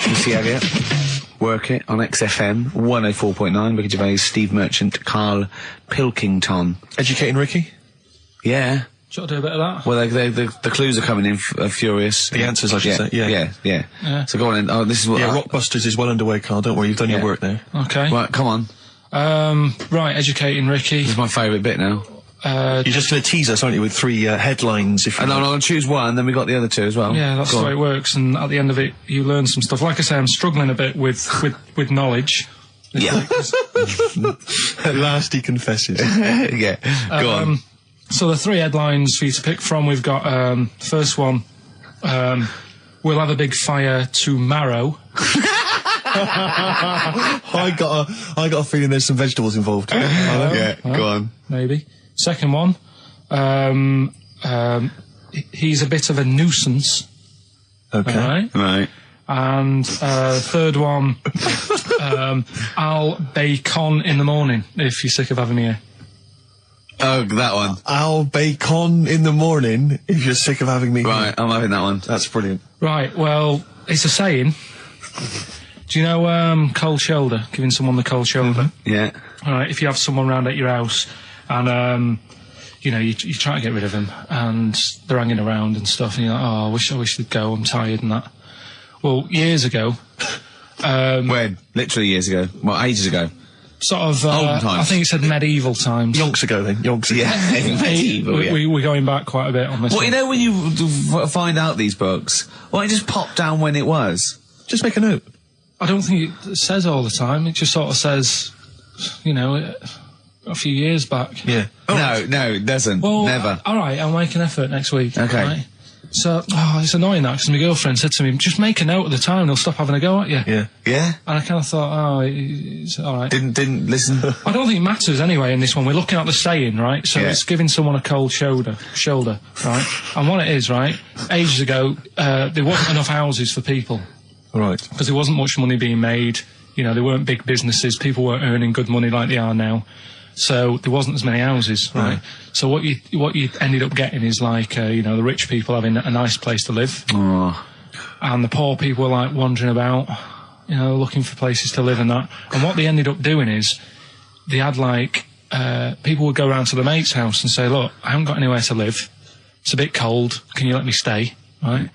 Missy Elliott. Work It on XFM 104.9. Ricky Gervais, Steve Merchant, Karl Pilkington. Educating Ricky? Yeah. Should I do a bit of that? Well, the clues are coming in furious. The answers, I should say. Yeah. So go on then. Oh, this is what... Yeah, Rockbusters is well underway, Carl. Don't worry, you've done your work there. Okay. Right, come on. Right, Educating Ricky. This is my favourite bit now. You're just going to tease us, aren't you, with 3 headlines? If and I'm going to choose one, then we got the other 2 as well. Yeah, that's the way it works, and at the end of it, you learn some stuff. Like I say, I'm struggling a bit with knowledge. Yeah. At last he confesses. Yeah, go on. So the 3 headlines for you to pick from, we've got, first one, we'll have a big fire tomorrow. I got a feeling there's some vegetables involved. Yeah, go on. Maybe. Second one, he's a bit of a nuisance. Okay. Right. And third one, I'll bacon in the morning if you're sick of having me here. Oh, that one. I'll bacon in the morning if you're sick of having me. Right, I'm having that one. That's brilliant. Right, well, it's a saying. Do you know cold shoulder? Giving someone the cold shoulder? Yeah. All right, if you have someone round at your house and, you know, you try to get rid of them and they're hanging around and stuff and you're like, oh, I wish they'd go, I'm tired and that. Well, years ago... when? Literally years ago. Well, ages ago. Sort of, Olden times. I think it said medieval times. Yonks ago then, yonks ago. Yeah, medieval, We're going back quite a bit on this Well, one. you know when you find out these books, why don't you just pop down when it was? Just make a note. I don't think it says all the time. It just sort of says, you know, a few years back. Yeah. Oh. No, it doesn't. Well, never. All right, I'll make an effort next week. Okay. Right? So, it's annoying that, because my girlfriend said to me, just make a note of the time, they'll stop having a go at you. Yeah. Yeah? And I kind of thought, it's all right. Didn't listen. I don't think it matters anyway in this one. We're looking at the saying, right? So it's giving someone a cold shoulder, right? And what it is, right, ages ago, there wasn't enough houses for people. Right. Because there wasn't much money being made. You know, there weren't big businesses. People weren't earning good money like they are now. So there wasn't as many houses, right? So what you ended up getting is like, you know, the rich people having a nice place to live. Oh. And the poor people were like wandering about, you know, looking for places to live and that. And what they ended up doing is they had like, people would go around to the mate's house and say, look, I haven't got anywhere to live. It's a bit cold. Can you let me stay? Right?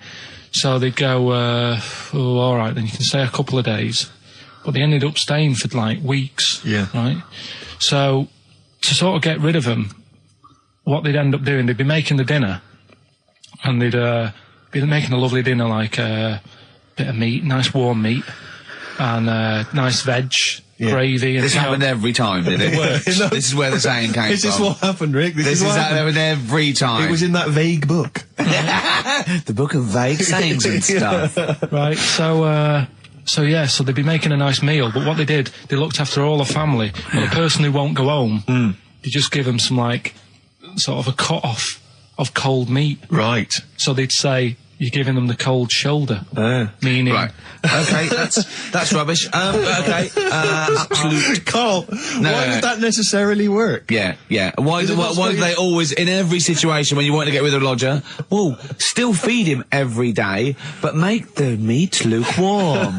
So they'd go, oh, all right, then you can stay a couple of days. But they ended up staying for like weeks. Yeah. Right? So to sort of get rid of them, what they'd end up doing, they'd be making the dinner and they'd be making a lovely dinner, like a bit of meat, nice warm meat, and nice veg, gravy. And this happened every time, did it? This is where the saying came from. This is what happened, Rick. This is what happened every time. It was in that vague book. The book of vague sayings and stuff. Right, so they'd be making a nice meal, but what they did, they looked after all the family. But the person who won't go home, they just give them some, like, sort of a cut-off of cold meat. Right. So they'd say, you're giving them the cold shoulder. Meaning... Right. Okay, that's rubbish. Okay, absolute... Carl, why would that necessarily work? Yeah. Why do they always, in every situation when you want to get rid of a lodger, well, still feed him every day, but make the meat lukewarm.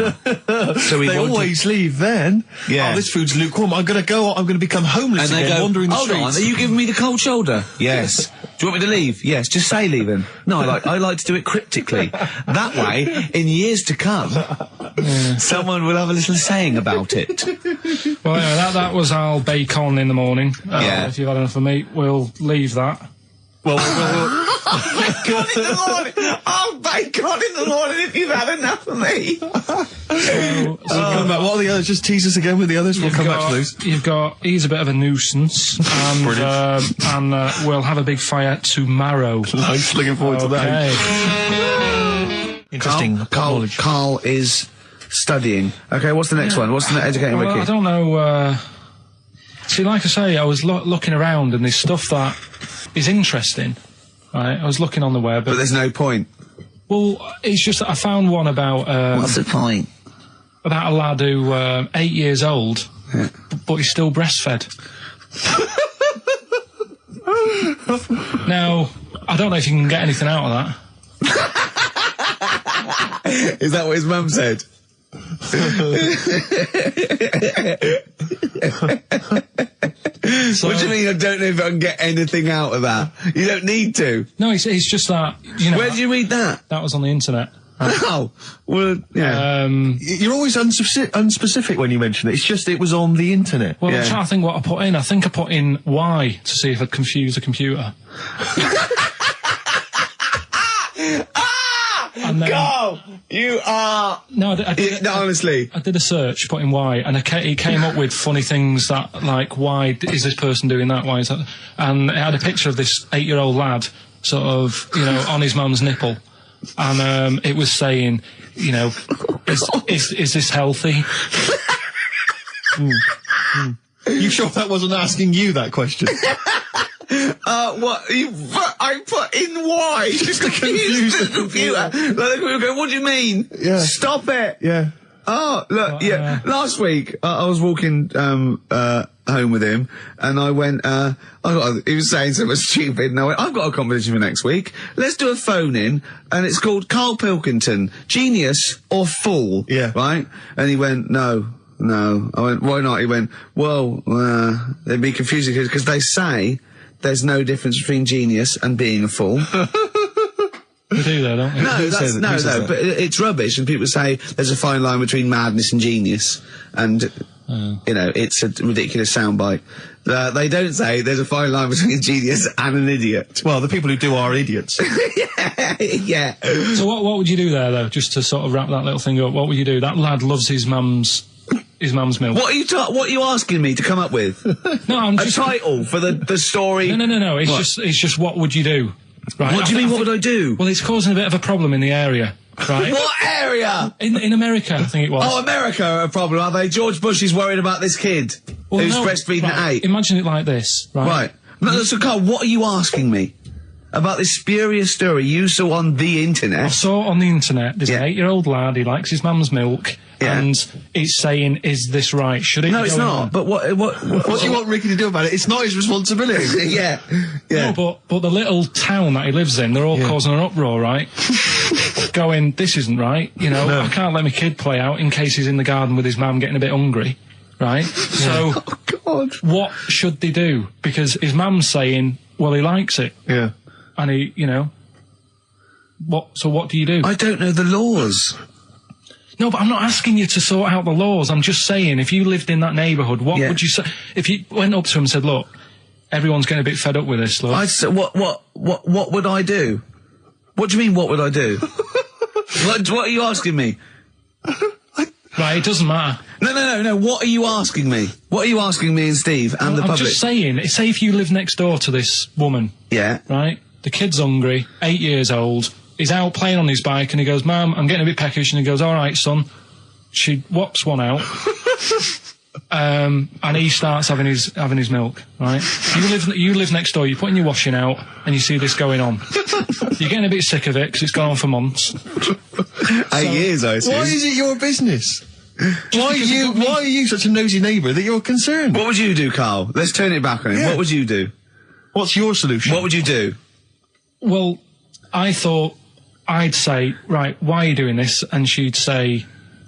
So they always leave then. Yeah. Oh, this food's lukewarm. I'm going to become homeless and again, wandering the streets. Hold on, are you giving me the cold shoulder? Yes. Do you want me to leave? Yes, just say leaving. No, I like to do it cryptically. That way, in years to come, someone will have a little saying about it. Well, anyway, that was our bacon in the morning. If you've had enough of meat, we'll leave that. Well, bacon in the morning! Oh, bacon in the morning if you've had enough of me! Come back. What are the others? Just tease us again with the others. We'll come back to those. You've got, he's a bit of a nuisance, and we'll have a big fire tomorrow. Nice, looking forward to that. Interesting. Carl is studying. Okay, what's the next one? What's the educating Ricky? I don't know. See, like I say, I was looking around and there's stuff that is interesting. Right, I was looking on the web. But there's no point. Well, it's just that I found one about... what's the point? About a lad who, 8 years old, but he's still breastfed. Now, I don't know if you can get anything out of that. Is that what his mum said? So, What do you mean? I don't know if I can get anything out of that. You don't need to. no, it's just that, you know. Where did you read that? That was on the internet. Oh, well, yeah. You're always unspecific when you mention it. It's just it was on the internet. Well, Yeah. I'm trying to think what I put in. I think I put in Y to see if I'd confuse a computer. And then, Go! You are... no, I did, No, honestly. I did a search, put in why, and it came up with funny things that, like, why is this person doing that? Why is that? And it had a picture of this 8-year-old lad, sort of, you know, on his mum's nipple, and it was saying, you know, is this healthy? You sure that wasn't asking you that question? What? I put in why? Just to confuse the computer. Like, the computer go, what do you mean? Yeah. Stop it. Yeah. Oh, look, yeah. Last week, I was walking, home with him, and I went, he was saying something stupid, and I went, I've got a competition for next week. Let's do a phone in, and it's called Karl Pilkington, Genius or Fool. Yeah. Right? And he went, no. I went, why not? He went, well, it'd be confusing because they say there's no difference between genius and being a fool. We do though, don't we? No, but it's rubbish, and people say there's a fine line between madness and genius, and, you know, it's a ridiculous soundbite. They don't say there's a fine line between a genius and an idiot. Well, the people who do are idiots. Yeah. So what would you do there, though, just to sort of wrap that little thing up? What would you do? That lad loves his mum's milk. What are you asking me to come up with? No, I'm A just... title for the story? No. It's just what would you do? Right. What do you mean, what would I do? Well, it's causing a bit of a problem in the area, right? What area? In America, I think it was. Oh, America are a problem, are they? George Bush is worried about this kid who's no, breastfeeding at right, 8. Imagine it like this, right? Right. No, so Carl, what are you asking me? About this spurious story you saw on the I internet? saw on the internet, there's Yeah. an 8-year-old lad, he likes his mum's milk, Yeah. and it's saying, is this right? Should it No, be it's going not. on? But what What do you want Ricky to do about it? It's not his responsibility. Yeah. No, but the little town that he lives in, they're all causing an uproar, right? Going, this isn't right, you know, I can't let my kid play out in case he's in the garden with his mum getting a bit hungry, right? So, Oh, God. what should they do? Because his mum's saying, well, he likes it, Yeah. and he, you know, so what do you do? I don't know the laws. No, but I'm not asking you to sort out the laws. I'm just saying, if you lived in that neighbourhood, what Yeah. would you say? If you went up to him and said, look, everyone's getting a bit fed up with this, look. I'd say, what would I do? What do you mean, what would I do? what are you asking me? Right, it doesn't matter. No. What are you asking me? What are you asking me and Steve and the I'm public? just saying, say if you live next door to this woman, Yeah. right? The kid's hungry, 8 years old, he's out playing on his bike, and he goes, Mum, I'm getting a bit peckish, and he goes, all right, son. She whops one out, and he starts having his milk, right? You live next door, you're putting your washing out, and you see this going on. You're getting a bit sick of it, because it's gone on for months. 8 years, I assume. Why is it your business? Why are you such a nosy neighbour that you're concerned? What would you do, Carl? Let's turn it back on him. Yeah. What would you do? What's your solution? What would you do? Well, I thought I'd say, right, why are you doing this? And she'd say,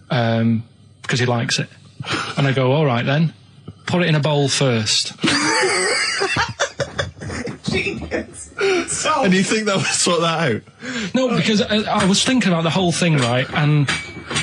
because he likes it. And I go, all right then, put it in a bowl first. Genius. And you think that would sort that out? No, because I was thinking about the whole thing, right? And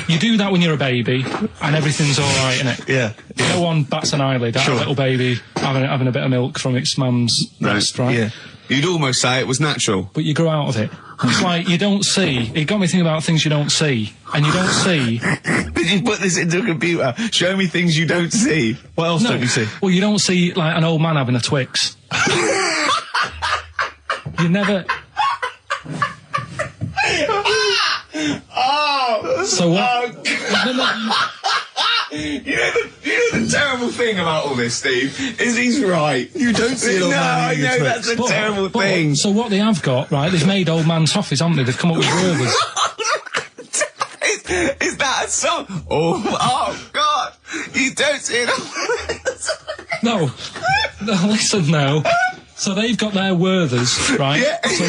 you do that when you're a baby, and everything's all right, innit? Yeah. No one bats an eyelid at a little baby having a bit of milk from its mum's breast, right? Yeah. You'd almost say it was natural. But you grow out of it. It's like you don't see. It got me thinking about things you don't see, and you don't see. Did you put this into a computer? Show me things you don't see. What else don't you see? Well, you don't see like an old man having a Twix. You never. Oh! So what? You know the terrible thing about all this, Steve, is he's right. You don't see an old No, man I eating a know Twix. that's a terrible thing. So what they have got, right? They've made old man toffees, haven't they? They've come up with Gervais. Is that a song? Oh God! You don't see it. No, listen now. So they've got their Werthers, right? Yeah. So,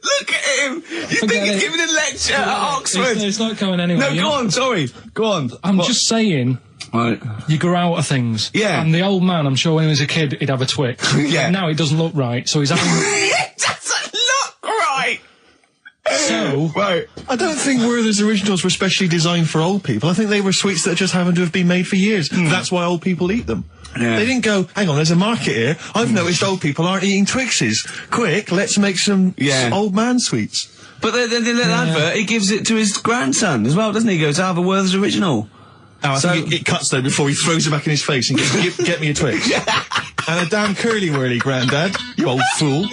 Look at him. You Forget think he's it. giving a lecture teacher at Oxford. It's not going anywhere. No, go on, sorry. Go on. I'm just saying, Right. you grow out of things. Yeah. And the old man, I'm sure when he was a kid, he'd have a Twix. Yeah. Now it doesn't look right, so he's having... It doesn't look right. So... Right. I don't think Werther's originals were specially designed for old people. I think they were sweets that just happened to have been made for years. That's why old people eat them. Yeah. They didn't go, hang on, there's a market here. I've noticed old people aren't eating Twixes. Quick, let's make some old man sweets. But then the little advert, he gives it to his grandson as well, doesn't he? He goes, have a Werther's original. Oh, I think it cuts though before he throws it back in his face and goes, get me a Twix. And a damn curly-whirly, Grandad, you old fool.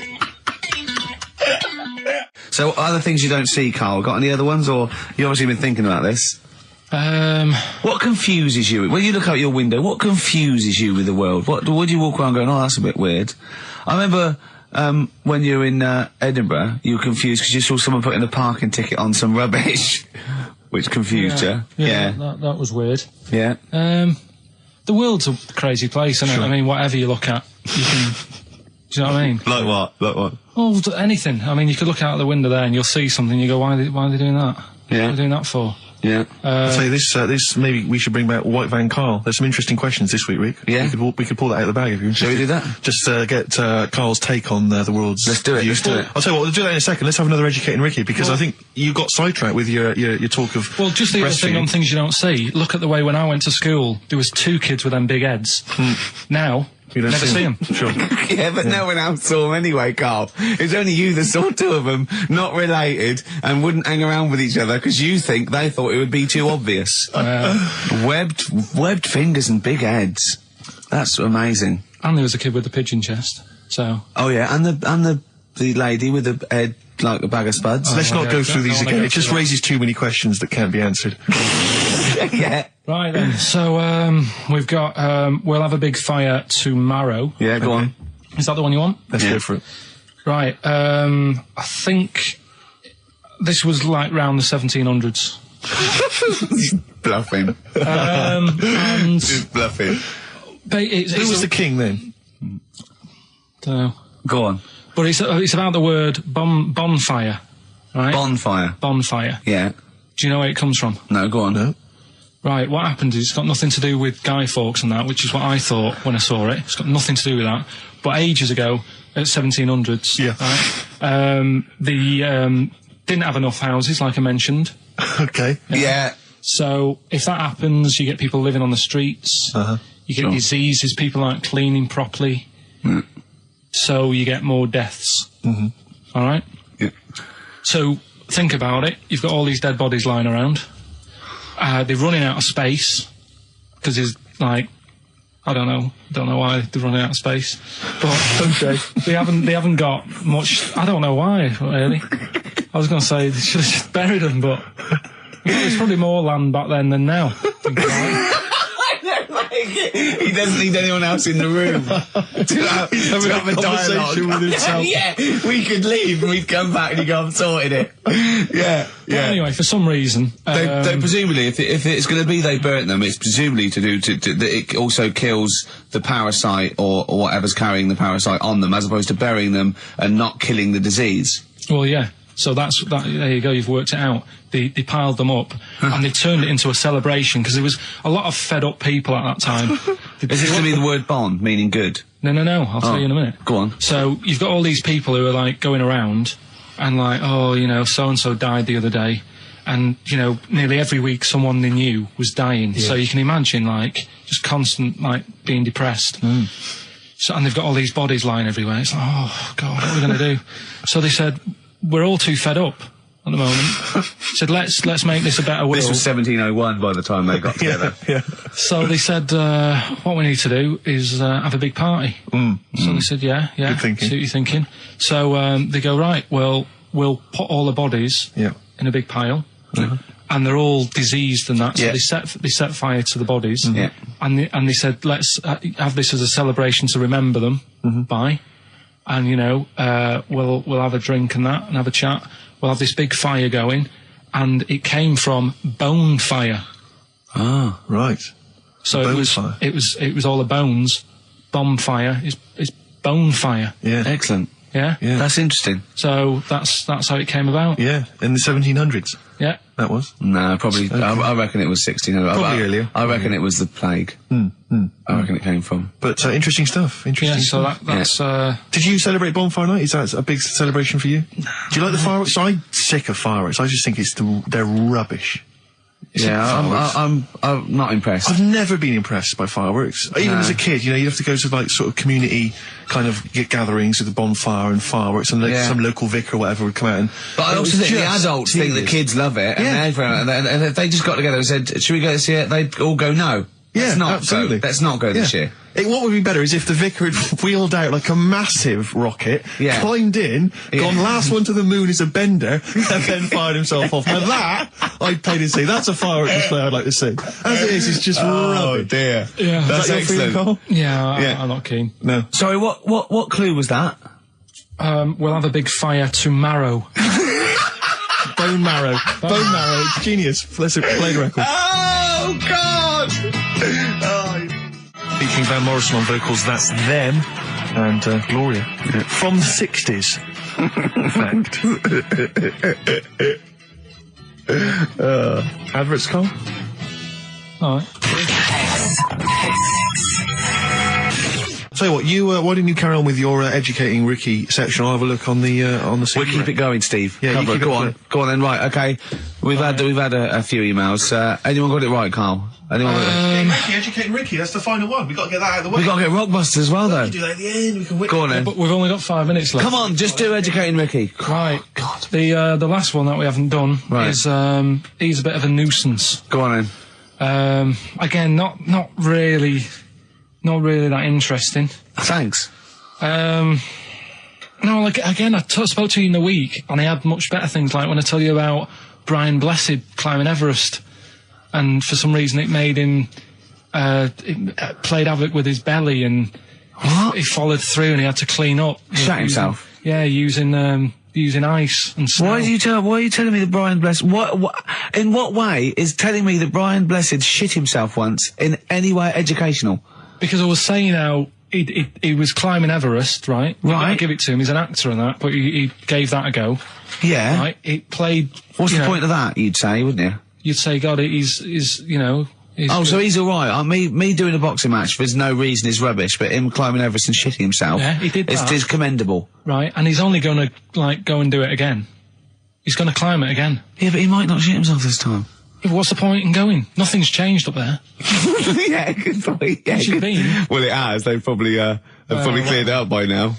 So other things you don't see, Carl, got any other ones, or you obviously been thinking about this? What confuses you? When you look out your window, what confuses you with the world? What do you walk around going, oh, that's a bit weird? I remember when you were in Edinburgh, you were confused because you saw someone putting a parking ticket on some rubbish, which confused you. Yeah, that was weird. Yeah. The world's a crazy place, isn't it? I mean, whatever you look at, you can... Do you know what I mean? Like what? Like what? Oh, anything. I mean, you could look out the window there and you'll see something. You go, why are they doing that? Yeah. What are they doing that for? Yeah. I'll tell you this, maybe we should bring back White Van Carl. There's some interesting questions this week, Rick. Yeah. We could pull that out of the bag if you're interested. Shall we do that? Just get Carl's take on the world's Let's do it, views. let's do it. I'll tell you what, we'll do that in a second. Let's have another Educating Ricky, because I think you got sidetracked with your talk of Well, just the other thing on breastfeeding. things you don't see. Look at the way when I went to school, there was 2 kids with them big heads. Now, You don't never see them. Sure. Yeah, but no one else saw them anyway, Carl. It's only you that saw 2 of them, not related, and wouldn't hang around with each other because you think they thought it would be too obvious. Webbed fingers and big heads. That's amazing. And there was a kid with a pigeon chest. So Oh yeah, and the lady with the head like a bag of spuds. Let's not go through these don't wanna again. go It just through that. raises too many questions that can't be answered. Yeah. right then. So we've got we'll have a big fire tomorrow. Yeah, go on. Is that the one you want? Let's go for it. Right. I think this was like round the 1700s. Bluffing. And Just bluffing. Who was the king then? don't know. Go on. But it's about the word bonfire, right? Bonfire. Bonfire. Yeah. Do you know where it comes from? No, go on. No. Right, what happened is it's got nothing to do with Guy Fawkes and that, which is what I thought when I saw it. It's got nothing to do with that. But ages ago, at 1700s, right, they didn't have enough houses, like I mentioned. Okay. Yeah. So if that happens, you get people living on the streets. You get diseases, people aren't cleaning properly. So you get more deaths. All right? Yeah. So think about it. You've got all these dead bodies lying around. They're running out of space because there's like, I don't know why they're running out of space, but they haven't got much. I don't know why really. I was going to say they should have just buried them, but there's probably more land back then than now. Think about it. He doesn't need anyone else in the room to have a conversation dialogue. with himself. Yeah, we could leave and we'd come back and he'd go, I've sorted it. Yeah, But anyway, for some reason, They presumably, if it's going to be they burnt them, it's presumably to do that it also kills the parasite or whatever's carrying the parasite on them, as opposed to burying them and not killing the disease. well, yeah. So that's that. There you go. You've worked it out. They piled them up and they turned it into a celebration because there was a lot of fed up people at that time. Is this going to be the word bon, meaning good? No. I'll tell you in a minute. Go on. So you've got all these people who are like going around and like, oh, you know, so and so died the other day, and you know, nearly every week someone they knew was dying. So you can imagine like just constant like being depressed. So and they've got all these bodies lying everywhere. It's like, oh God, what are we going to do? So they said, we're all too fed up at the moment. Said, let's make this a better world. This was 1701 by the time they got together. Yeah. So they said, what we need to do is have a big party. So they said, yeah. Good thinking. See what you're thinking. So they go, right, well, we'll put all the bodies in a big pile. And they're all diseased and that. So they set fire to the bodies. And they said, let's have this as a celebration to remember them by. And, you know, we'll have a drink and that and have a chat. We'll have this big fire going. And it came from bone fire. Ah, right. So Bone it was fire. it was all the bones. Bonfire is bone fire. Yeah. Excellent. Yeah. Yeah. That's interesting. So that's how it came about. Yeah, in the 1700s. Yeah. That was. No, probably. I reckon it was 1600. Probably earlier. I reckon it was the plague. I reckon it came from. But interesting stuff. Interesting Yeah. So stuff. that's. Did you celebrate Bonfire Night? Is that a big celebration for you? Do you like the fireworks? I'm sick of fireworks. I just think they're rubbish. Yeah, I'm not impressed. I've never been impressed by fireworks. Even as a kid, you have to go to like sort of community kind of gatherings with a bonfire and fireworks, and some local vicar or whatever would come out. But I also think the adults think the kids love it, and and if they just got together and said, "Should we go this year?" They'd all go, "No." Yeah, absolutely. Let's not go this year. What would be better is if the vicar had wheeled out like a massive rocket, climbed in, gone last one to the moon as a bender, and then fired himself off. Now that, I'd pay to see. That's a firework display I'd like to see. As it is, it's just rubbish. Oh dear. Yeah. That's your feeling, Carl? Yeah, I'm not keen. No. Sorry, what clue was that? We'll have a big fire tomorrow. Bone marrow. Bone marrow. Genius. Let's play the record. Oh God! Featuring Van Morrison on vocals, that's Them, and Gloria. From the 60s. In fact. Adverts, Carl? All right. Tell you what, why didn't you carry on with your educating Ricky section? I'll have a look on the We'll keep it going, Steve. Yeah, you keep go on then. Right, okay. We've had a few emails. Anyone got it right, Carl? Anyone? Educating Ricky. That's the final one. We got to get that out of the way. We got to get Rockbusters as well, though. We can do that at the end. We can wait. Go on then. But we've only got 5 minutes left. Come on, just do educating Ricky. Right. God. The last one that we haven't done is he's a bit of a nuisance. Go on then. Again, not really that interesting. Thanks. No, like again, I spoke to you in the week, and I had much better things. Like when I tell you about Brian Blessed climbing Everest, and for some reason it made him it played havoc with his belly, and he followed through, and he had to clean up. Shut himself. Yeah, using ice and snow. Why are you telling me that Brian Blessed? In what way is telling me that Brian Blessed shit himself once in any way educational? Because I was saying how he was climbing Everest, right? Right. I give it to him. He's an actor and that, but he gave that a go. Yeah. Right. It played. What's the point of that? You'd say, wouldn't you? You'd say, God, he's He's so he's all right. Me doing a boxing match for no reason is rubbish, but him climbing Everest and shitting himself, he did that. It's commendable. Right, and he's only going to go and do it again. He's going to climb it again. Yeah, but he might not shit himself this time. Yeah, but what's the point in going? Nothing's changed up there. Yeah, good point. Yeah, Should been. Well, it has. They've probably cleared it up by now.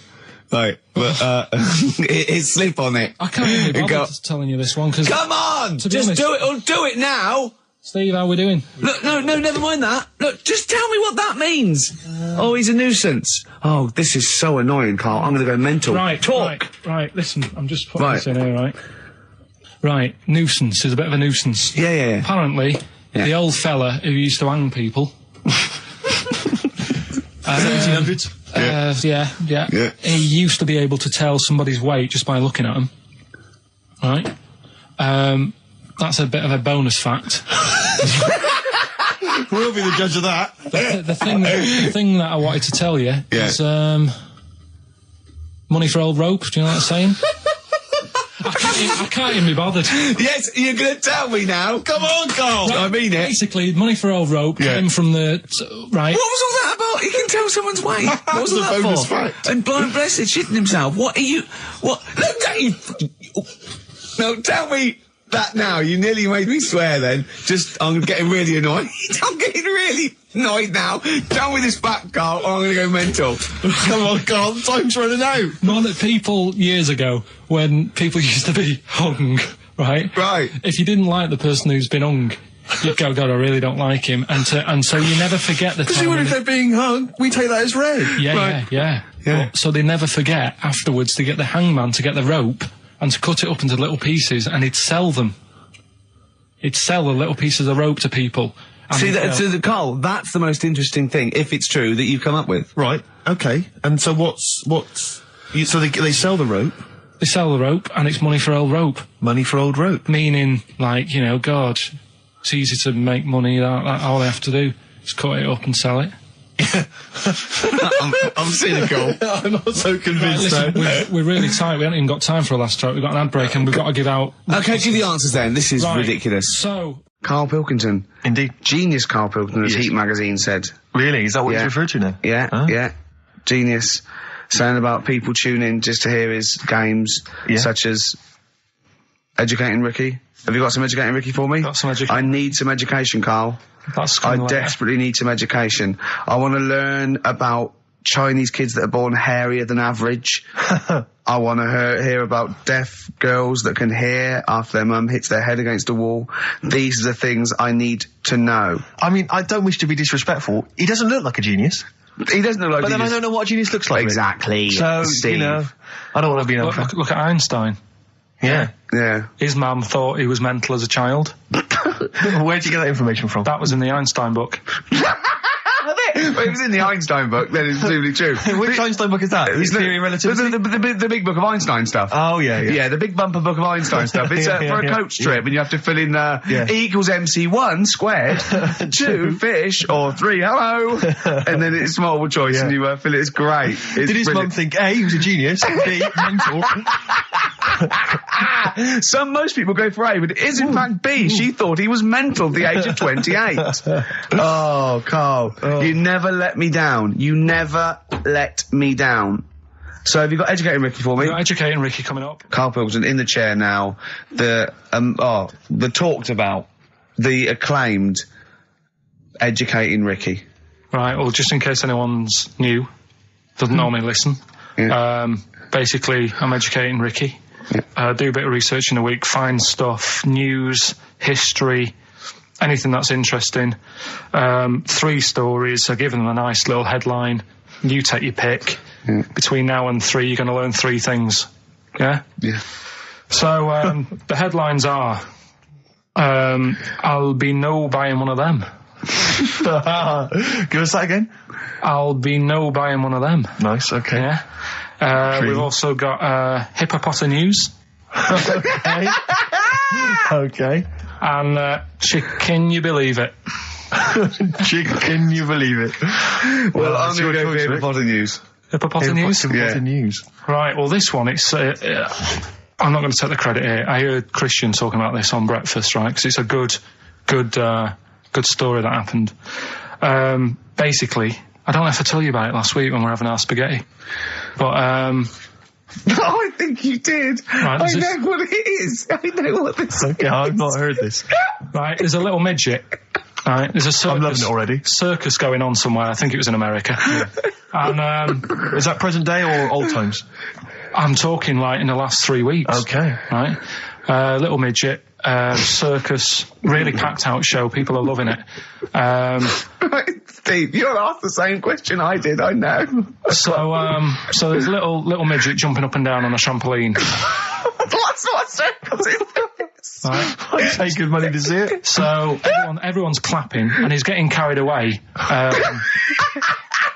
Like, but it's slip on it. I can't even be bothered telling you this one because. Come on, just honest, do it. Or do it now. Steve, how we doing? Look, no, never mind that. Look, just tell me what that means. Oh, he's a nuisance. Oh, this is so annoying, Carl. I'm going to go mental. Right, talk. Right. Listen, I'm just putting this in here, right? Right, nuisance is a bit of a nuisance. Yeah. Apparently, the old fella who used to hang people. 1700s. Yeah. He used to be able to tell somebody's weight just by looking at them. Right? That's a bit of a bonus fact. We'll be the judge of that. The thing that I wanted to tell you is money for old rope. Do you know what I'm saying? I can't even be bothered. Yes, you're going to tell me now. Come on, Carl. Right, I mean it. Basically, money for old rope came from the... Right. What was all that about? You can tell someone's weight. What was all that bonus for? fact. And Brian Blessed shitting himself. What are you... What? Look at you... No, tell me that now. You nearly made me swear then. I'm getting really annoyed. I'm getting really annoyed now. Tell me this back, Carl, or I'm going to go mental. Come on, Carl. Time's running out. More that people years ago, when people used to be hung, right? Right. If you didn't like the person who's been hung, you'd go, God, I really don't like him. And so you never forget the time. Because if they're being hung, we take that as read. Yeah. So they never forget afterwards to get the hangman to get the rope and to cut it up into little pieces, and he'd sell them. He'd sell the little pieces of rope to people. See, Carl, that's the most interesting thing, if it's true, that you've come up with. Right, okay. And so so they sell the rope? They sell the rope, and it's money for old rope. Money for old rope? Meaning, like, God, it's easy to make money, that all they have to do is cut it up and sell it. I'm cynical. I'm not so convinced. Listen, we're really tight. We haven't even got time for a last track. We've got an ad break and we've got to give out... Okay, give the answers then. This is ridiculous. So... Karl Pilkington. Indeed. Genius Karl Pilkington, as Heat magazine said. Really? Is that what he's referred to now? Yeah, yeah. Genius. Saying about people tune in just to hear his games, such as Educating Ricky. Have you got some Educating Ricky for me? Got some education. I need some education, Karl. I desperately need some education. I want to learn about Chinese kids that are born hairier than average. I want to hear about deaf girls that can hear after their mum hits their head against a wall. These are the things I need to know. I mean, I don't wish to be disrespectful. He doesn't look like a genius. He doesn't look like a genius. But then I don't know what a genius looks like. Exactly. So, Steve. you know, I don't want to be an Look at Einstein. Yeah. Yeah. His mum thought he was mental as a child. Where'd you get that information from? That was in the Einstein book. Well, it was in the Einstein book, then it's truly true. Which Einstein book is that? His Theory of Relativity? The big book of Einstein stuff. Oh, yeah. Yeah, the big bumper book of Einstein stuff. It's for a coach trip, and you have to fill in E equals MC1 squared, 2 fish, or 3 hello, and then it's multiple choice, and you fill it. It's great. Did his mum think, A, he was a genius, B, mental? Most people go for A, but it is in fact B. She thought he was mental at the age of 28. Oh, Karl, you never let me down. You never let me down. So have you got Educating Ricky for me? We've got Educating Ricky coming up. Karl Pilkington in the chair now. The talked about, the acclaimed Educating Ricky. Right, well, just in case anyone's new, doesn't normally listen. Yeah. Basically, I'm Educating Ricky. Yeah. Do a bit of research in a week, find stuff, news, history, anything that's interesting. 3 stories, I give them a nice little headline. You take your pick. Yeah. Between now and 3, you're going to learn 3 things. Yeah? Yeah. So, the headlines are, I'll be no buying one of them. Give us that again. I'll be no buying one of them. Nice, okay. Yeah. We've also got hippopotamus. Okay. Okay. And can you believe it? Can you believe it? Well, I'm going to go for hippopotamus. Hippopotamus? Hippopotamus. Right, well, this one, it's... I'm not going to take the credit here. I heard Christian talking about this on breakfast, right? Because it's a good story that happened. Basically, I don't know if I told you about it last week when we were having our spaghetti. But, I think you did. Right, I know what it is. I know what this is. Okay, I've not heard this. Right, there's a little midget. Right, there's a circus. I'm loving it already. Circus going on somewhere. I think it was in America. Yeah. And, is that present day or old times? I'm talking like in the last 3 weeks. Okay. Right. Little midget. Circus, really packed out show. People are loving it. Right, Steve, you asked the same question I did. I know. So there's a little midget jumping up and down on a trampoline. What circus is this? Right. I'd pay good money to see it. So everyone's clapping, and he's getting carried away.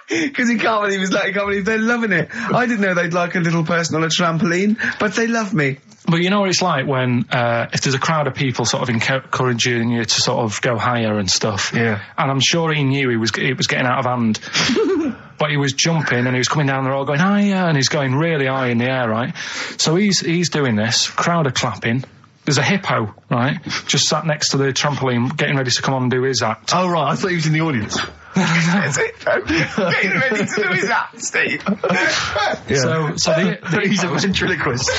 Because he can't believe they're loving it. I didn't know they'd like a little person on a trampoline, but they love me. But you know what it's like when, if there's a crowd of people sort of encouraging you to sort of go higher and stuff. Yeah. And I'm sure he knew it was getting out of hand. But he was jumping and he was coming down the road going higher, and he's going really high in the air, right? So he's doing this, crowd are clapping. There's a hippo, right, just sat next to the trampoline getting ready to come on and do his act. Oh, right, I thought he was in the audience. There's a hippo getting ready to do his act, Steve. Yeah. So he's a ventriloquist.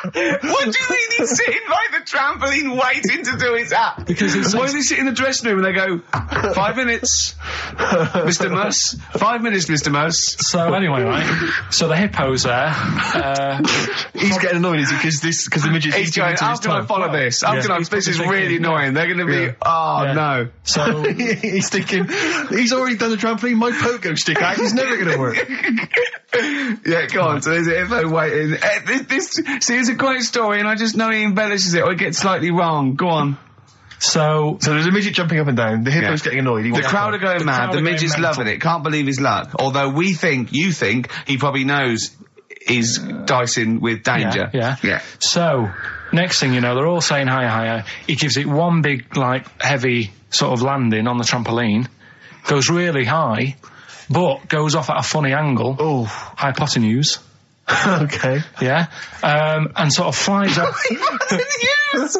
What do you mean he's sitting by the trampoline waiting to do his act? Because why does he sit in the dressing room and they go, 5 minutes, Mr. Muss, 5 minutes, Mr. Muss. So anyway, right, so the hippo's there. He's getting annoyed, is he? Because the midget... He's going, how can I follow this? This is really annoying. They're going to be, no. So he's thinking, he's already done the trampoline, my pogo stick act is never going to work. Yeah, go on. So there's a hippo waiting. See, it's a great story, and I just know he embellishes it or it gets slightly wrong. Go on. So there's a midget jumping up and down. The hippo's getting annoyed. The crowd are going mad. The midget's loving it. Can't believe his luck. Although you think he probably knows he's dicing with danger. Yeah. So next thing you know, they're all saying higher, higher. He gives it one big, heavy sort of landing on the trampoline. goes really high, but goes off at a funny angle. Oh. Hypotenuse. Okay. Yeah. And sort of flies up. Hypotenuse!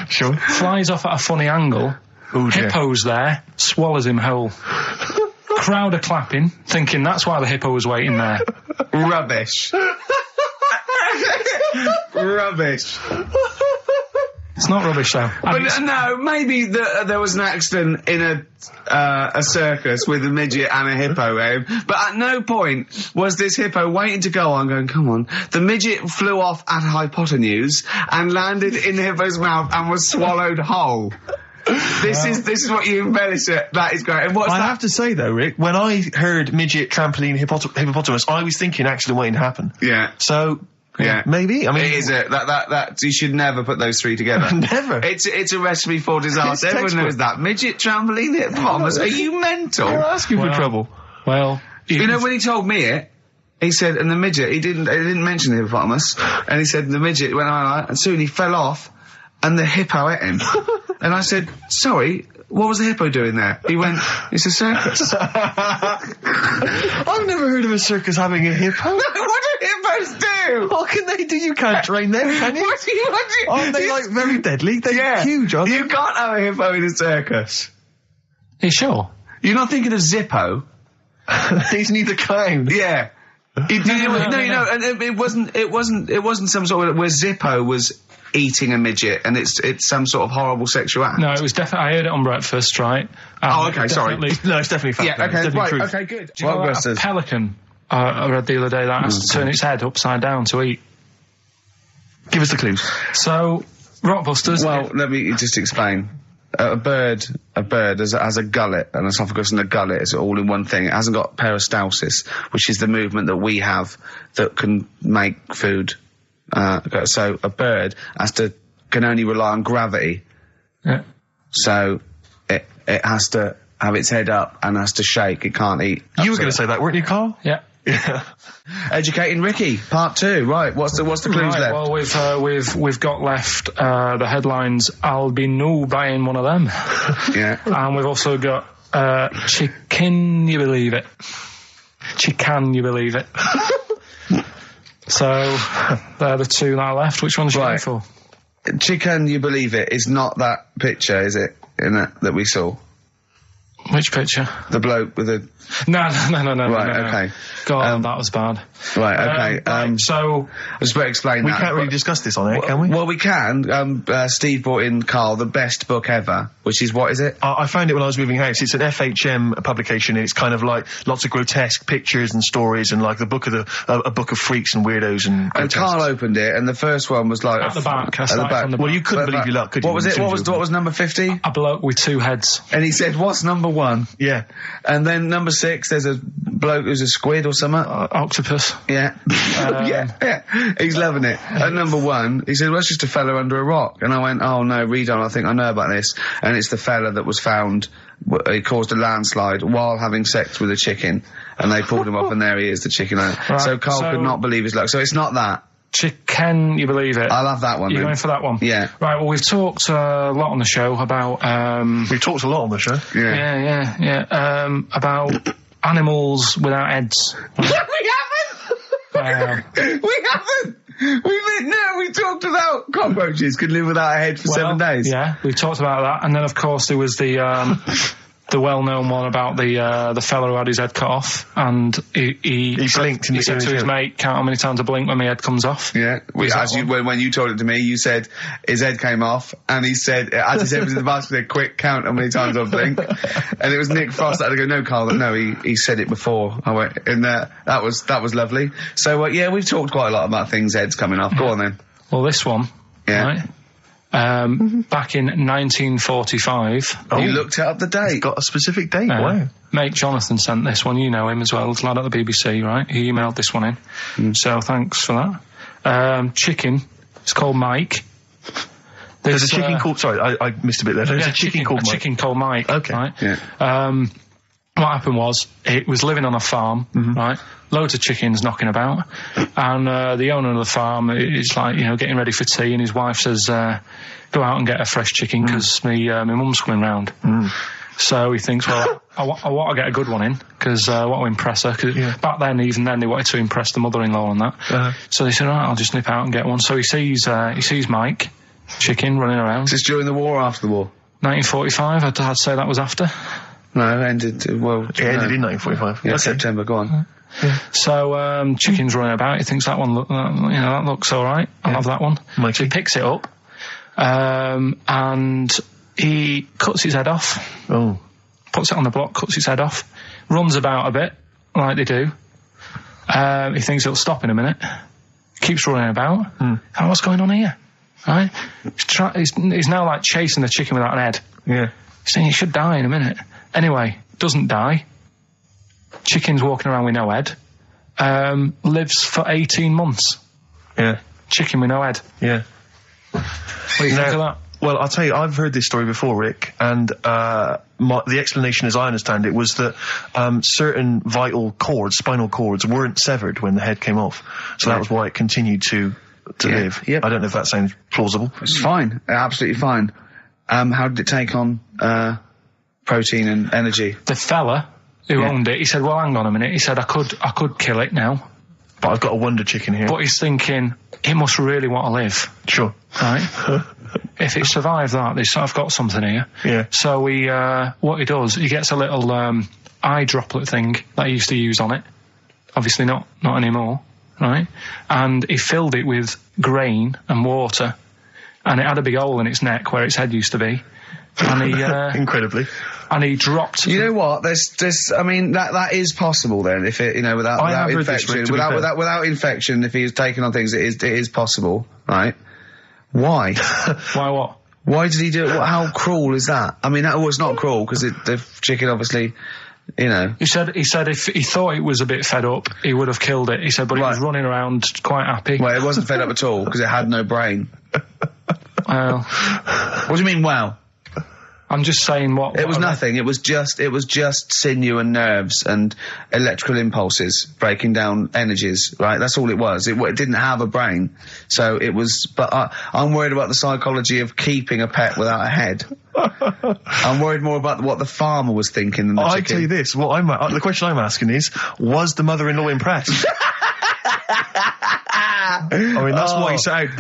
Sure. Flies off at a funny angle. Oh, dear. Hippo's there, swallows him whole. Crowd are clapping, thinking that's why the hippo was waiting there. Rubbish. Rubbish. It's not rubbish though. But no, maybe there was an accident in a circus with a midget and a hippo, but at no point was this hippo waiting to go on going, come on. The midget flew off at hypotenuse and landed in the hippo's mouth and was swallowed whole. This is what you embellish it. That is great. And what's I that? have to say though, Rick, when I heard midget, trampoline, hippopotamus, I was thinking accident waiting to happen. Yeah. So... Yeah, maybe. I mean, it is that you should never put those three together. Never. It's a recipe for disaster. Everyone knows that. Midget, trampoline, hippopotamus. Are you mental? You're asking for trouble. Well, you know when he told me it, he said, and the midget. He didn't mention the hippopotamus, and he said the midget went on, and soon he fell off, and the hippo ate him. And I said, sorry. What was the hippo doing there? He went, it's a circus. I've never heard of a circus having a hippo. What do hippos do? What can they do? You can't train them, can you? What do you... Aren't they, like, very deadly? They're huge, aren't they? You can't have a hippo in a circus. are you sure? You're not thinking of Zippo? He's neither clown. Yeah. No, and it wasn't some sort of where Zippo was eating a midget and it's some sort of horrible sexual act. No, it was definitely, I heard it on breakfast, right? Oh, okay, sorry. No, it's definitely fact. Yeah, okay, right, truth. okay, good. Do you know what a pelican, I read the other day, that has to turn its head upside down to eat? Give us the clues. So, Rockbusters... Well, let me just explain. A bird has a gullet, an esophagus and a gullet is all in one thing. It hasn't got peristalsis, which is the movement that we have that can make food. So a bird can only rely on gravity. Yeah. So it has to have its head up and has to shake. It can't eat. You were going to say that, weren't you, Carl? Yeah. Yeah. Educating Ricky, part 2. Right, what's the clues left? Well, we've got left the headlines. I'll be no buying one of them. Yeah. And we've also got chicken. You believe it? Chicken. You believe it? So they're the two that are left. Which one's you going for? Chicken. You believe it is not that picture, is it? That we saw. Which picture? The bloke with the... No. Right, okay. God, that was bad. Right, okay. So... I just better explain we that. We can't really discuss this on air, can we? Well, we can. Steve brought in, Carl, the best book ever, which is, what is it? I found it when I was moving house. It's an FHM publication, and it's kind of like lots of grotesque pictures and stories, and like a book of freaks and weirdos and... And Carl opened it, and the first one was like... At the back. At the back. Well, you couldn't believe your luck, could you? What was it? What was number 50? A bloke with two heads. And he said, what's number 1? Yeah. And then number 6, there's a bloke who's a squid or something. Octopus. Yeah. Yeah. He's loving it. At number 1, he said, well, it's just a fella under a rock. And I went, oh no, read on, I think I know about this. And it's the fella that was found, he caused a landslide while having sex with a chicken. And they pulled him up and there he is, the chicken. Right, so Carl could not believe his luck. So it's not that. Chicken, you believe it? I'll have that one. You're then. going for that one? Yeah. Right, well, we've talked a lot on the show about... We've talked a lot on the show. Yeah. About animals without heads. We haven't! We haven't! We talked about cockroaches could live without a head for 7 days. Yeah, we've talked about that. And then, of course, there was the well-known one about the fellow who had his head cut off, and he blinked. He said to his mate, "Count how many times I blink when my head comes off." Yeah, when you told it to me, you said his head came off, and he said, as his head was in the basket, he said, "Quick, count how many times I blink." And it was Nick Frost that had to go, "No, Carl, no, he said it before." I went, and that was lovely. So yeah, we've talked quite a lot about things heads coming off. Go on then. Well, this one, right? Back in 1945. You looked it up the date. It's got a specific date. Wow. Mate Jonathan sent this one. You know him as well. The lad at the BBC, right? He emailed this one in. So thanks for that. Chicken. It's called Mike. There's a chicken called... Sorry, I missed a bit there. There's a chicken called Mike. Chicken called Mike. Okay. Right? Yeah. Well, what happened was, it was living on a farm, right? Loads of chickens knocking about, and the owner of the farm is like, you know, getting ready for tea, and his wife says, go out and get a fresh chicken, because my mum's coming round. So he thinks, well, I want to get a good one in, because I want to impress her, because back then, even then, they wanted to impress the mother-in-law and that. So they said, all right, I'll just nip out and get one. So he sees Mike, chicken, running around. Is this during the war or after the war? 1945, I'd say that was after. No, it ended, well... It ended in 1945. Yeah, September, go on. So, chicken's running about, he thinks that one, that looks alright, I'll have that one. Mikey. So he picks it up, and he cuts his head off. Oh. Puts it on the block, cuts his head off, runs about a bit, like they do. He thinks it'll stop in a minute, keeps running about. Oh, what's going on here? Right? He's now like chasing the chicken without an head. Yeah. He's saying he should die in a minute. Anyway, doesn't die. Chicken's walking around with no head. Lives for 18 months. Yeah. Chicken with no head. Yeah. What do you think of that? Well, I'll tell you, I've heard this story before, Rick, and the explanation, as I understand it, was that certain vital cords, spinal cords, weren't severed when the head came off. So that was why it continued to live. Yep. I don't know if that sounds plausible. It's fine. Absolutely fine. How did it take on protein and energy? The fella who owned it, he said, well, hang on a minute. He said, I could kill it now. But I've got a wonder chicken here. But he's thinking, it must really want to live. Sure. Right? If it survived that, I've got something here. Yeah. So what he does, he gets a little eye droplet thing that he used to use on it. Obviously not anymore. Right? And he filled it with grain and water, and it had a big hole in its neck where its head used to be. And he incredibly. And he dropped. You know what? I mean, that is possible. Then, if it, without infection, without infection, if he's taking on things, it is possible, right? Why? Why what? Why did he do it? How cruel is that? I mean, that was not cruel, because the chicken obviously, He said if he thought it was a bit fed up, he would have killed it. He said, but it was running around quite happy. Well, it wasn't fed up at all, because it had no brain. Well. What do you mean, wow? I'm just saying what... It was nothing. It was just sinew and nerves and electrical impulses breaking down energies, right? That's all it was. It didn't have a brain. So it was... But I'm worried about the psychology of keeping a pet without a head. I'm worried more about what the farmer was thinking than the chicken. I tell you this, the question I'm asking is, was the mother-in-law impressed? I mean, that's why he set out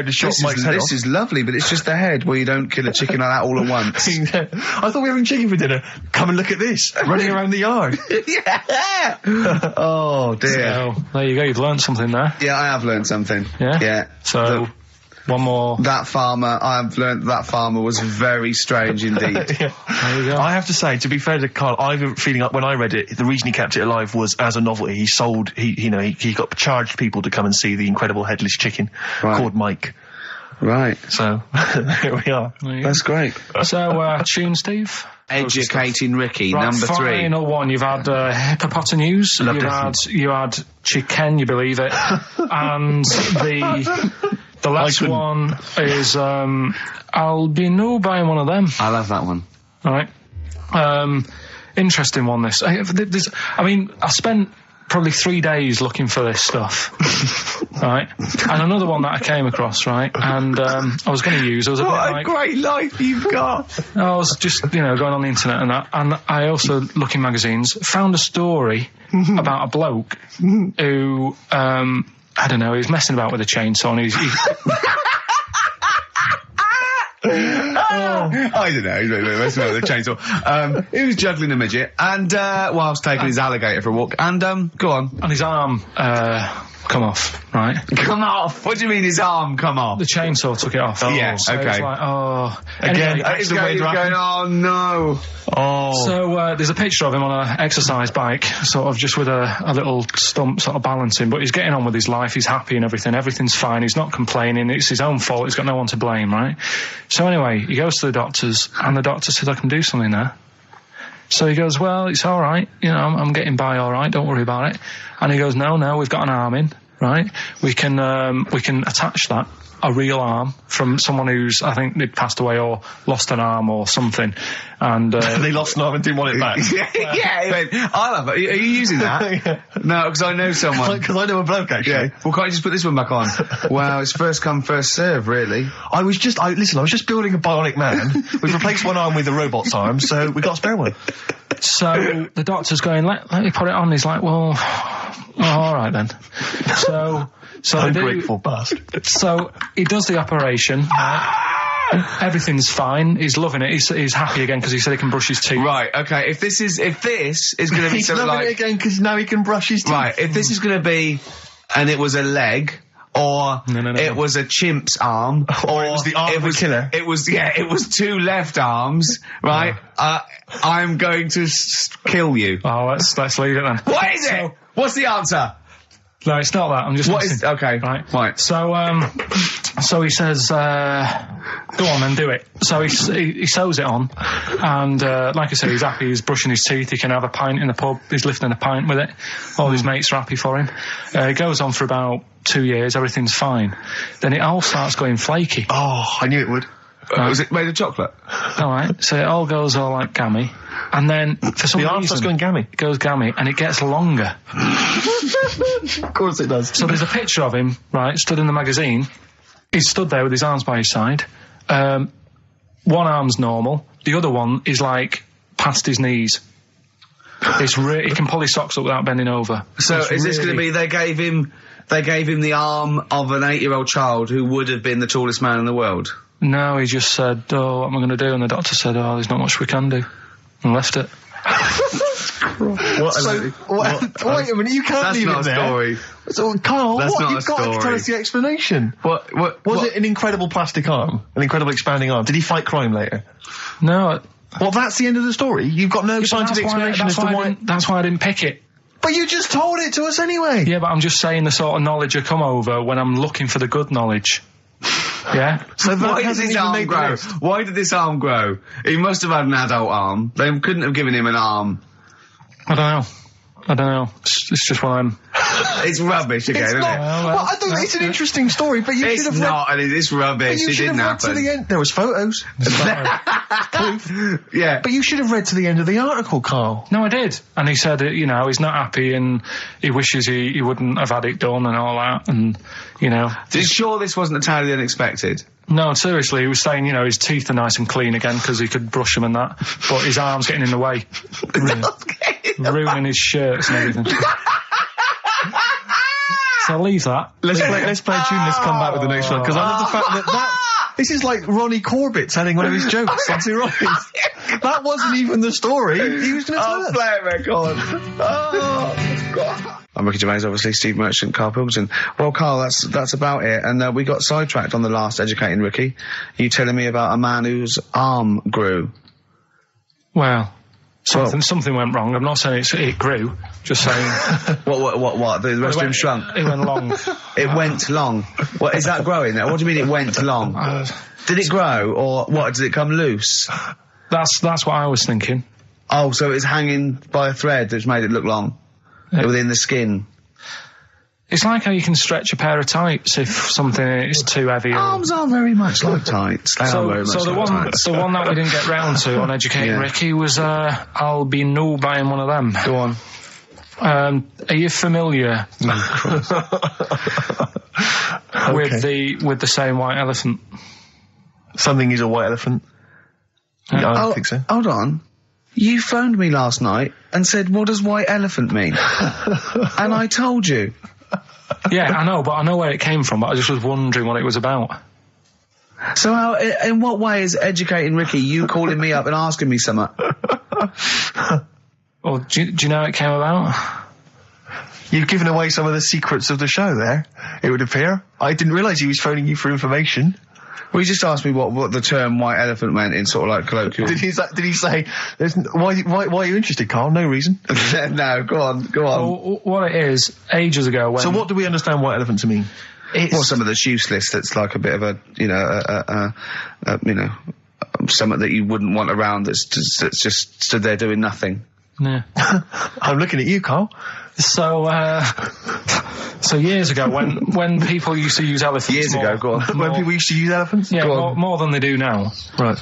to chop Mike's head off. This is lovely, but it's just the head. Well, you don't kill a chicken like that all at once. I thought we were having chicken for dinner. Come and look at this, running around the yard. Yeah. Oh, dear. So, there you go, you've learned something there. Yeah, I have learned something. Yeah? Yeah. So... one more. That farmer, I've learned that farmer was very strange indeed. Yeah. There you go. I have to say, to be fair to Karl, I have a feeling when I read it, the reason he kept it alive was as a novelty. He got charged people to come and see the incredible headless chicken called Mike. Right. So, here we are. That's great. So, tune, Steve? Educating Ricky, right, number 3. Final one. You've had hippopotamus. You had chicken, you believe it. And the last one is I'll be buying one of them. I love that one. All right. Interesting one, this. I spent probably 3 days looking for this stuff. Right? And another one that I came across, right? And I was going to use. What a great life you've got. I was just, going on the internet and that. And I also, looking magazines, found a story about a bloke who... I don't know, he was messing about with a chainsaw and I don't know, he was messing about with a chainsaw. He was juggling a midget and, whilst taking his alligator for a walk. And, go on. And his arm, come off, right? Come off? What do you mean his arm come off? The chainsaw took it off. Yeah, so okay. It's like, Again, anyway, he's going, oh no. Oh. So, there's a picture of him on an exercise bike, sort of just with a little stump sort of balancing, but he's getting on with his life, he's happy and everything, everything's fine, he's not complaining, it's his own fault, he's got no one to blame, right? So anyway, he goes to the doctors, and the doctor said, I can do something there. So he goes, well, it's alright, I'm getting by alright, don't worry about it. And he goes, no, we've got an arm in, right? We can attach that a real arm from someone who's, I think, they'd passed away or lost an arm or something. And they lost an arm and didn't want it back. Yeah, he went, I'll have it. Are you using that? Yeah. No, because I know someone. Because I know a bloke, actually. Yeah. Well, can't you just put this one back on? Well, it's first come, first serve, really. I was just building a bionic man. We've replaced one arm with a robot's arm, so we got a spare one. So the doctor's going, let me put it on. He's like, well, all right then. So ungrateful bastard. So he does the operation. Everything's fine. He's loving it. He's happy again because he said he can brush his teeth. Right. Okay. If this is going to be he's something loving like it again because now he can brush his teeth. Right. If this is going to be, and it was a leg. Or it was a chimp's arm, or it was the arm of a killer. It was two left arms, right? I'm going to kill you. Oh, let's leave it then. What is it? What's the answer? No, it's not that. I'm just. What is? Okay, right. So he says, "Go on and do it." So he sews it on, and like I said, he's happy. He's brushing his teeth. He can have a pint in the pub. He's lifting a pint with it. All his mates are happy for him. It goes on for about 2 years. Everything's fine. Then it all starts going flaky. Oh, I knew it would. Was it made of chocolate? All right. So it all goes all like gammy. And then, for some reason... starts going gammy. It goes gammy, and it gets longer. Of course it does. So there's a picture of him, right, stood in the magazine. He's stood there with his arms by his side. One arm's normal. The other one is, like, past his knees. He can pull his socks up without bending over. So is this going to be... They gave him the arm of an 8-year-old child who would have been the tallest man in the world? No, he just said, oh, what am I going to do? And the doctor said, oh, there's not much we can do. And left it. Wait a minute, you can't leave it there. That's not a story. So, Carl, you've got to tell us the explanation. Was it an incredible plastic arm? An incredible expanding arm? Did he fight crime later? No. Well, that's the end of the story. You've got no scientific explanation as to why... That's why I didn't pick it. But you just told it to us anyway. Yeah, but I'm just saying the sort of knowledge I come over when I'm looking for the good knowledge. Yeah. So why did his arm grow? Why did this arm grow? He must have had an adult arm. They couldn't have given him an arm. I don't know. It's just what I'm... It's rubbish again, isn't it? Well, I think it's an interesting story, but you should have... It's not, it's rubbish. It didn't happen. To the end. There was photos. Proof. Yeah. But you should have read to the end of the article, Carl. No, I did. And he said, he's not happy and he wishes he wouldn't have had it done and all that. And, Sure this wasn't entirely unexpected? No, seriously, he was saying, his teeth are nice and clean again because he could brush them and that. But his arm's getting in the way. Ruining his shirts and everything. So I'll leave that. Let's play a tune. Let's come back with the next one because I love the fact that this is like Ronnie Corbett telling one of his jokes. That's right. That wasn't even the story. He was going to tell us. Play it, record. Oh God. I'm Ricky Gervais, obviously, Steve Merchant, Karl Pilkington. Well, Karl, that's about it. And we got sidetracked on the last Educating Ricky. You telling me about a man whose arm grew. Well, something went wrong. I'm not saying it grew. Just saying. What? The rest of him shrunk. It went long. It went long. What is that growing? What do you mean it went long? Did it grow or what? Did it come loose? That's what I was thinking. Oh, so it's hanging by a thread that's made it look long within the skin. It's like how you can stretch a pair of tights if something is too heavy. Arms are very much like tights. The one that we didn't get round to on Educating Ricky was I'll be no buying one of them. Go on. Are you familiar with the saying white elephant? Something is a white elephant. I don't think so. Hold on. You phoned me last night and said, what does white elephant mean? And I told you. Yeah, I know, but I know where it came from, but I just was wondering what it was about. So in what way is Educating Ricky you calling me up and asking me something? Well, do you know how it came about? You've given away some of the secrets of the show there, it would appear. I didn't realise he was phoning you for information. Well, he just asked me what the term white elephant meant in sort of like colloquial. Did he say, why are you interested, Carl? No reason. No, go on. Well, what it is, ages ago when... So what do we understand white elephant to mean? Well, some of that's useless, that's like a bit of something that you wouldn't want around that's just stood there doing nothing. Yeah. I'm looking at you, Carl. So, So years ago, when people used to use elephants... Years ago, go on. When people used to use elephants? Yeah, more than they do now. Right.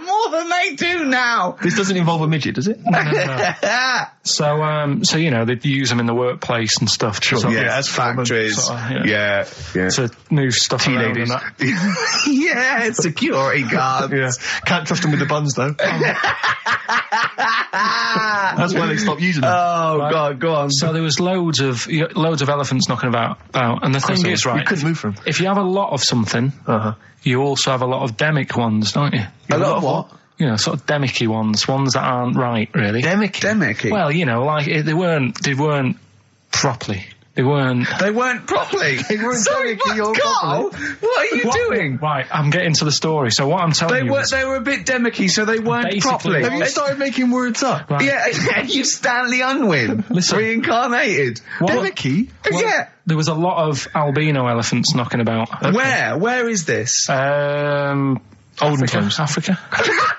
More than they do now. This doesn't involve a midget, does it? No. So you know, they'd use them in the workplace and stuff. As factories. Yeah. To move stuff around and that. Yeah, security guards. Yeah. Can't trust them with the buns, though. That's why they stopped using them. Oh, right. God, go on. So there was loads of elephants knocking about, and the thing is, right, you couldn't move from. If you have a lot of something, you also have a lot of demic ones, don't you? A lot of what? You know, sort of demicky ones that aren't right, really. Demicky? Well, you know, like, they weren't properly. They weren't properly. Sorry, Carl, what are you doing? Right, I'm getting to the story. So what I'm telling you they were a bit demicky, so they weren't properly. Have you started making words up? Right. Yeah, you Stanley Unwin. reincarnated. Demicky? Well, yeah. There was a lot of albino elephants knocking about. Okay. Where is this? Olden times. Africa.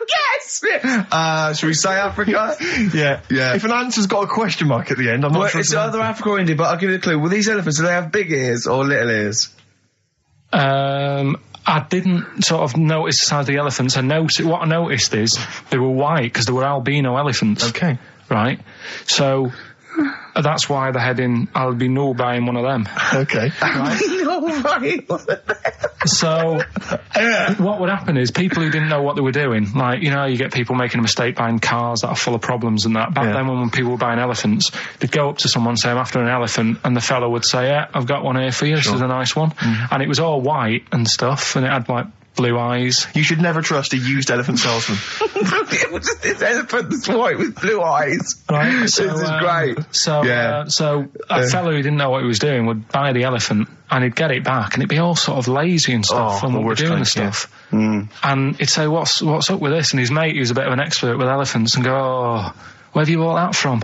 Yes! Should we say Africa? Yeah. Yeah. If an answer's got a question mark at the end, I'm not sure. It's either Africa or India, but I'll give you a clue. Well, these elephants, do they have big ears or little ears? I didn't sort of notice the size of the elephants. What I noticed is they were white because they were albino elephants. Okay. Right? So... that's why they're heading, I'll be no buying one of them. Okay. Right? So, what would happen is people who didn't know what they were doing, like, you know, you get people making a mistake buying cars that are full of problems and that. Back then when people were buying elephants, they'd go up to someone, say, I'm after an elephant, and the fellow would say, yeah, I've got one here for you, This is a nice one. And it was all white and stuff, and it had, like, blue eyes. You should never trust a used elephant salesman. It was just this elephant that's white with blue eyes. Right. So, this is great. So a fellow who didn't know what he was doing would buy the elephant and he'd get it back and it'd be all sort of lazy and stuff and what we're doing and stuff. Yeah. And he'd say, what's up with this? And his mate, who's a bit of an expert with elephants, and go, oh, where have you bought that from?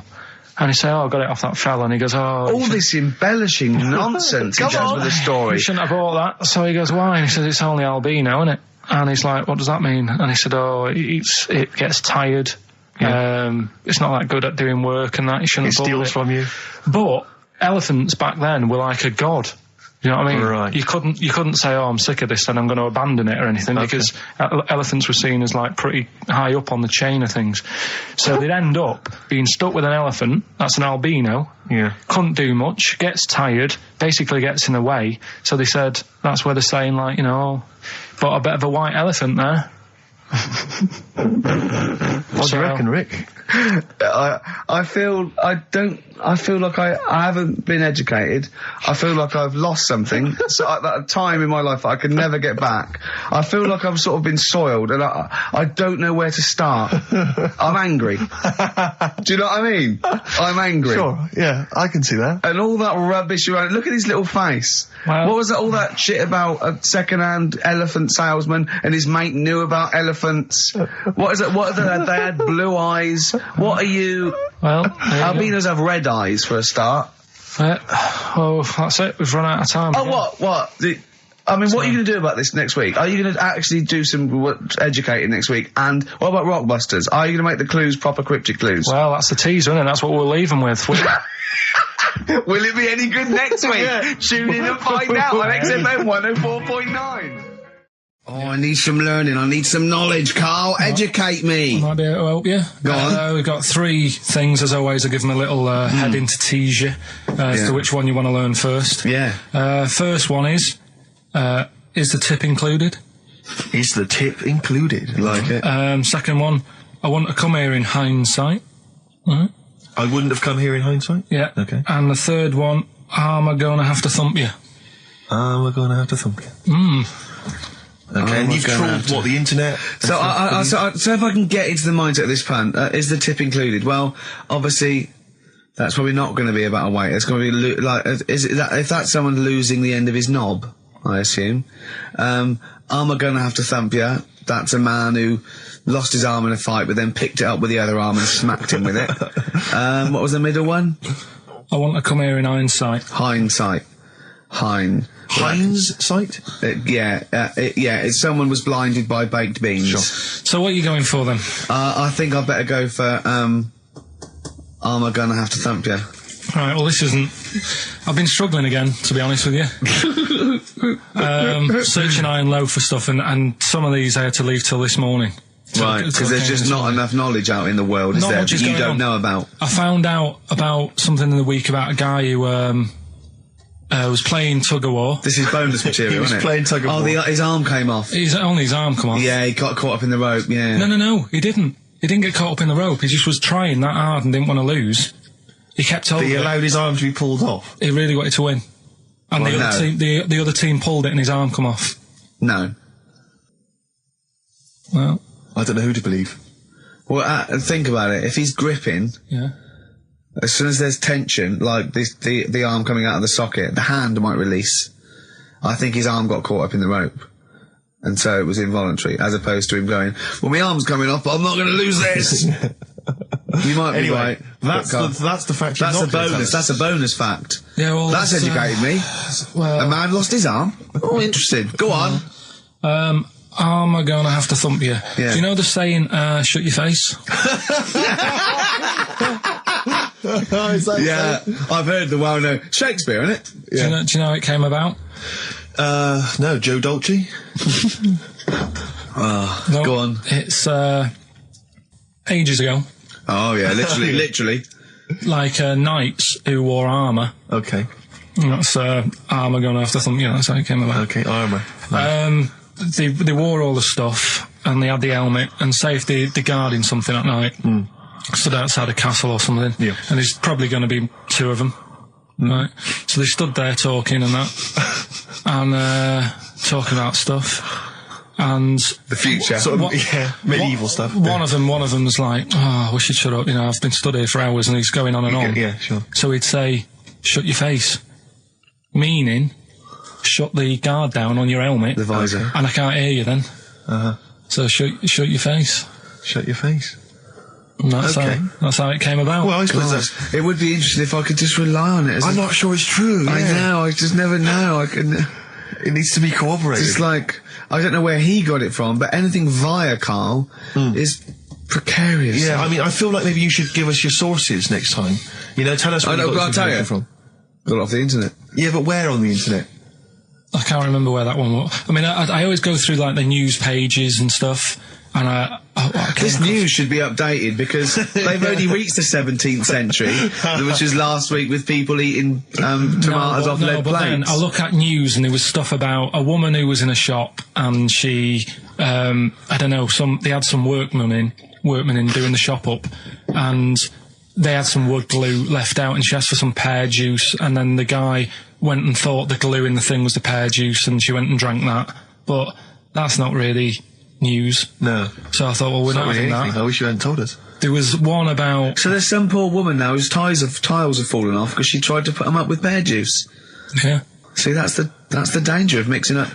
And he say, I got it off that fella. And he goes, all this embellishing nonsense he does with the story. You shouldn't have bought that. So he goes, why? And he says, it's only albino, isn't it? And he's like, what does that mean? And he said, it gets tired. Yeah. It's not that good at doing work and that. You shouldn't have bought it. It steals from you. But elephants back then were like a god. You know what I mean? Right. You couldn't say, I'm sick of this and I'm going to abandon it or anything, because elephants were seen as like pretty high up on the chain of things. So they'd end up being stuck with an elephant, that's an albino, couldn't do much, gets tired, basically gets in the way. So they said, that's where they're saying, like, you know, bought a bit of a white elephant there. What do you reckon, Rick? I feel like I haven't been educated. I feel like I've lost something. So at that time in my life I could never get back. I feel like I've sort of been soiled and I don't know where to start. I'm angry. Do you know what I mean? I'm angry. Sure, yeah, I can see that. And all that rubbish around. Look at his little face. Well, what was all that shit about a second-hand elephant salesman and his mate knew about elephants? What is it? They had blue eyes. What are you? Well, albinos have red eyes for a start. That's it. We've run out of time. What? What are you going to do about this next week? Are you going to actually do some educating next week? And what about Rockbusters? Are you going to make the clues proper cryptic clues? Well, that's the teaser, isn't it? That's what we'll leave them with. Will it be any good next week? Tune in and find out on XFM 104.9. Oh, I need some learning. I need some knowledge, Carl. Educate me. I might be able to help you. Go on. We've got 3 things, as always. I give them a little heading to tease you as to which one you want to learn first. Yeah. First one is the tip included? Is the tip included? Like it. Second one, I want to come here in hindsight. Right. I wouldn't have come here in hindsight? Yeah. Okay. And the third one, am I going to have to thump you? Am I going to have to thump you? Okay, and you've trawled, the internet? So if I can get into the mindset of this plan, is the tip included? Well, obviously, that's probably not going to be about a weight. It's going to be if that's someone losing the end of his knob, I assume. Am I going to have to thump you? That's a man who lost his arm in a fight, but then picked it up with the other arm and smacked him with it. What was the middle one? I want to come here in hindsight. Hindsight. Heinz sight? It's someone was blinded by baked beans. Sure. So what are you going for then? I think I better go for, am I gonna have to thump you? Right, well, this isn't... I've been struggling again, to be honest with you. Searching high and low for stuff, and some of these I had to leave till this morning. Right, because there's just not enough knowledge out in the world, is there, that you don't know about? I found out about something in the week about a guy who was playing tug-of-war. This is bonus material, isn't it? He was playing tug-of-war. Oh, his arm came off. Only his arm come off. Yeah, he got caught up in the rope, yeah. No, he didn't. He didn't get caught up in the rope. He just was trying that hard and didn't want to lose. He kept over. But he allowed his arm to be pulled off. He really wanted to win. And the other team pulled it and his arm come off. No. Well, I don't know who to believe. Well, think about it. If he's gripping, yeah. As soon as there's tension, like the arm coming out of the socket, the hand might release. I think his arm got caught up in the rope. And so it was involuntary, as opposed to him going, well, my arm's coming off, but I'm not going to lose this. You might be right. That's the fact. That's a bonus. That's a bonus fact. Yeah, well, that's educated me. Well, a man lost his arm. Oh, interesting. Go on. I'm gonna have to thump you. Yeah. Do you know the saying, shut your face? Yeah, I've heard the well-known Shakespeare, innit? Yeah. Do you know how it came about? No, Joe Dolce. No, go on. It's ages ago. Oh yeah, literally. Like knights who wore armour. Okay. That's armour gonna have to thump you. That's how it came about. Okay, armour. They wore all the stuff and they had the helmet, and say if they're guarding something at night, stood outside a castle or something, yeah. And there's probably going to be two of them, right? So they stood there talking and that, and talking about stuff, and the future, medieval stuff. One of them was like, "Oh, we should shut up. You know, I've been stood here for hours," and he's going on and on. Yeah, sure. So he'd say, "Shut your face," meaning, shut the guard down on your helmet, the visor, and I can't hear you then. So shut your face. Shut your face. And that's how it came about. Well, I suppose it would be interesting if I could just rely on it. I'm not sure it's true. I know. I just never know. It needs to be corroborated. It's like, I don't know where he got it from, but anything via Karl is precarious. Yeah, I mean, I feel like maybe you should give us your sources next time. You know, tell us where you got this information from. Got it off the internet. Yeah, but where on the internet? I can't remember where that one was. I mean, I always go through like the news pages and stuff, and this news should be updated because they've only reached the 17th century, which was last week with people eating tomatoes off lead plates. Then I look at news and there was stuff about a woman who was in a shop and she, I don't know, they had some workmen in doing the shop up, and they had some wood glue left out, and she asked for some pear juice, and then the guy went and thought the glue in the thing was the pear juice, and she went and drank that. But that's not really news. No. So I thought, well, we're not having that. I wish you hadn't told us. There was one about... So there's some poor woman now whose tiles have fallen off because she tried to put them up with pear juice. Yeah. See, that's the danger of mixing up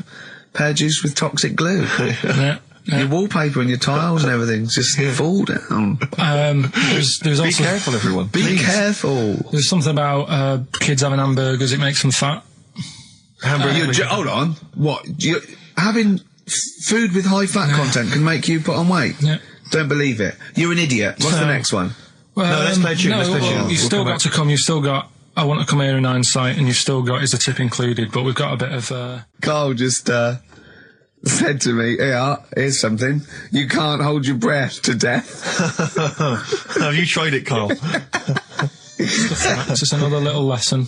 pear juice with toxic glue. Yeah. Your wallpaper and your tiles and everything just fall down. There's also... Be careful, everyone. Be careful. There's something about kids having hamburgers, it makes them fat. Hold on. What? Having food with high fat content can make you put on weight? Yeah. Don't believe it. You're an idiot. What's the next one? Well, no, let's play tune. You've still got to come. You've still got I Want to Come Here in Hindsight, and you've still got Is the Tip Included, but we've got a bit of... Carl just said to me, here's something. You can't hold your breath to death. Have you tried it, Carl? It's just another little lesson.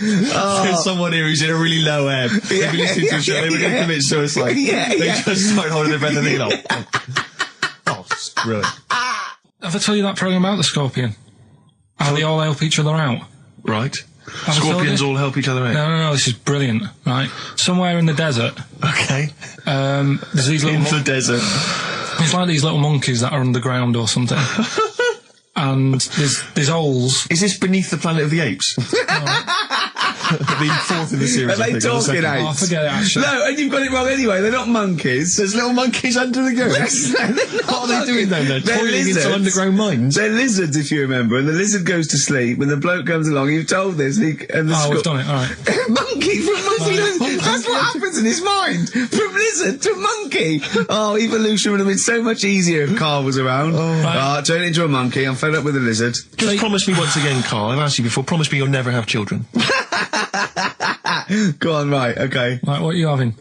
There's someone here who's in a really low ebb. They've been listening to a show, they were going to commit suicide. They just start holding their breath and they go, oh, screw it. Have I told you that programme about the scorpion? How they all help each other out? Right. Scorpions all help each other out? No, this is brilliant, right? Somewhere in the desert. Okay. There's these little... In the desert. It's like these little monkeys that are underground or something. And there's holes. Is this Beneath the Planet of the Apes? The fourth in the series. Are they talking Oh, apes? forget it, actually. No, and you've got it wrong anyway. They're not monkeys. There's little monkeys under the goose. What are they doing then? They're toiling into underground mines. They're lizards, if you remember. And the lizard goes to sleep. When the bloke comes along, you've told this. We've done it. All right. Monkey from monkey. That's what happens in his mind. From lizard to monkey. Oh, evolution would have been so much easier if Karl was around. Turn into a monkey. I'm fed up with a lizard. Just promise me once again, Karl. I've asked you before. Promise me you'll never have children. Go on, right, okay. Right, what are you having?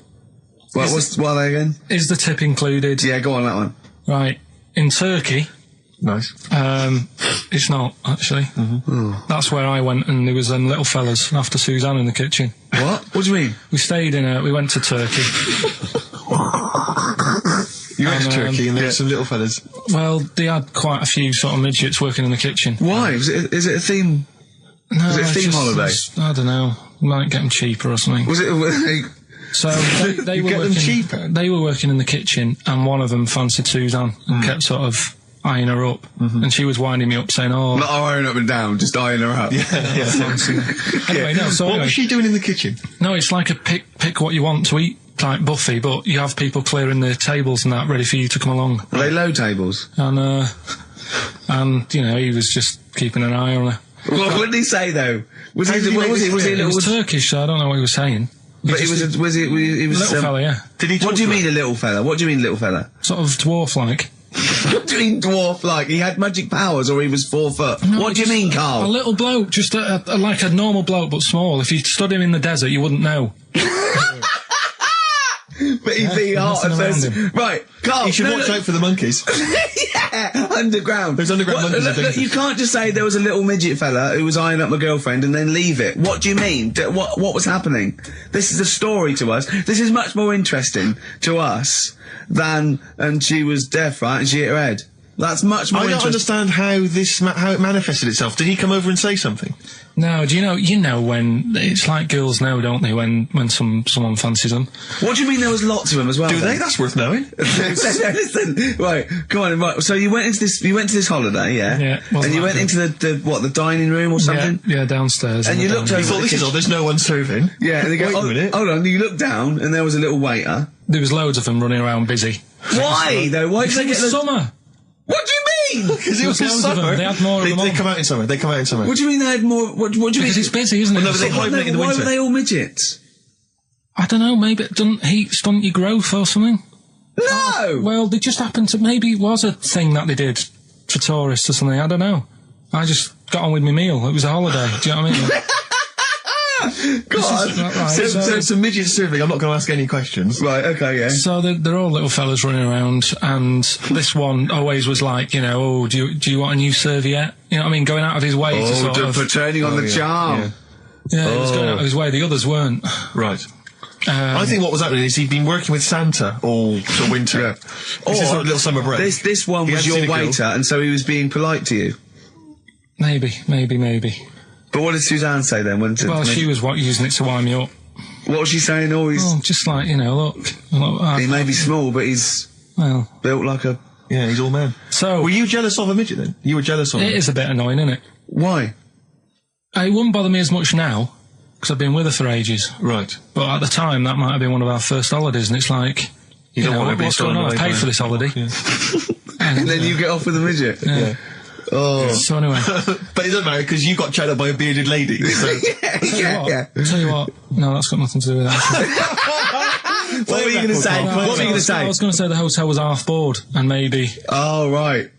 What are they again? Is the tip included? Yeah, go on, that one. Right. In Turkey... Nice. It's not, actually. That's where I went, and there was them little fellas after Suzanne in the kitchen. What? What do you mean? We went to Turkey. You went to Turkey and there were some little fellas. Well, they had quite a few sort of midgets working in the kitchen. Why? Is it a theme? No, was it a theme holiday? I don't know. Might get them cheaper or something. Was it? So they were get working. Them cheaper? They were working in the kitchen, and one of them fancied Suzanne and kept sort of eyeing her up, and she was winding me up saying, "Oh, not eyeing up and down, just eyeing her up." Anyway, no. So what was she doing in the kitchen? No, it's like a pick what you want to eat type buffet, but you have people clearing the tables and that ready for you to come along. Are they low tables? And you know, he was just keeping an eye on her. What did he say though? Was he It was Turkish, so I don't know what he was saying. But he was a little fella, yeah. Did he? What do you mean a little fella? What do you mean little fella? Sort of dwarf-like. What do you mean dwarf-like? He had magic powers, or he was 4 foot? No, what do you mean, Karl? A little bloke, just like a normal bloke, but small. If you stood him in the desert, you wouldn't know. But he'd be hot at first. Right, Karl. You should watch out for the monkeys. Yeah, underground. There's underground monkeys. Look, you can't just say there was a little midget fella who was eyeing up my girlfriend and then leave it. What do you mean? What was happening? This is a story to us. This is much more interesting to us than, and she was deaf, right, and she hit her head. That's much more interesting. I don't understand how it manifested itself. Did he come over and say something? No, do you know when it's like girls know, don't they, when someone fancies them? What do you mean there was lots of them as well? Do they? That's worth knowing. Listen, right, come on, right. So you went to this holiday, yeah? Yeah. And you went into the dining room or something? Yeah, downstairs. And you looked over. You thought, this is odd, there's no one serving. Yeah, and they go, wait a minute. Hold on, you looked down and there was a little waiter. There was loads of them running around busy. Why though? Why did they get summer? What do you mean? Because it was loads of them. summer. They had more of them They on. come out in summer. What do you mean they had more? What do you mean? Because it's busy, isn't it? Well, no, but they hibernate in the Why winter. were they all midgets? I don't know, maybe it doesn't heat stunt your growth or something. No! Well, they just happened to, maybe it was a thing that they did for tourists or something, I don't know. I just got on with my meal. It was a holiday, do you know what I mean? God. Right, So it's a midget serving. I'm not going to ask any questions. Right, okay, yeah. So they're all little fellas running around, and this one always was like, you know, oh, do you want a new serviette? You know what I mean? Going out of his way to sort of... for turning on the charm. Yeah, he was going out of his way. The others weren't. Right. I think what was happening is he'd been working with Santa all the winter. Yeah. This is a little summer break. This one was your waiter, and so he was being polite to you. Maybe. But what did Suzanne say then? Well, she was using it to wind me up. What was she saying? Oh, just like, you know, look he may be small, but he's built like a... Yeah, he's all man. So... Were you jealous of a midget then? You were jealous of him? It is a bit annoying, isn't it? Why? It wouldn't bother me as much now, because I've been with her for ages. Right. But at the time, that might have been one of our first holidays, and it's like... You don't want to be what's going on? I paid for this holiday. Yeah. And then you get off with a midget? Yeah. Oh. So anyway... But it doesn't matter, because you got chatted up by a bearded lady. So. Yeah. Tell you what, no, that's got nothing to do with that. What were you going to say? What were you going to say? I was going to say the hotel was half board, and maybe... Oh, right.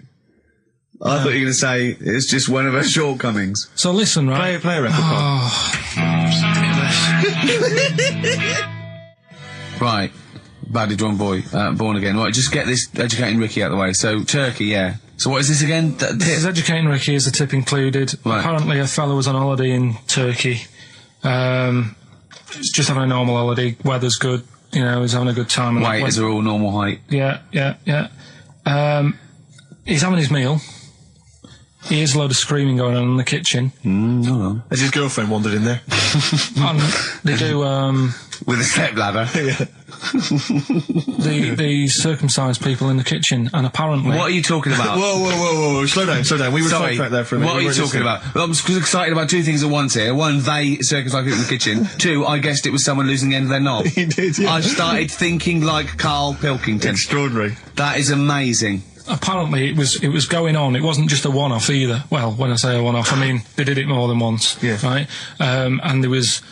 I thought you were going to say it's just one of her shortcomings. So listen, right? Play a record. Right. Badly drawn boy, born again. Right, just get this educating Ricky out of the way. So, Turkey, yeah. So what is this again? It's educating Ricky, is the tip included. Right. Apparently a fellow was on holiday in Turkey. He's just having a normal holiday. Weather's good. You know, he's having a good time. Waiters are all normal height. Yeah. He's having his meal. He hears a load of screaming going on in the kitchen. No. Has his girlfriend wandered in there? And they do, with a stepladder. The circumcised people in the kitchen, and apparently... What are you talking about? Whoa. Slow down. We were sidetracked there for a minute. What are you talking about? Well, I'm excited about two things at once here. One, they circumcised people in the kitchen. Two, I guessed it was someone losing the end of their knob. You did, yeah. I started thinking like Karl Pilkington. Extraordinary. That is amazing. Apparently it was going on. It wasn't just a one-off either. Well, when I say a one-off, I mean they did it more than once. Yeah. Right? And there was...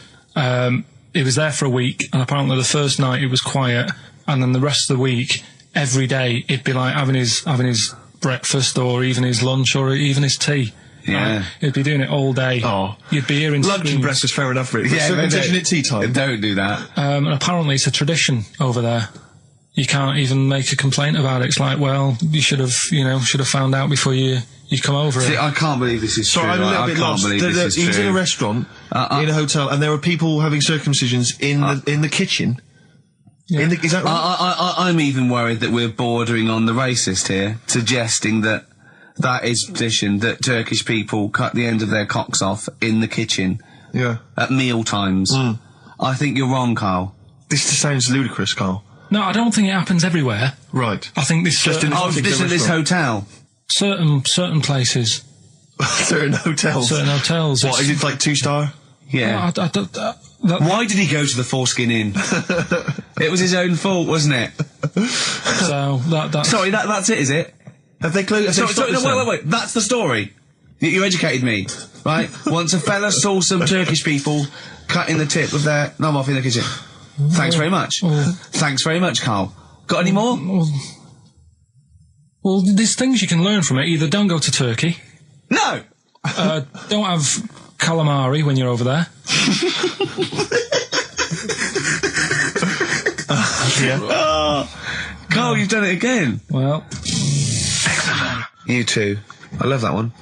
it was there for a week, and apparently the first night it was quiet, and then the rest of the week, every day, it'd be like having his breakfast, or even his lunch, or even his tea. Yeah. He'd be doing it all day. Oh. You'd be hearing lunch screams. and breakfast, fair enough, really. Yeah, circumcision at tea time. Don't do that. And apparently it's a tradition over there. You can't even make a complaint about it. It's like, well, you should have found out before you come over. See, I can't believe this is true. I'm a little bit lost. Believe this is he was true. in a restaurant, in a hotel, and there were people having circumcisions in the kitchen. Yeah. Is that right? I'm even worried that we're bordering on the racist here, suggesting that is tradition, that Turkish people cut the end of their cocks off in the kitchen. Yeah. At meal times. I think you're wrong, Karl. This sounds ludicrous, Karl. No, I don't think it happens everywhere. Right. I think this Just in this hotel. certain places. Certain hotels. Certain hotels. What, is it like 2-star? Yeah. Why did he go to the Foreskin Inn? It was his own fault, wasn't it? So that's... Sorry, that's it, is it? Have they closed? Sorry, no, wait. That's the story. You educated me, right? Once a fella saw some Turkish people cutting the tip of their knob off in the kitchen. Thanks very much. Thanks very much, Karl. Got any more? Well, there's things you can learn from it. Either don't go to Turkey. No! Don't have calamari when you're over there. Karl, you've done it again. Well... You too. I love that one.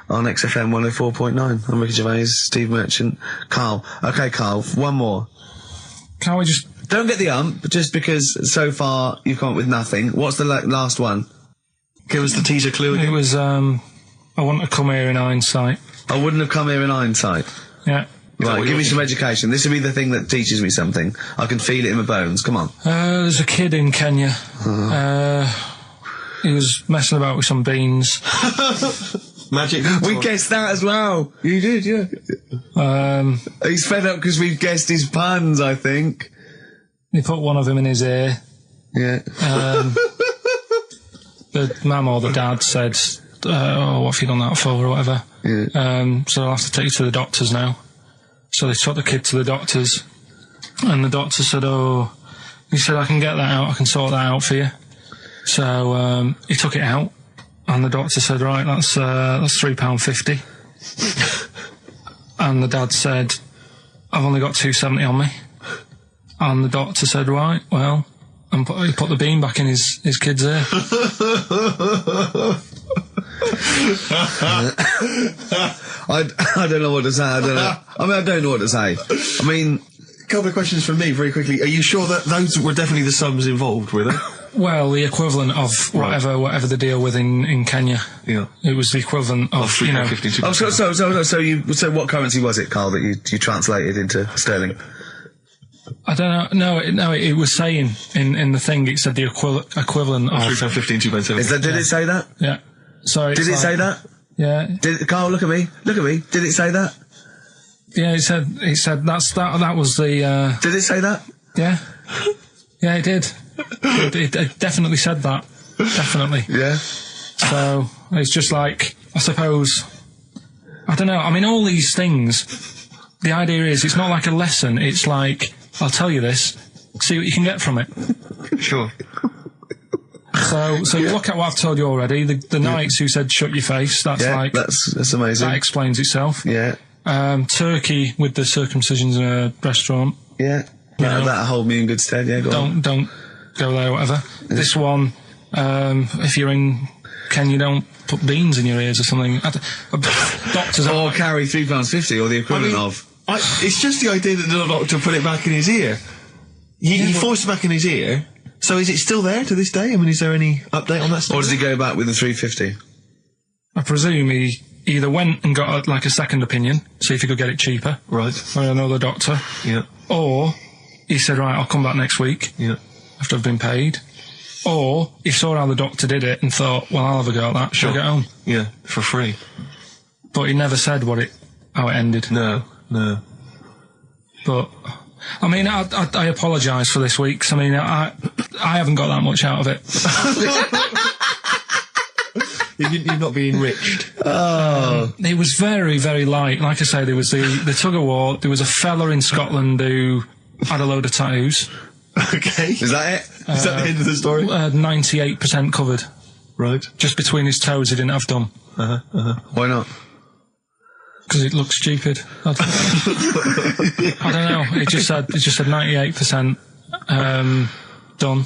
On XFM 104.9. I'm Ricky Gervais, Steve Merchant, Karl. Okay, Karl, one more. Can't we just... Don't get the just because so far you've come up with nothing. What's the last one? Give us the teaser clue again. It was, I want to come here in hindsight. I wouldn't have come here in hindsight. Yeah. Right, give me some education. This will be the thing that teaches me something. I can feel it in my bones. Come on. There's a kid in Kenya. He was messing about with some beans. Magic. We guessed that as well. You did, yeah. He's fed up because we've guessed his puns, I think. He put one of them in his ear. Yeah. The mum or the dad said, what have you done that for, or whatever. Yeah. So I'll have to take you to the doctors now. So they took the kid to the doctors, and the doctor said, he said, I can get that out, I can sort that out for you. So he took it out, and the doctor said, right, that's £3.50. And the dad said, I've only got £2.70 on me. And the doctor said, right, well, and he put the bean back in his kid's ear. I don't know what to say. I don't know what to say. I mean, a couple of questions from me very quickly. Are you sure that those were definitely the sums involved, were they? Well, the equivalent of whatever the deal with in Kenya. Yeah. It was the equivalent of So what currency was it, Karl, that you translated into sterling? I don't know. No, it was saying in the thing. It said the equivalent of £3.15, £2.7. Did it say that? Yeah. So did it say that? Yeah. Karl, look at me. Did it say that? Yeah. It said that was the. Did it say that? Yeah. Yeah, it did. It definitely said that. Definitely. Yeah. So it's just like, I suppose, I don't know. I mean, all these things. The idea is, it's not like a lesson. It's like, I'll tell you this. See what you can get from it. Sure. So look at what I've told you already. The Knights who said shut your face. That's that's amazing. That explains itself. Yeah. Turkey with the circumcisions in a restaurant. Yeah. That'll hold me in good stead. Yeah. Don't go there. Whatever. This one. If you're in Kenya, don't put beans in your ears or something. Doctors or carry £3.50 or the equivalent of. It's just the idea that the doctor put it back in his ear. He forced it back in his ear. So is it still there to this day? I mean, is there any update on that stuff? Or does he go back with the £3.50? I presume he either went and got a second opinion, see if he could get it cheaper. Right. Or another doctor. Yeah. Or he said, right, I'll come back next week after I've been paid. Or he saw how the doctor did it and thought, well, I'll have a go at that. Should I get home? Yeah, for free. But he never said how it ended. No. But I mean, I apologise for this week. 'Cause, I mean, I haven't got that much out of it. You've not been enriched. It was very, very light. Like I say, there was the tug of war. There was a fella in Scotland who had a load of tattoos. Okay. Is that it? Is that the end of the story? 98% covered. Right. Just between his toes, he didn't have done. Why not? Because it looked stupid. I don't know. It just said 98% done.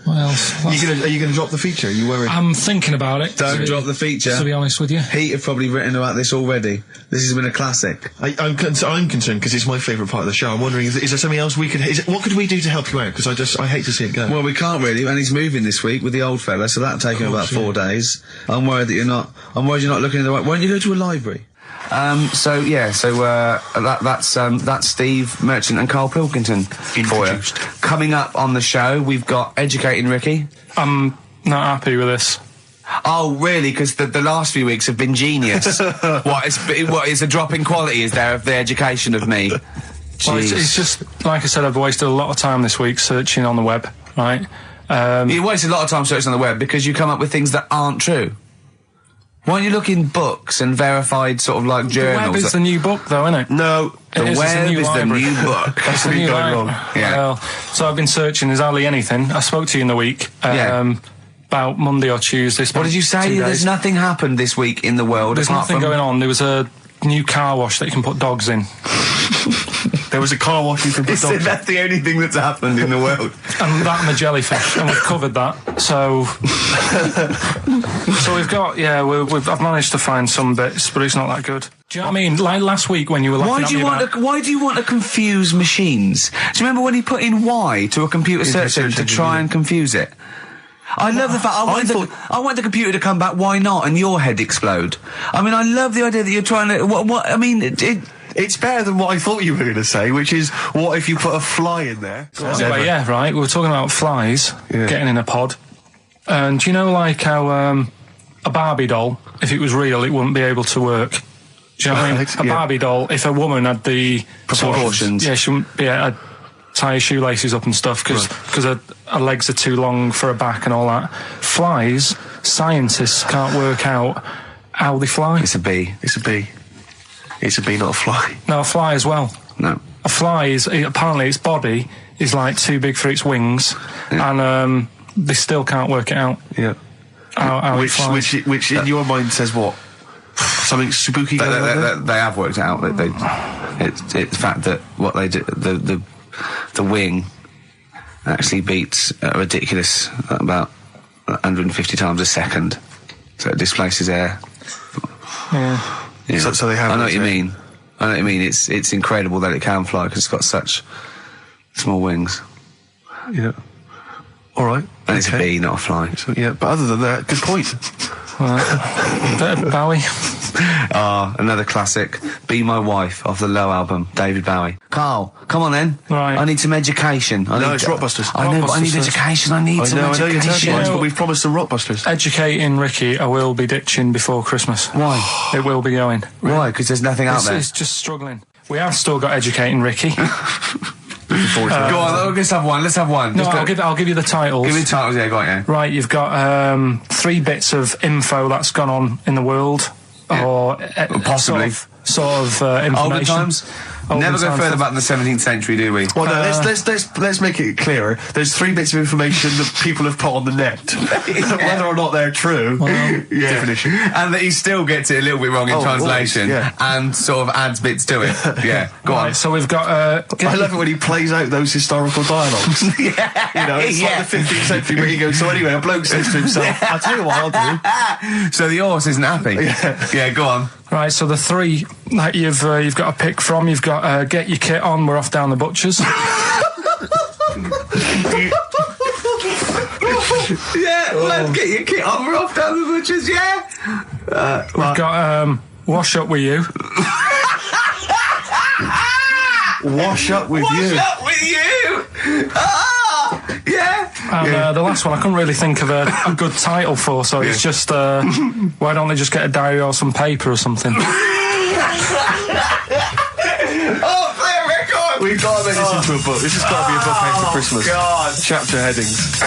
What else? Are you going to drop the feature? Are you worried? I'm thinking about it. Don't drop the feature. To be honest with you. Pete have probably written about this already. This has been a classic. I'm concerned because it's my favourite part of the show. I'm wondering, is there something else we could... what could we do to help you out? Because I hate to see it go. Well, we can't really, and he's moving this week with the old fella, so that'll take him about 4 days. I'm worried you're not looking in the right... Why don't you go to a library? That's Steve Merchant and Karl Pilkington for you. Coming up on the show, we've got Educating Ricky. I'm not happy with this. Oh, really? Because the last few weeks have been genius. What is a drop in quality, is there, of the education of me? Well, it's just, like I said, I've wasted a lot of time this week searching on the web, right? You wasted a lot of time searching on the web because you come up with things that aren't true. Why don't you look in books and verified sort of like journals? The web is the new book, though, isn't it? No, the web is the new book. That's the new going wrong. Yeah. Well, so I've been searching. There's hardly anything. I spoke to you in the week. About Monday or Tuesday. What did you say? There's nothing happened this week in the world. There's nothing going on. There was a new car wash that you can put dogs in. There was a car wash you can put dogs in. That's the only thing that's happened in the world. And that and the jellyfish, and we've covered that. So, we've got, I've managed to find some bits, but it's not that good. Do you know what I mean? Like last week when you were laughing at me why do you want to confuse machines? Do you remember when he put in Y to a computer search engine to try and confuse it? I love the fact I want the computer to come back. Why not? And your head explode. I mean, I love the idea that you're trying to. I mean, it's better than what I thought you were going to say, which is, what if you put a fly in there? Anyway, yeah, right. We were talking about flies getting in a pod, and do you know, like how a Barbie doll, if it was real, it wouldn't be able to work. Do you know what I mean? A Barbie doll, if a woman had the proportions, she wouldn't be able to tie her shoelaces up and stuff because her legs are too long for her back and all that. Flies, scientists can't work out how they fly. It's a bee. It's a bee, not a fly. No, a fly as well. No. A fly is, apparently its body is like too big for its wings, and they still can't work it out. Yeah. How it flies. Which in your mind says what? Something spooky going on? They have worked it out. It's the fact that what they do, the wing actually beats a ridiculous about 150 times a second, so it displaces air. Yeah. So they have. I know what you mean. It's incredible that it can fly because it's got such small wings. Yeah. All right. And it's a bee, not a fly. So, yeah, but other than that, good point. Bowie. Another classic. Be My Wife off the Low album, David Bowie. Carl, come on then. Right. I need some education. It's Rockbusters. I know, but I need education. I need some education. I know you're terrified, but we've promised the Rockbusters. Educating Ricky, I will be ditching before Christmas. Why? It will be going. Why? Because there's nothing out there. It's just struggling. We have still got Educating Ricky. Go on, let's have one. No, I'll give you the titles. Give me the titles, yeah, go on, yeah. Right, you've got 3 bits of info that's gone on in the world, or possibly sort of information. Older times. Never go further back than the 17th century, do we? Well, no, let's make it clearer. There's 3 bits of information that people have put on the net. Whether or not they're true, different issue. And that he still gets it a little bit wrong in translation, and sort of adds bits to it. Yeah, go on. So we've got... I love it when he plays out those historical dialogues. It's like the 15th century where he goes, so anyway, a bloke says to himself, I'll tell you what I'll do. So the horse isn't happy. Yeah, go on. Right, so the 3 that you've got to pick from, you've got Get Your Kit On, We're Off Down the Butchers. Let's get your kit on, we're off down the butchers, We've got Wash Up With You. Wash up with you. Wash up with you! Ah! Yeah! And the last one I couldn't really think of a good title for, so it's just, why don't they just get a diary or some paper or something? Oh, play a record! We've got to make this into a book. This has got to be a book made for Christmas. God. Chapter headings.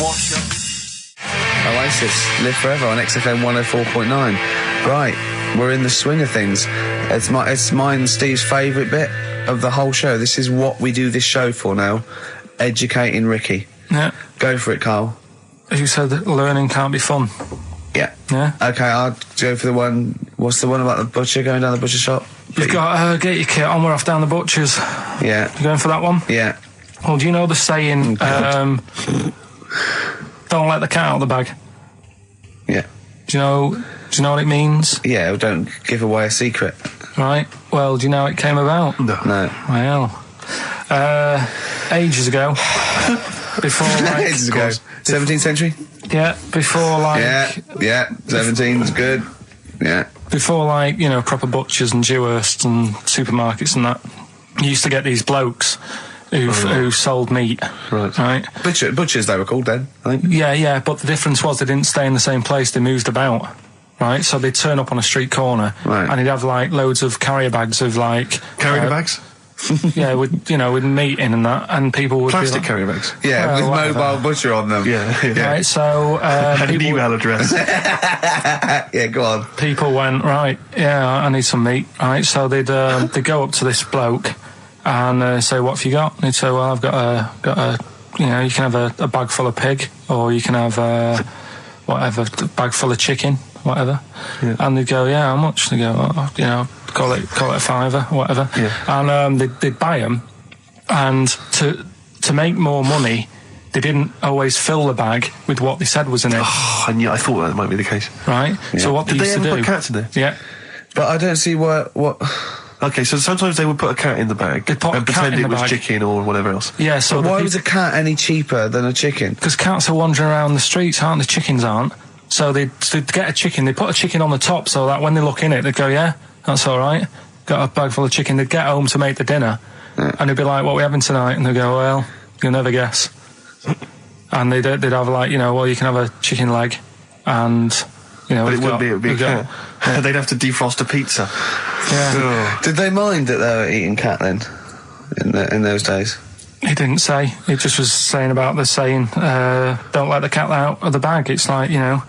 Wash up. Oasis, Live Forever on XFM 104.9. Right, we're in the swing of things. It's mine and Steve's favourite bit of the whole show. This is what we do this show for now. Educating Ricky. Yeah. Go for it, Carl. You said that learning can't be fun. Yeah. Yeah? Okay, I'll go for the one. What's the one about the butcher going down the butcher shop? You've got get your kit on, we're off down the butcher's. Yeah. You going for that one? Yeah. Well, do you know the saying, don't let the cat out of the bag? Yeah. Do you know what it means? Yeah, well, don't give away a secret. Right. Well, do you know how it came about? No. Well, ages ago. Before, like... Ages ago. 17th century? Yeah, before, like... Yeah, 17's good. Yeah. Before, like, you know, proper butchers and Dewhursts and supermarkets and that, you used to get these blokes who sold meat. Right. Butchers, they were called then, I think. Yeah, but the difference was they didn't stay in the same place, they moved about. Right, so they'd turn up on a street corner, and he'd have, like, loads of carrier bags of, like... Carrier bags? Yeah, with meat in and that, and people would Plastic be like, carrier bags? Yeah, with mobile butcher on them. Yeah. Right, so... and an email address. Yeah, go on. People went, right, yeah, I need some meat, right, so they'd go up to this bloke and say, what have you got? And he'd say, well, I've got a you know, you can have a bag full of pig, or you can have whatever, a bag full of chicken, whatever. Yeah. And they'd go, yeah, how much? They go, you know, call it a fiver, whatever. Yeah. And they'd buy them, and to make more money, they didn't always fill the bag with what they said was in it. Oh, and yeah, I thought that might be the case. Right. Yeah. So what did they they used ever to do? Put cats in there? Yeah. But I don't see what. Okay, so sometimes they would put a cat in the bag and pretend it was chicken or whatever else. Yeah, so... But why was a cat any cheaper than a chicken? Because cats are wandering around the streets, aren't they? Chickens aren't. So they'd get a chicken, they put a chicken on the top so that when they look in it, they'd go, yeah, that's all right. Got a bag full of chicken. They'd get home to make the dinner, and they'd be like, what are we having tonight? And they'd go, well, you'll never guess. And they'd have, like, you know, well, you can have a chicken leg, and... You know, but it would be a cat. Yeah. They'd have to defrost a pizza. Yeah. Did they mind that they were eating cat then, in those days? He didn't say. He just was saying about the saying, don't let the cat out of the bag. It's like, you know,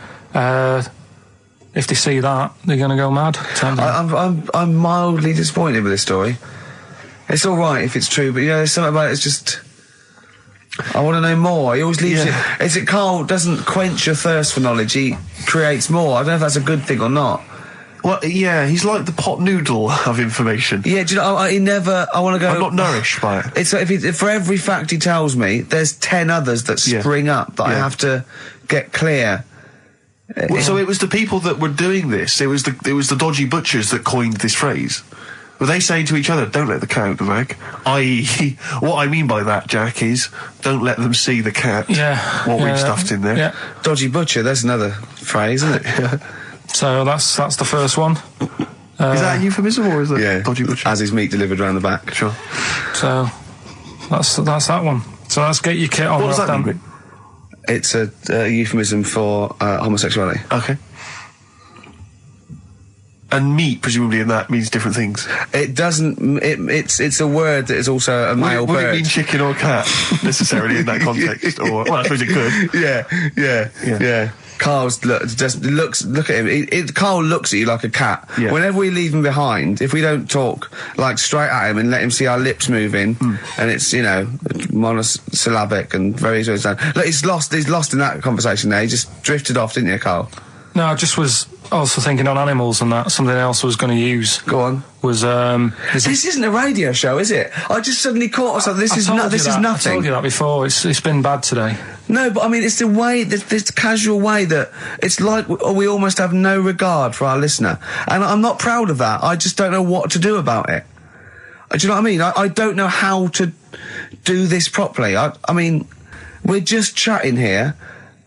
if they see that, they're going to go mad. I'm mildly disappointed with this story. It's all right if it's true, but, you know, there's something about it, it's just... I want to know more. He always leaves it... Is it Carl doesn't quench your thirst for knowledge, he creates more. I don't know if that's a good thing or not. Well, yeah, he's like the pot noodle of information. Yeah, do you know, he never... I want to go... I'm not nourished by it. It's like if for every fact he tells me, there's 10 others that spring up that I have to get clear. Well, so it was the people that were doing this, it was the dodgy butchers that coined this phrase. Were they saying to each other, don't let the cat out the bag? I.e., what I mean by that, Jack, is don't let them see the cat. What we've stuffed in there. Yeah. Dodgy butcher, that's another phrase, isn't it? So that's the first one. Is that a euphemism, or is it dodgy butcher? As his meat delivered around the back. Sure. So that's that one. So let's get your kit on. What does that mean? It's a euphemism for homosexuality. Okay. And meat, presumably, in that means different things. It doesn't. It's a word that is also a male bird. Would it mean chicken or cat necessarily in that context? Or well, I suppose it could. Yeah. Carl's look at him. Carl looks at you like a cat. Yeah. Whenever we leave him behind, if we don't talk like straight at him and let him see our lips moving, and it's, you know, monosyllabic and very slow. Look, he's lost in that conversation there. He just drifted off, didn't you, Carl? No, I just was also thinking on animals and that. Something else I was going to use. Go on. Was this isn't a radio show, is it? I just suddenly caught myself. This is nothing. I told you that before. It's been bad today. No, but I mean, it's the way, this casual way that it's like we almost have no regard for our listener, and I'm not proud of that. I just don't know what to do about it. Do you know what I mean? I don't know how to do this properly. I mean, we're just chatting here.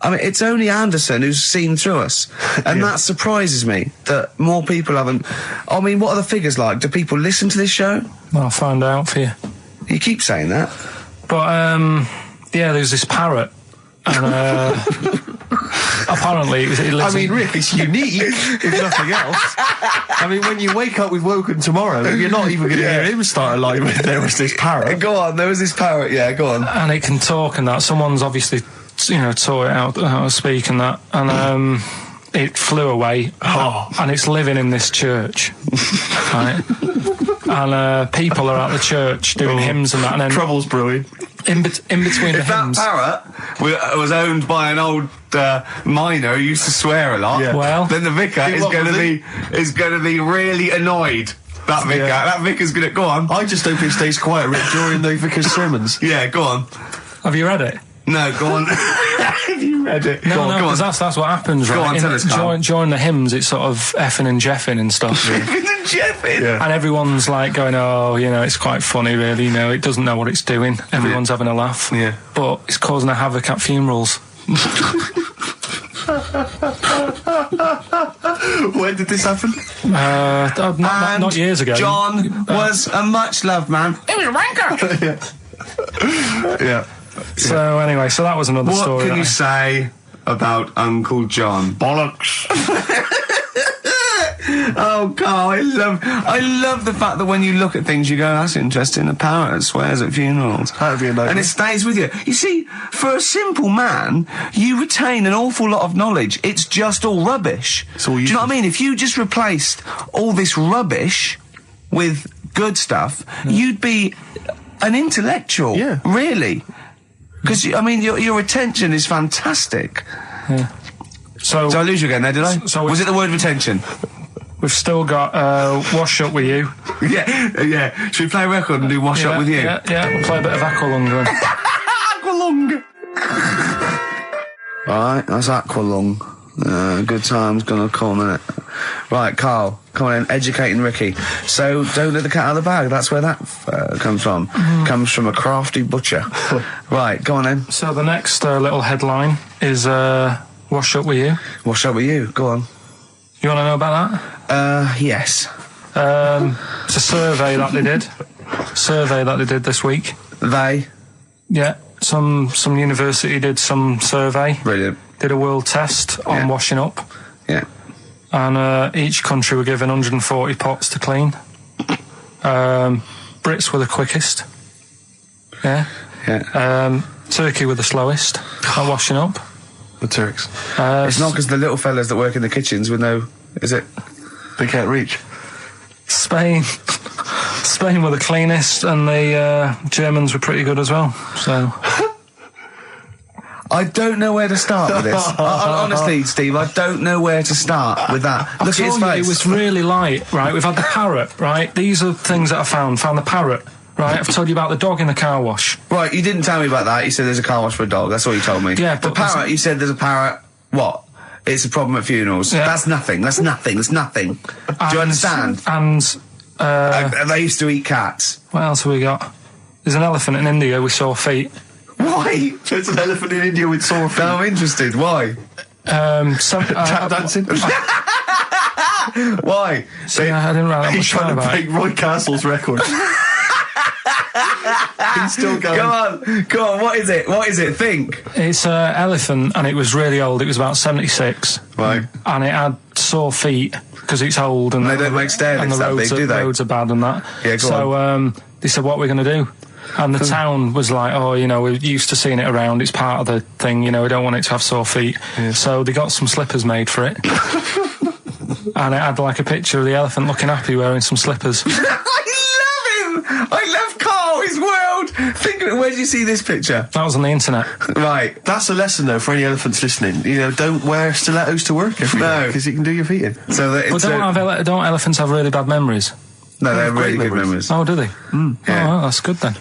I mean, it's only Anderson who's seen through us, and that surprises me that more people haven't. I mean, what are the figures like? Do people listen to this show? I'll find out for you. You keep saying that. But, yeah, there's this parrot. And, apparently, it lives I mean, Rick, it's unique, if nothing else. I mean, when you wake up with Woken Tomorrow, you're not even going to hear him start a line with there was this parrot. Go on, there was this parrot, yeah, go on. And it can talk and that. Someone's obviously, taught it how to speak and that. And, it flew away. And it's living in this church. Right? And, people are at the church doing hymns and that. And then Trouble's brewing. In between the hymns. That parrot was owned by an old miner who used to swear a lot. Yeah. Well, then the vicar is going to be really annoyed. That vicar, that vicar's going to go on. I just hope it stays quiet, Rick, during the vicar's sermons. Yeah, go on. Have you read it? No, go on. Have you read it? No, because that's what happens, right? Go on, tell us, Carl. During the hymns, it's sort of effing and jeffing and stuff. Jeffing? Yeah. And everyone's like going, oh, it's quite funny, really. It doesn't know what it's doing. Everyone's having a laugh. Yeah. But it's causing a havoc at funerals. When did this happen? Not years ago. John was a much-loved man. He was a wanker! Yeah. So anyway, that was another story. What can you say about Uncle John? Bollocks. Oh, Carl, I love the fact that when you look at things, you go, that's interesting. A parrot that swears at funerals. That'd be a nice and it stays with you. You see, for a simple man, you retain an awful lot of knowledge. It's just all rubbish. It's all Do you know what I mean? If you just replaced all this rubbish with good stuff, you'd be an intellectual. Yeah. Really. Because, I mean, your retention is fantastic. Yeah. So Did I lose you again there, did I? So was it the word retention? We've still got Wash Up With You. Yeah. Should we play a record and do Wash Up With You? Yeah, we'll play a bit of Aqualung then. Aqualung! Right, that's Aqualung. Good time's gonna come, innit? Right, Carl, come on in, educating Ricky. So, don't let the cat out of the bag, that's where that comes from. Comes from a crafty butcher. Right, go on then. So the next little headline is Wash Up With You. Wash Up With You, go on. You want to know about that? Yes. It's a survey that they did. This week. They? Yeah, some university did some survey. Brilliant. Did a world test on washing up. Yeah. And each country were given 140 pots to clean. Brits were the quickest. Yeah. Yeah. Turkey were the slowest at washing up. The Turks. It's not because the little fellas that work in the kitchens with no... Is it? They can't reach. Spain were the cleanest, and the Germans were pretty good as well. So... I don't know where to start with this. Honestly, Steve, I don't know where to start with that. Look at his face. It was really light, right? We've had the parrot, right? These are things that I found. Found the parrot, right? I've told you about the dog in the car wash. Right, you didn't tell me about that. You said there's a car wash for a dog. That's all you told me. Yeah, the but parrot, you said there's a parrot. What? It's a problem at funerals. Yeah. That's nothing. Do you understand? And they used to eat cats. what else have we got? There's an elephant in India with sore feet. Why? There's an elephant in India with sore feet. I'm interested. Why? Tap dancing. Why? I didn't write that He's much trying to about break it. Roy Castle's record. He's still going. Go on. What is it? Think. It's an elephant, and it was really old. It was about 76. Right. And it had sore feet because it's old, and they don't make stair and the lifts that roads big, do they? roads are bad and that. Yeah, go so they said, what are we going to do? And the town was like, we're used to seeing it around. It's part of the thing, we don't want it to have sore feet. Yeah. So they got some slippers made for it. And it had like a picture of the elephant looking happy wearing some slippers. I love him! I love Carl, his world! Where did you see this picture? That was on the internet. Right. That's a lesson, though, for any elephants listening. Don't wear stilettos to work every day, because it can do your feet in. So that But don't elephants have really bad memories? No, they have really good memories. Oh, do they? Yeah. Oh, well, that's good then.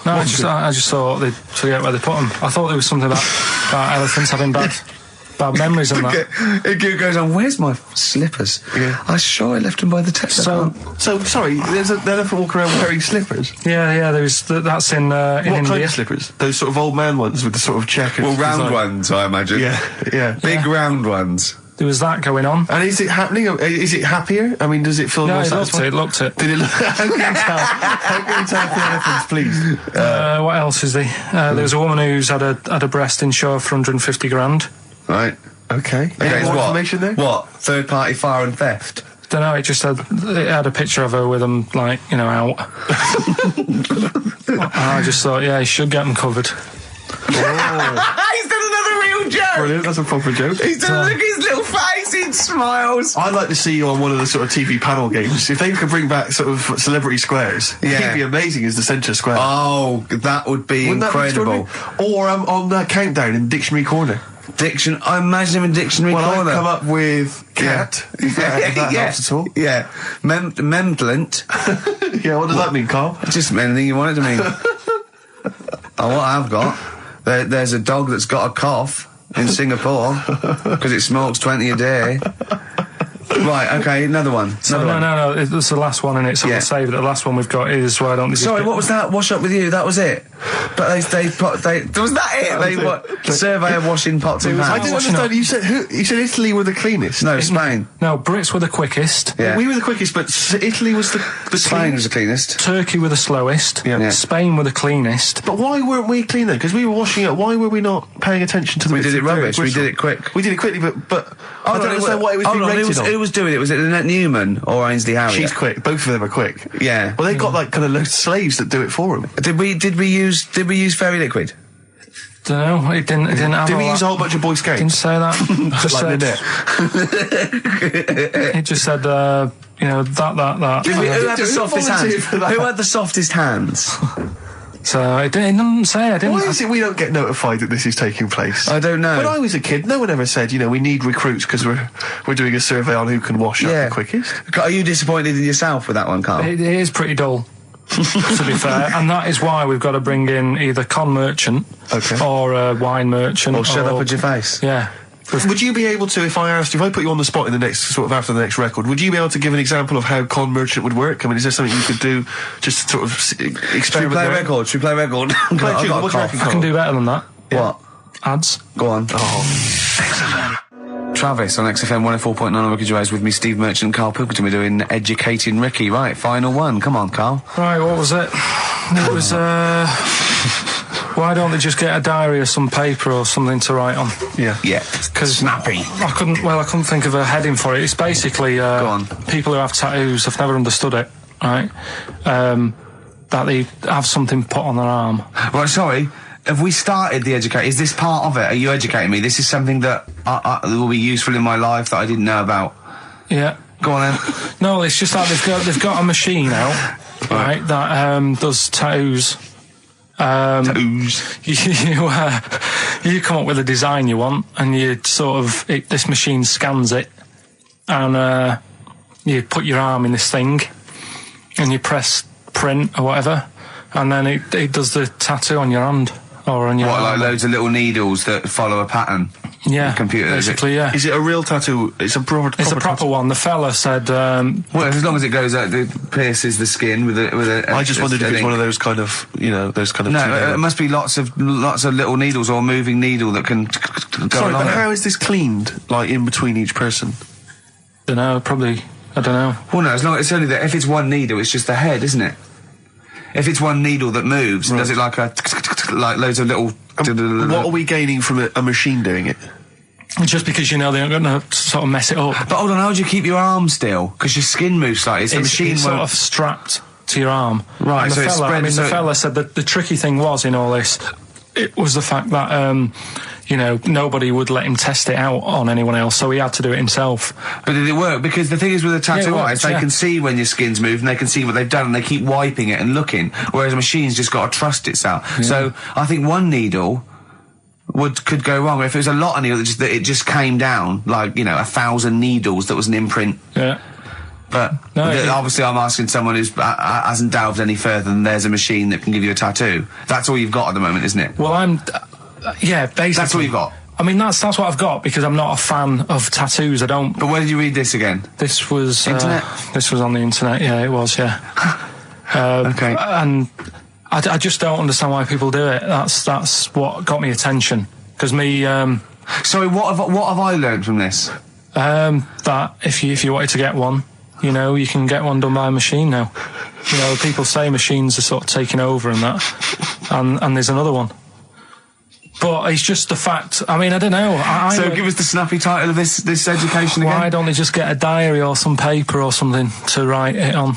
No, I just thought they'd forget where they put them. I thought there was something about elephants having bad memories and that. It goes on, where's my slippers? Yeah. I'm sure I left them by the test. So sorry, there's an elephant walking around wearing slippers? Yeah, that's in India. What kind of slippers? Those sort of old man ones with the sort of check. Well, round ones, I imagine. Yeah. Big round ones. there was that going on. And is it happening? Is it happier? I mean, does it feel more satisfying? It looked it. Did it look? How can you tell? How can you tell the elephants, please? What else is there? There was a woman who's had a breast insured for 150 grand. Right. Okay. Any more information there? What? Third party fire and theft? Don't know, it had a picture of her with them, like, you know, out. I just thought, yeah, he should get them covered. He's done another real joke! Brilliant, that's a proper joke. He's done, look at his little face, he smiles. I'd like to see you on one of the sort of TV panel games. If they could bring back sort of celebrity squares, it'd be amazing as the centre square. Oh, that would be incredible. Or on Countdown in Dictionary Corner. I imagine him in Dictionary Corner. Well, I've come up with cat. If that helps at all. Yeah. Memblent. Yeah, what does that mean, Carl? Just anything you want it to mean. What I've got, there's a dog that's got a cough in Singapore because it smokes 20 a day. Right, okay, another one. No, it's the last one in it, so we'll save it. The last one we've got is why don't they just what was that? Wash up with you, that was it. But was that it? Survey of washing pots and pans. I didn't understand, you said Italy were the cleanest. No, Spain. No, Brits were the quickest. Yeah. We were the quickest, but Italy was the Spain was the cleanest. Turkey were the slowest. Yeah. Spain were the cleanest. But why weren't we clean then? Because we were washing up. Why were we not paying attention to the... We did it rubbish, we did it quick. We did it quickly, but I don't understand what it was being rated on. Who was doing it? Was it Lynette Newman or Ainsley Harriott? She's quick. Both of them are quick. Yeah. Well, they've got like kind of loads of slaves that do it for them. Did we use fairy liquid? Don't know. It didn't have. Did we use a whole bunch of Boy Scouts? Didn't say that. Just like Lynette. It just said, that. Who had the softest hands? Who had the softest hands? So it didn't say. I didn't. Why is it we don't get notified that this is taking place? I don't know. When I was a kid, no one ever said, we need recruits because we're doing a survey on who can wash up the quickest. Are you disappointed in yourself with that one, Carl? It is pretty dull, to be fair, and that is why we've got to bring in either con merchant or a wine merchant. Or shut up at your face. Yeah. Would you be able to, if I put you on the spot in the next, after the next record, would you be able to give an example of how con merchant would work? I mean, is there something you could do just to sort of experiment? Should we play record? I can do better than that. Yeah. What? Ads. Go on. Travis on XFM 104.9 on Ricky Gervais with me, Steve Merchant and Karl Pilkington. We're doing Educating Ricky. Right, final one. Come on, Karl. Right, what was it? It was, why don't they just get a diary or some paper or something to write on? Yeah. Because snappy. I couldn't think of a heading for it. It's basically people who have tattoos. I've never understood it. Right, that they have something put on their arm. Right, sorry. Have we started the educate? Is this part of it? Are you educating me? This is something that will be useful in my life that I didn't know about. Yeah. Go on then. No, it's just that they've got a machine out, right, that does tattoos. Tattoos. You come up with a design you want, and you this machine scans it, and you put your arm in this thing, and you press print or whatever, and then it does the tattoo on your hand or on your arm. Like loads of little needles that follow a pattern? Yeah, the computer, basically. Yeah. Is it a real tattoo? It's a proper. It's a proper one. The fella said. Well, as long as it goes out, it pierces the skin with a. I just wondered if it's one of those kind of, those kind of. No, it must be lots of little needles or a moving needle that can go Sorry, along. but how is this cleaned? Like in between each person? Don't know. Probably. I don't know. Well, no. As long it's only that if it's one needle, it's just the head, isn't it? If it's one needle that moves, does it like loads of little... What are we gaining from a machine doing it? Just because they aren't going to sort of mess it up. But hold on, how do you keep your arm still? Because your skin moves slightly. It's sort of strapped to your arm. Right, so it's spread... the fella said that the tricky thing was in all this, it was the fact that, nobody would let him test it out on anyone else, so he had to do it himself. But did it work? Because the thing is with a tattoo artist, they can see when your skin's moved and they can see what they've done and they keep wiping it and looking, whereas a machine's just got to trust itself. Yeah. So I think one needle could go wrong. If it was a lot of needles, that it just came down, 1,000 needles that was an imprint. Yeah. But obviously I'm asking someone who hasn't delved any further than there's a machine that can give you a tattoo. That's all you've got at the moment, isn't it? Well, basically. That's all you've got? I mean, that's what I've got, because I'm not a fan of tattoos. I don't... But where did you read this again? This was... Internet? This was on the internet, yeah, it was, yeah. Okay. And I just don't understand why people do it. That's what got me attention. Because me... Sorry, what have I learned from this? That if you wanted to get one, you know, you can get one done by a machine now. You know, people say machines are sort of taking over and that, and there's another one. But it's just the fact. I mean, I don't know. So give us the snappy title of this education again. Why don't they just get a diary or some paper or something to write it on?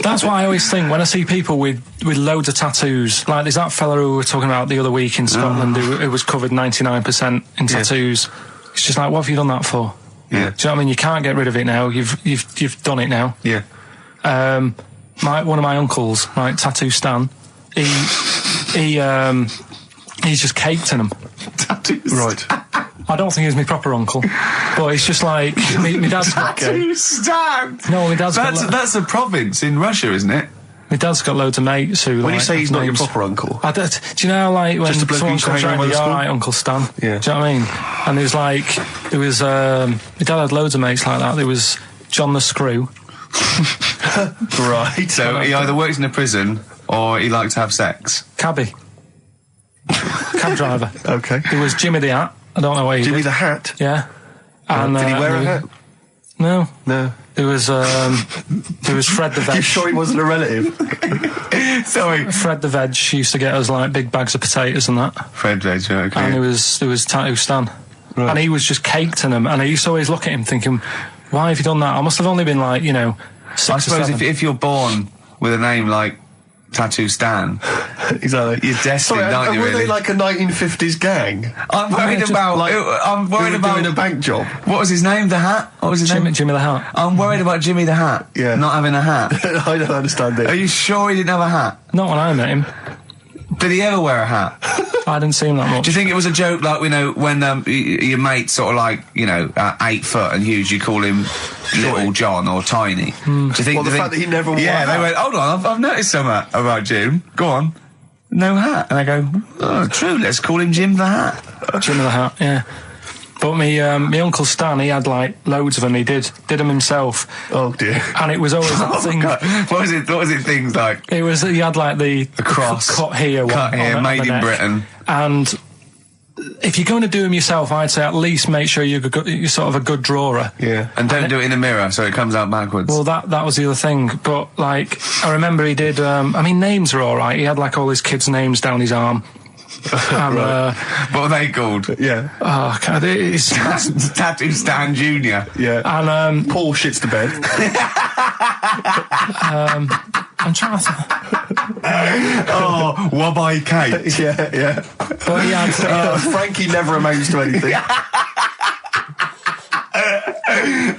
That's what I always think when I see people with loads of tattoos. Like there's that fella who we were talking about the other week in Scotland who was covered 99% in tattoos. It's just like, what have you done that for? Yeah. Do you know what I mean? You can't get rid of it now. You've done it now. Yeah. One of my uncles, right, Tattoo Stan, he's just caked in them. Tattoos. Right. I don't think he's my proper uncle, but it's just like my dad's got. Tattoo Stan. No, my dad's got. That's a province in Russia, isn't it? My dad's got loads of mates who. When you say he's not your proper uncle, do you know, like when just a bloke someone who used to comes hang around around, with all school? right, Uncle Stan. Yeah. Do you know what I mean? And my dad had loads of mates like that. There was John the Screw. right? So he either works in a prison or he likes to have sex. Cabbie. Cab driver. Okay. There was Jimmy the Hat. I don't know where he Jimmy did. the Hat. Yeah. And Did he wear a hat? No. No. There was Fred the Veg. You sure he wasn't a relative? Sorry. Fred the Veg used to get us like big bags of potatoes and that. Fred Veg, okay. And there was Tattoo Stan. Right. And he was just caked in them. And I used to always look at him thinking, why have you done that? I must have only been like, 6 I or suppose 7. if you're born with a name like Tattoo Stan, Exactly. you're destined, aren't you, were really? they like a 1950s gang? I'm worried about... I'm worried about... doing a bank job. What was his name? The Hat? What was his name? Jimmy the Hat. I'm worried about Jimmy the Hat. Yeah. Not having a hat. I don't understand Are it. you sure he didn't have a hat? Not when I met him. Did he ever wear a hat? I didn't see him that much. Do you think it was a joke, like, when your mate's sort of like, 8 foot and huge, you call him Little John or Tiny? Do you think... Well, the fact that he never wore a Yeah, hat. they went, hold on, I've noticed something about Jim. Go on. No hat. And I go, oh, true, let's call him Jim the Hat. Jimmy the Hat, yeah. But my Uncle Stan, he had like loads of them. He did them himself. Oh dear. And it was always that thing. God. What was it things like? He had like the cross. cut here, Cut here, on made the in neck. Britain. And if you're going to do them yourself, I'd say at least make sure you're sort of a good drawer. Yeah. And don't do it in a mirror so it comes out backwards. Well, that was the other thing. But like, I remember he did. Names are all right. He had like all his kids' names down his arm. And, what were they called? Yeah. Oh God, it's Tattoo Stan Jr. Yeah. and Paul shits the bed. I'm trying to. Oh, Wabbai Kate. yeah. But he had. Frankie never amounts to anything.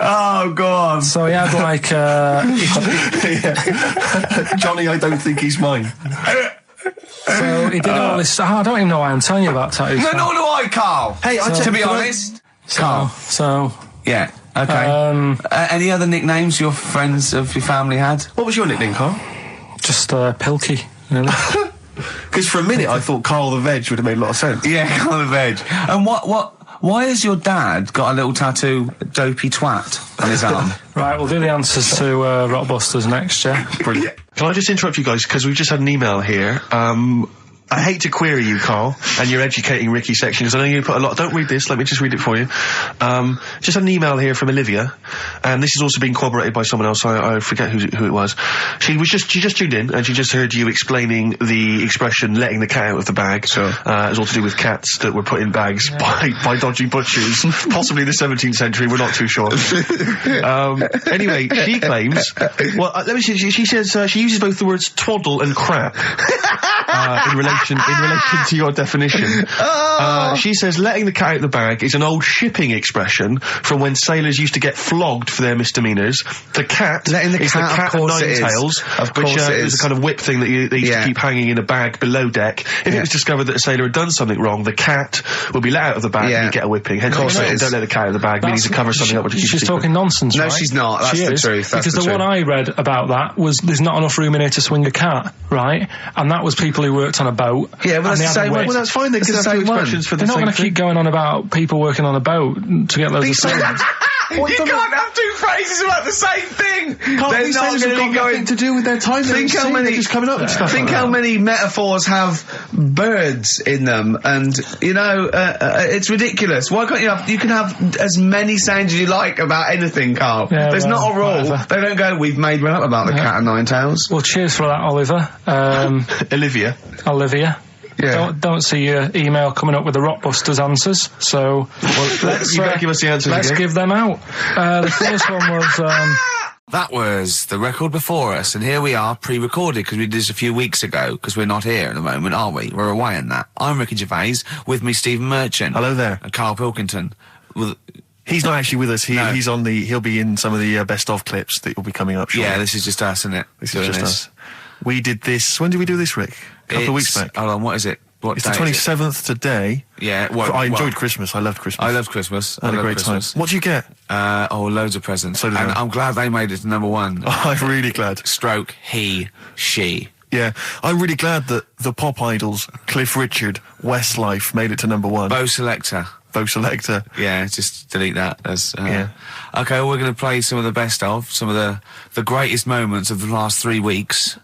Oh, God. So he had like. Johnny, I don't think he's mine. So he did all this. I don't even know why I'm telling you about tattoos. No, nor do I, Carl. Hey, to be honest, Carl. So. Yeah. Okay. Any other nicknames your friends of your family had? What was your nickname, Carl? Just Pilky. Really. Because for a minute I thought Carl the Veg would have made a lot of sense. Yeah, Carl the Veg. And why has your dad got a little tattoo, Dopey Twat, on his arm? Right, we'll do the answers to Rockbusters next, yeah? Brilliant. Can I just interrupt you guys, because we've just had an email here. I hate to query you, Carl, and your educating Ricky section, because I know you put a lot... Don't read this, let me just read it for you. Just had an email here from Olivia, and this has also been corroborated by someone else, I forget who it was. She just tuned in, and she just heard you explaining the expression, letting the cat out of the bag. Sure. It's all to do with cats that were put in bags by dodgy butchers, possibly the 17th century, we're not too sure. Anyway, she claims... Well, let me see, she says she uses both the words twaddle and crap in relation to your definition. She says letting the cat out of the bag is an old shipping expression from when sailors used to get flogged for their misdemeanours. The cat letting the is cat, the cat of of course nine it is. tails, Of course which it is is. a kind of whip thing that they used to keep hanging in a bag below deck. If it was discovered that a sailor had done something wrong, the cat would be let out of the bag and you'd get a whipping. Hence, Of course it is. don't let the cat out of the bag, meaning to cover something up. She's talking nonsense, No, right? she's not. That's She the is, truth. That's because the the one truth. I read about that was there's not enough room in here to swing a cat, right? And that was people who worked on a boat. Yeah, well, and that's they the had a same whip. one. Well, that's fine. They It's could the have two same one. expressions for the They're not same going to thing. keep going on about people working on a boat to get loads of sailors. You can't have two phrases about the same thing. Can't these things have got nothing to do with their time? Think how many just coming up with stuff. Think how many metaphors have birds in them, and it's ridiculous. Why can't you can have as many sayings as you like about anything, Carl. Yeah, There's not a rule. Whatever. They don't go, we've made one up about the cat and nine tails. Well, cheers for that, Oliver. Olivia. Yeah. Don't see your email coming up with the Rockbusters answers, so You better give us the answers. Let's give them out. The first one was... That was the record before us, and here we are, pre-recorded, because we did this a few weeks ago, because we're not here at the moment, are we? We're away on that. I'm Ricky Gervais, with me Stephen Merchant. Hello there. And Karl Pilkington. He's not actually with us. He's on he'll be in some of the best of clips that will be coming up shortly. Yeah, this is just us, isn't it? This is just us. We did this, when did we do this, Rick? A couple of weeks back. Hold on, what is it? It's the 27th today. Yeah. I enjoyed Christmas. I loved Christmas. I loved Christmas. I had a great time. What did you get? Loads of presents. So did I. I'm glad they made it to number one. Oh, I'm really glad. Stroke, he, she. Yeah, I'm really glad that the pop idols, Cliff Richard, Westlife, made it to number one. Bo Selector. Yeah, just delete that. Yeah. Okay, well, we're going to play some of the best of, some of the greatest moments of the last 3 weeks.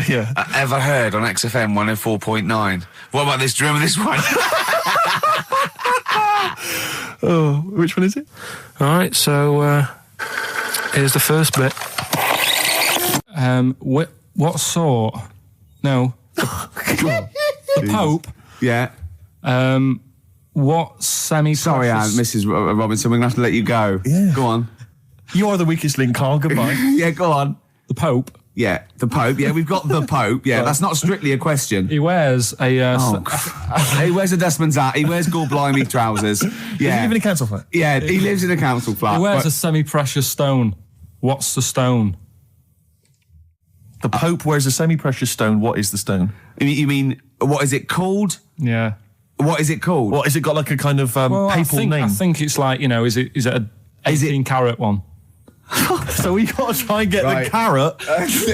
Yeah. Ever heard on XFM 104.9. What about this? Do you remember this one? Oh, which one is it? All right, so here's the first bit. What sort? No. The Pope. Yeah. What semi-precious... Sorry, Mrs. Robinson, we're going to have to let you go. Yeah. Go on. You are the weakest link, Carl. Goodbye. Yeah, go on. The Pope. Yeah, the Pope. Yeah, we've got the Pope. Yeah, that's not strictly a question. He wears a... He wears a dustman's hat. He wears blimey trousers. Yeah. Does he live in a council flat? Yeah, he lives in a council flat. He wears a semi-precious stone. What's the stone? The Pope wears a semi-precious stone. What is the stone? You mean, what is it called? Yeah. What is it called? What, has it got like a kind of papal name? I think it's like, is it a 18-carat one? So we got to try and get the carat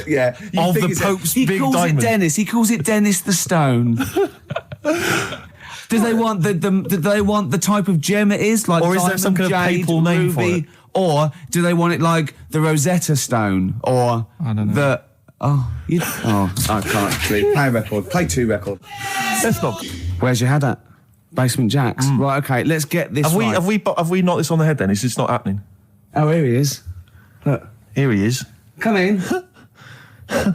yeah, of the Pope's big diamond. He calls it Dennis. He calls it Dennis the Stone. Do they want the type of gem it is? Like, or is there some kind of papal name for it? Or do they want it like the Rosetta Stone? Or I don't know. I can't actually. Play a record. Play 2 records. Let's not. Where's your head at? Basement Jacks. Right, okay, let's get this right. Have we knocked this on the head then? Is this not happening? Oh, here he is. Look. Here he is. Come in. How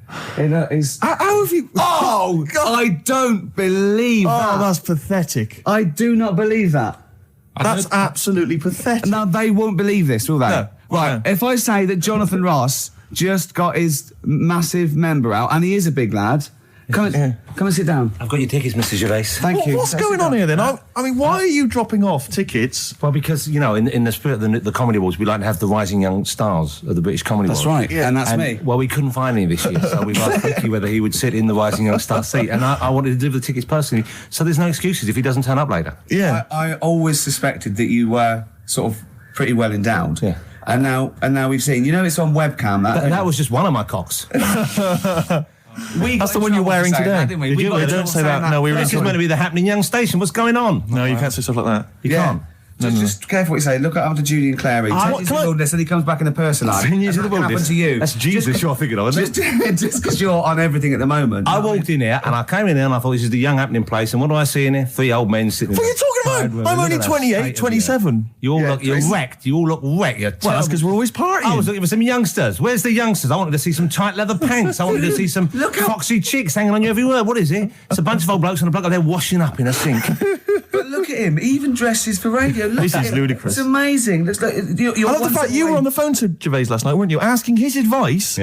have you... Oh, God. I don't believe that. Oh, that's pathetic. I do not believe that. That's absolutely pathetic. Now, they won't believe this, will they? No. Right, if I say that Jonathan Ross just got his massive member out, and he is a big lad... Come and sit down. I've got your tickets, Mr. Gervais. Thank you. What's going on here then? I mean, why are you dropping off tickets? Well, because, in the spirit of the Comedy Awards, we like to have the rising young stars of the British Comedy Awards. That's right, yeah. And that's me. Well, we couldn't find any this year, so we've asked Ricky whether he would sit in the rising young star seat, and I wanted to deliver the tickets personally, so there's no excuses if he doesn't turn up later. Yeah. I always suspected that you were sort of pretty well endowed. Yeah. And now we've seen, it's on webcam. That was just one of my cocks. That's the one you're wearing today. Don't say that. No, This is meant to be the happening young station. What's going on? No, you can't say stuff like that. You can't. Just careful what you say. Look after Judy and Clary. 10 years in the wilderness, and he comes back in the person life. 10 years in the wilderness. Happened to you. That's Jesus you're thinking of, isn't it? Just because you're on everything at the moment. I walked in here, and I came in here, and I thought, this is the young happening place, and what do I see in here? 3 old men sitting What are you talking about? I'm only 28, 27. You're wrecked. You all look wrecked. Well, that's because we're always partying. I was looking for some youngsters. Where's the youngsters? I wanted to see some tight leather pants. I wanted to see some foxy chicks hanging on you every word. What is it? It's a bunch of old blokes and a bloke out there washing up in a sink. But look at him. He even dresses for radio. Look This at is him. ludicrous. It's amazing. Looks like you're I love the fact you were on the phone to Gervais last night, weren't you? Asking his advice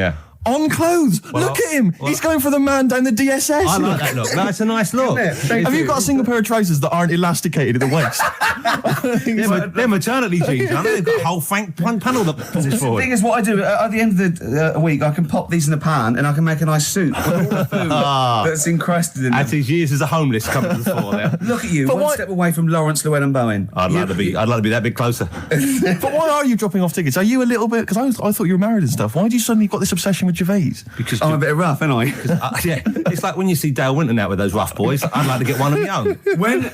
on clothes. Look at him. He's going for the man down the DSS. I like that look. That's a nice look. Have you got a single pair of trousers that aren't elasticated at the waist? They're maternity jeans, aren't they? They've got a whole panel that pushes The forward. thing is, what I do at the end of the week, I can pop these in a pan and I can make a nice soup with all the food that's encrusted in At them. his years as a homeless coming to the fore there. Look at you, one step away from Lawrence Llewellyn Bowen. I'd like to be that bit closer. But why are you dropping off tickets? Are you a little bit... Because I thought you were married and stuff. Why do you suddenly got this obsession with Gervais? Because I'm a bit rough, ain't I? Yeah, it's like when you see Dale Winton out with those rough boys. I'd like to get one of my own.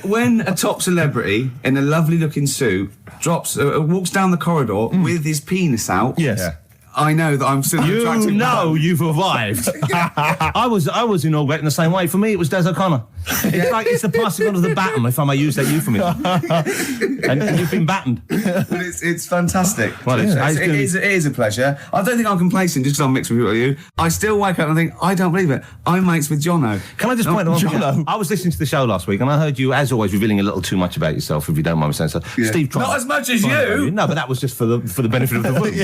When a top celebrity in a lovely looking suit walks down the corridor with his penis out, Yes. Yeah. I know that I'm still an attractive man. You've arrived. I was inaugurating the same way. For me, it was Des O'Connor. It's the passing on of the baton, if I may use that euphemism. and you've been battened. It's fantastic. Well, it is a pleasure. I don't think I'm complacent just because I'm mixed with you. I still wake up and think, I don't believe it. I'm mates with Jono. Can I just point out one thing? I was listening to the show last week and I heard you, as always, revealing a little too much about yourself, if you don't mind me saying so. Yeah. Steve tried. Not as much as you. No, but that was just for the benefit of the room.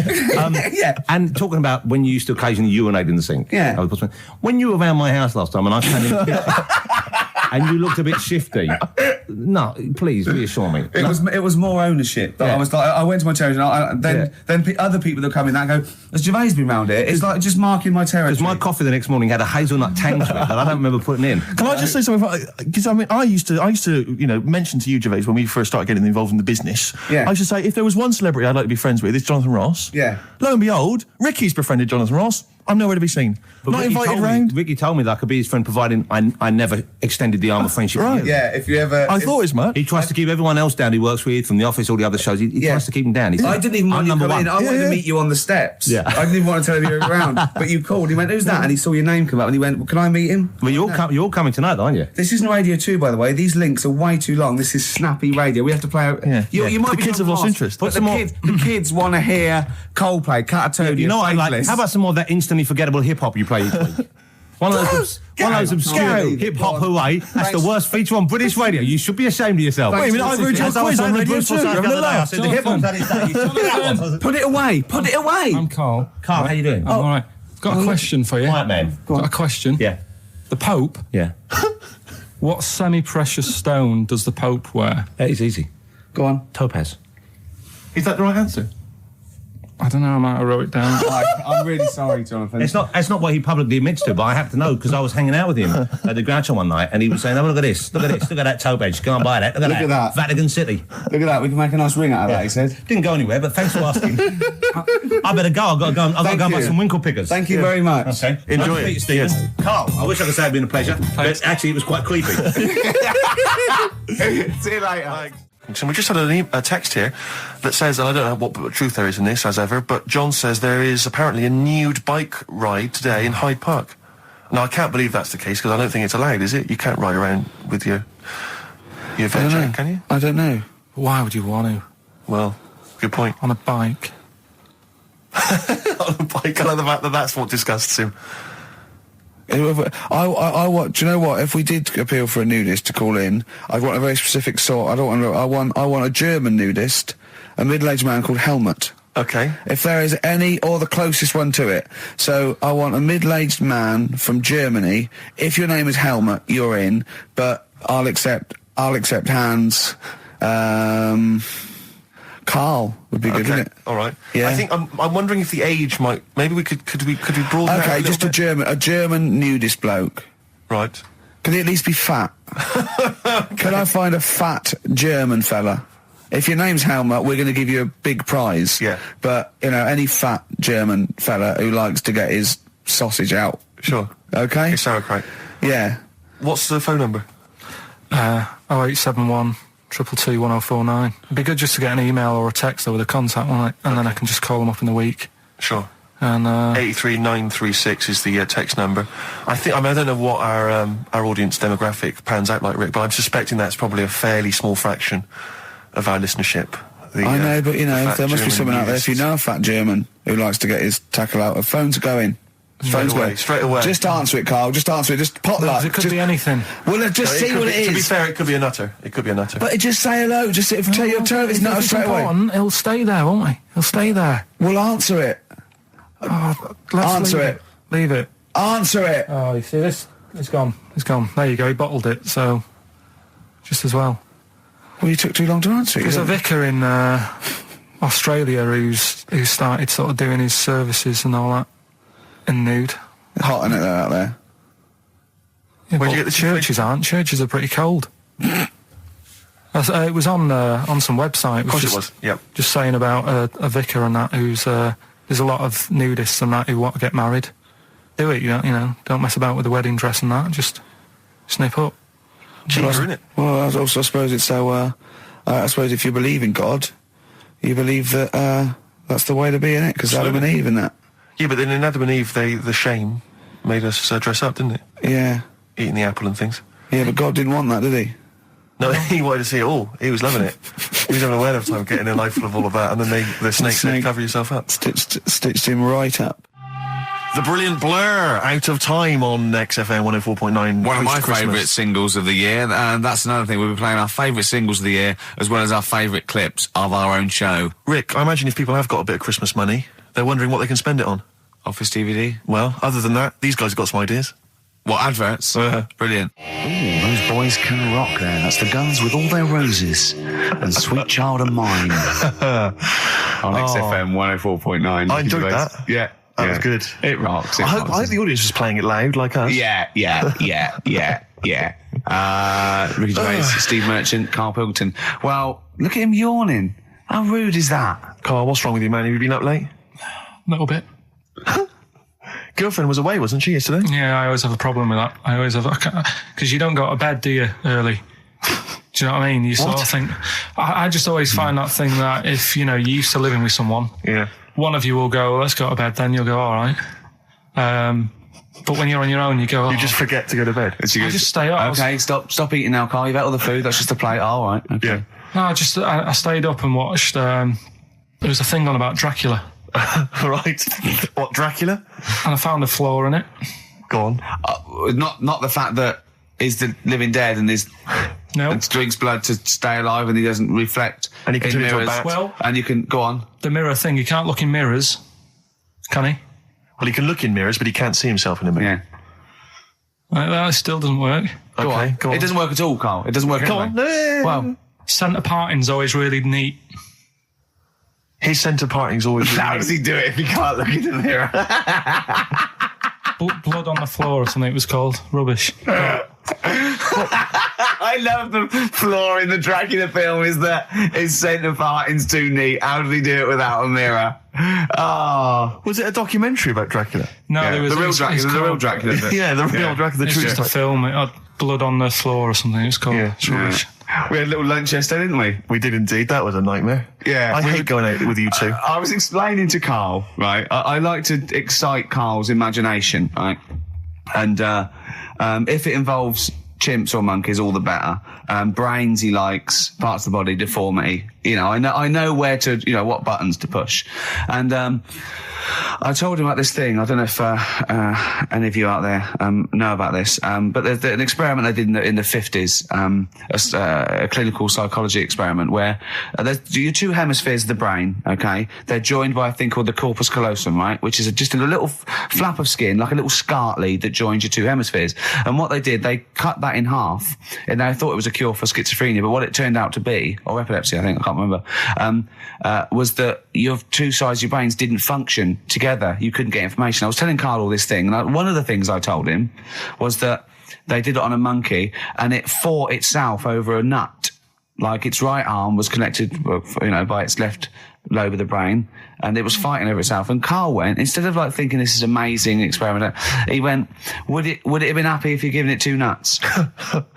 Yeah. And talking about when you used to occasionally urinate in the sink. Yeah. When you were around my house last time and I came in and you looked a bit shifty. No, please reassure me. It was more ownership. I was like, I went to my territory and then other people that come in that go, has Gervais been round here? It's like just marking my territory. Because my coffee the next morning had a hazelnut tang to it that I don't remember putting in. Can I just say something? Because I used to mention to you, Gervais, when we first started getting involved in the business. Yeah. I used to say, if there was one celebrity I'd like to be friends with, it's Jonathan Ross. Yeah. Lo and behold, Ricky's befriended Jonathan Ross. I'm nowhere to be seen. But Not Ricky invited round. Ricky told me that I could be his friend, providing I never extended the arm of friendship. Right. To you. Yeah, if you ever... I thought as much. He tries to keep everyone else down he works with, from the office, all the other shows. He tries to keep them down. I didn't even want you to come in. I wanted to meet you on the steps. Yeah. I didn't even want to tell you you were around. But you called. He went, who's that? And he saw your name come up and he went, well, can I meet him? Well, you're all coming tonight, aren't you? This isn't Radio 2, by the way. These links are way too long. This is snappy radio. We have to play out... Yeah. You might The be kids have lost interest. But the kids want to hear Coldplay, Catatonia, You know what I like? Faithless. How about some more of that instantly forgettable hip-hop you play each week? One of those obscure hip-hop hooray. That's the worst feature on British radio. You should be ashamed of yourself. Wait a minute, I've heard your quiz on Radio 2. I said the hip-hop's had its day. You should be that one. Put it away. Put it away. I'm Carl. Carl, how you doing? I'm all right. Got a question for you. Quiet man. Got a question. Yeah. The Pope. Yeah. What semi-precious stone does the Pope wear? That is easy. Go on. Topaz. Is that the right answer? I don't know. I might have wrote it down. I'm really sorry, Jonathan. It's not what he publicly admits to, but I have to know because I was hanging out with him at the Groucho one night and he was saying, oh, look at this, look at that topaz, go and buy that, look at that. Vatican City. Look at that, we can make a nice ring out of that, he said. Didn't go anywhere, but thanks for asking. I better go, I've got to go and buy some winkle pickers. Thank you very much. Okay. Enjoy it. Stephen. Yes. Carl, I wish I could say it'd been a pleasure, but actually it was quite creepy. See you later. And we just had a text here that says, and I don't know what truth there is in this, as ever, but John says there is apparently a nude bike ride today in Hyde Park. Now, I can't believe that's the case, because I don't think it's allowed, is it? You can't ride around with your veg, can you? I don't know. Why would you want to? Well, good point. On a bike. On a bike, I like the fact that that's what disgusts him. I want. Do you know what? If we did appeal for a nudist to call in, I'd want a very specific sort. I want a German nudist, a middle-aged man called Helmut. Okay. If there is any, or the closest one to it. So I want a middle-aged man from Germany. If your name is Helmut, you're in. But I'll accept Hans. Carl would be good, wouldn't it? All right. Yeah. I think I'm wondering if the age might. Maybe we could we broaden that Okay, a just little bit? a German nudist bloke. Right. Can he at least be fat? Can I find a fat German fella? If your name's Helmut, we're going to give you a big prize. Yeah. But, any fat German fella who likes to get his sausage out. Sure. Okay? It's sauerkraut. Yeah. What's the phone number? 0871 222 1049. It'd be good just to get an email or a text over the contact, wouldn't it? And then I can just call them up in the week. Sure. And 83936 is the text number. I don't know what our audience demographic pans out like, Rick, but I'm suspecting that's probably a fairly small fraction of our listenership. I know, but there must be someone out there. If you nudist. know a fat German who likes to get his tackle out, phones are going. Straight away. Just answer it, Carl. Just answer it. Just potluck. it could be anything. Well, just see what it is. To be fair, it could be a nutter. But just say hello. Just tell your turn. It's not straight away. He'll stay there, won't he? He'll stay there. Well, answer it. Let's Answer it. Leave it. Answer it. Oh, you see this? It's gone. It's gone. There you go. He bottled it, so just as well. Well, you took too long to answer it. There's a vicar in Australia who started sort of doing his services and all that in nude. Hot, isn't it, out there? Yeah, Where'd but you get the churches aren't. Churches are pretty cold. It was on some website. Of course it was. Yep. Just saying about a vicar and that who's there's a lot of nudists and that who want to get married. do it. You don't mess about with the wedding dress and that. Just snip up. Cheaper, isn't it? Well, I suppose it's so. I suppose if you believe in God, you believe that that's the way to be in it, because Adam and Eve and that. Yeah, but then in Adam and Eve, the shame made us dress up, didn't it? Yeah. Eating the apple and things. Yeah, but God didn't want that, did he? No, he wanted to see it all. He was loving it. He was having a whale of time getting a life full of all of that, and then the snake said, cover yourself up. Stitched him right up. The brilliant Blur, Out of Time on XFM 104.9. One of my favourite singles of the year, and that's another thing. We'll be playing our favourite singles of the year, as well as our favourite clips of our own show. Rick, I imagine if people have got a bit of Christmas money, they're wondering what they can spend it on. Office DVD? Well, other than that, these guys have got some ideas. What, adverts? Brilliant. Ooh, those boys can rock there. That's the Guns with All Their Roses and Sweet Child of Mine. On XFM 104.9. I enjoyed that. Yeah. That was good. It rocks. I hope the audience was playing it loud like us. Yeah. Ricky Gervais, Steve Merchant, Karl Pilkington. Well, look at him yawning. How rude is that? Carl, what's wrong with you, man? Have you been up late? A little bit. Girlfriend was away, wasn't she, yesterday? Yeah, I always have a problem with that. Because you don't go to bed, do you, early? Do you know what I mean? You sort of think... I just always find that thing that if, you're used to living with someone, one of you will go, let's go to bed, then you'll go, all right. But when you're on your own, you go... You just forget to go to bed. I just stay up. Okay, stop eating now, Carl. You've ate all the food. That's just a plate. All right. Okay. Yeah. No, I stayed up and watched... there was a thing on about Dracula. Right. What, Dracula? And I found a flaw in it. Go on. Not the fact that he's the living dead and and drinks blood to stay alive and he doesn't reflect. And he can turn into a bat. Well, and you can go on. The mirror thing, he can't look in mirrors, can he? Well, he can look in mirrors, but he can't see himself in a mirror. Yeah. That still doesn't work. Go on. It doesn't work at all, Carl. It doesn't work at all. Well, centre parting's always really neat. His centre parting's always... How does he do it if he can't look in the mirror? Blood on the floor or something it was called. Rubbish. I love the flaw in the Dracula film is that his centre parting's too neat. How did he do it without a mirror? Oh. Was it a documentary about Dracula? No, there was... The real Dracula. Yeah, the real Dracula. It's just a film. It had blood on the floor or something. It was called. Yeah. It's rubbish. We had a little lunch yesterday, didn't we? We did indeed. That was a nightmare. Yeah. I hate going out with you two. I was explaining to Carl, right? I like to excite Carl's imagination, right? And if it involves chimps or monkeys, all the better. Brains he likes, parts of the body, deformity. I know where to, what buttons to push. And I told him about this thing. I don't know if any of you out there know about this, but there's an experiment they did in the 50s, a clinical psychology experiment where there's your two hemispheres of the brain, okay? They're joined by a thing called the corpus callosum, right? Which is just a little flap of skin, like a little scarlet lead that joins your two hemispheres. And what they did, they cut that in half, and they thought it was a cure for schizophrenia, but what it turned out to be, or epilepsy, I think, I can't remember, was that your two sides of your brains didn't function together. You couldn't get information. I was telling Carl all this thing, and one of the things I told him was that they did it on a monkey, and it fought itself over a nut. Like its right arm was connected, by its left lobe of the brain, and it was fighting over itself. And Carl went, instead of thinking this is amazing experiment, he went, would it have been happy if you'd given it two nuts?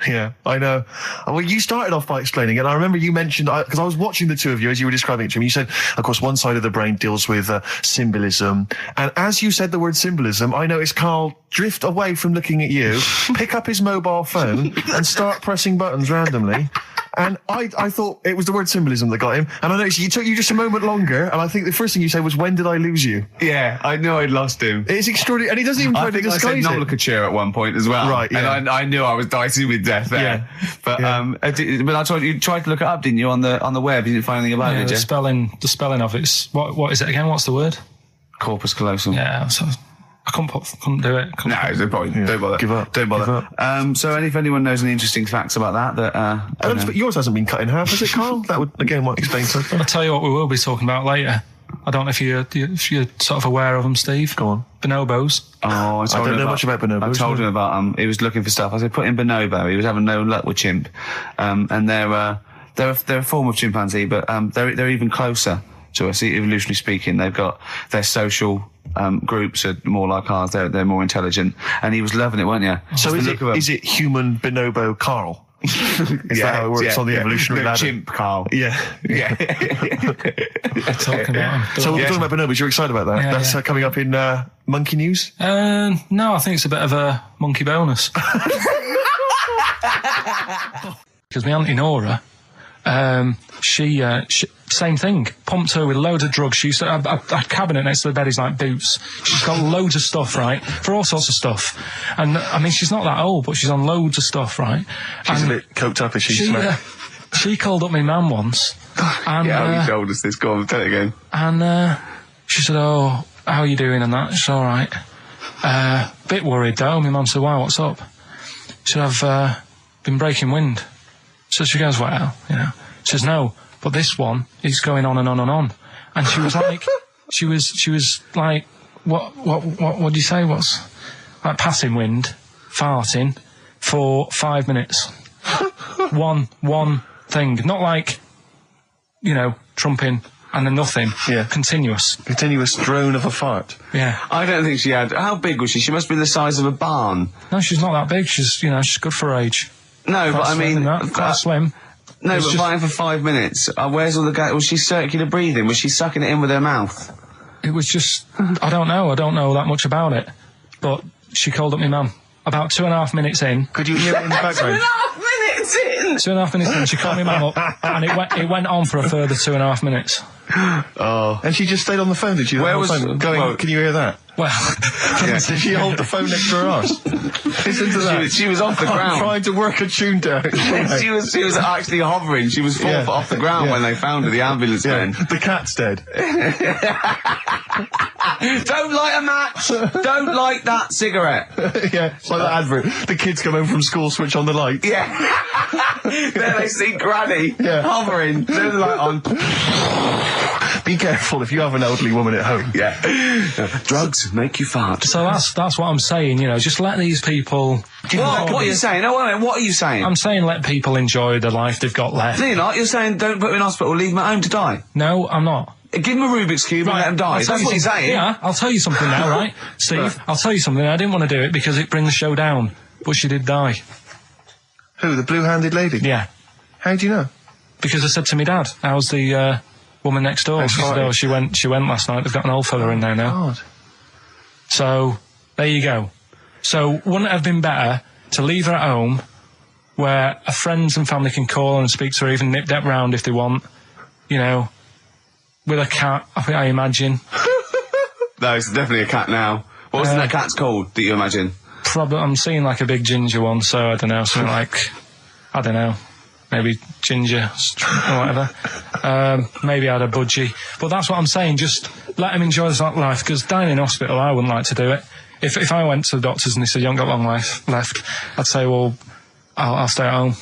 Yeah, I know. Well, you started off by explaining it, and I remember you mentioned, because I was watching the two of you as you were describing it to me, you said, of course, one side of the brain deals with symbolism, and as you said the word symbolism, I noticed Carl drift away from looking at you, pick up his mobile phone, and start pressing buttons randomly. And I thought it was the word symbolism that got him. And I noticed you took you just a moment longer. And I think the first thing you said was, when did I lose you? Yeah, I knew I'd lost him. It's extraordinary. And he doesn't even try to disguise it. I said nomenclature at one point as well. Right, yeah. And I knew I was dicing with death there. Yeah. But, but I told you tried to look it up, didn't you, on the web? You didn't find anything about it, did you? The spelling of it's, what is it again? What's the word? Corpus callosum. Yeah, so I couldn't do it. Don't bother. Give up. Don't bother. Give up. So if anyone knows any interesting facts about that, but yours hasn't been cut in half, has it, Carl? That would, again, might explain something. I'll tell you what we will be talking about later. I don't know if you're sort of aware of them, Steve. Go on. Bonobos. Oh, I don't know much about bonobos. I told him about he was looking for stuff. I said, put in bonobo. He was having no luck with chimp. And they're a form of chimpanzee, but they're even closer to us, evolutionarily speaking. They've got their social groups are more like ours. They're more intelligent, and he was loving it, weren't you? So is it human bonobo Karl? Is that how it works on the evolutionary ladder? Chimp Karl. Yeah. Talking about him. So we're talking about bonobos. You're excited about that? Yeah, That's coming up in Monkey News? No, I think it's a bit of a monkey bonus. Because my auntie Nora, she same thing, pumped her with loads of drugs. She used to have a cabinet next to the bed is like boots. She's got loads of stuff, right, for all sorts of stuff. And I mean, she's not that old, but she's on loads of stuff, right? She's a bit coked up, is she? She called up my mum once. And, you told us this. Go on, tell it again. And she said, "Oh, how are you doing?" And that. She's all right. Bit worried though. My mum said, "Why? What's up?" She said, "I've been breaking wind." So she goes, "Well, you know." She says, "No, but this one is going on and on and on." And she was like, she was like, what do you say? What's like passing wind, farting for 5 minutes. one thing, not like, you know, trumping and then nothing. Yeah. Continuous drone of a fart. Yeah. I don't think she had. How big was she? She must be the size of a barn. No, she's not that big. She's good for her age. No, but I mean, quite slim. No, but fine for 5 minutes. Where's all the gas? Was she circular breathing? Was she sucking it in with her mouth? It was just, I don't know that much about it. But she called up my mum about 2.5 minutes in. Could you hear it in the background? 2.5 minutes in! 2.5 minutes in, she called my mum up, and it went on for a further 2.5 minutes. Oh. And she just stayed on the phone, did she? Where was... Going, can you hear that? Well... Did she hold the phone next to her arse? Listen to that. She was off the ground. Trying to work a tune down. she was actually hovering. She was 4 foot off the ground when they found her, the ambulance men. The cat's dead. Don't light a match! Don't light that cigarette! Yeah, it's like that advert. The kids come home from school, switch on the light. Yeah. There they see Granny hovering. Turn the light on. Be careful if you have an elderly woman at home. Yeah. Drugs make you fart. So that's what I'm saying, you know, just let these people... What are you saying? No, wait a minute, what are you saying? I'm saying let people enjoy the life they've got left. No, you're not. You're saying don't put them in hospital, leave them at home to die. No, I'm not. Give them a Rubik's Cube and let them die. That's what you're saying. Yeah, I'll tell you something now, right? Steve, I'll tell you something. I didn't want to do it because it brings the show down, but she did die. Who, the blue-handed lady? Yeah. How do you know? Because I said to my dad, how's the woman next door? She said, oh, she went last night. They've got an old fella in there now. God. So, there you go. So, wouldn't it have been better to leave her at home where her friends and family can call and speak to her, even nip that round if they want, you know, with a cat, I imagine. No, it's definitely a cat now. What was that cat's called that you imagine? Probably, I'm seeing like a big ginger one, so I don't know, something like, I don't know, maybe ginger or whatever. Maybe I had a budgie. But that's what I'm saying, just let them enjoy this life, because dying in hospital, I wouldn't like to do it. If I went to the doctors and they said, you haven't got long life left, I'd say, well, I'll stay at home.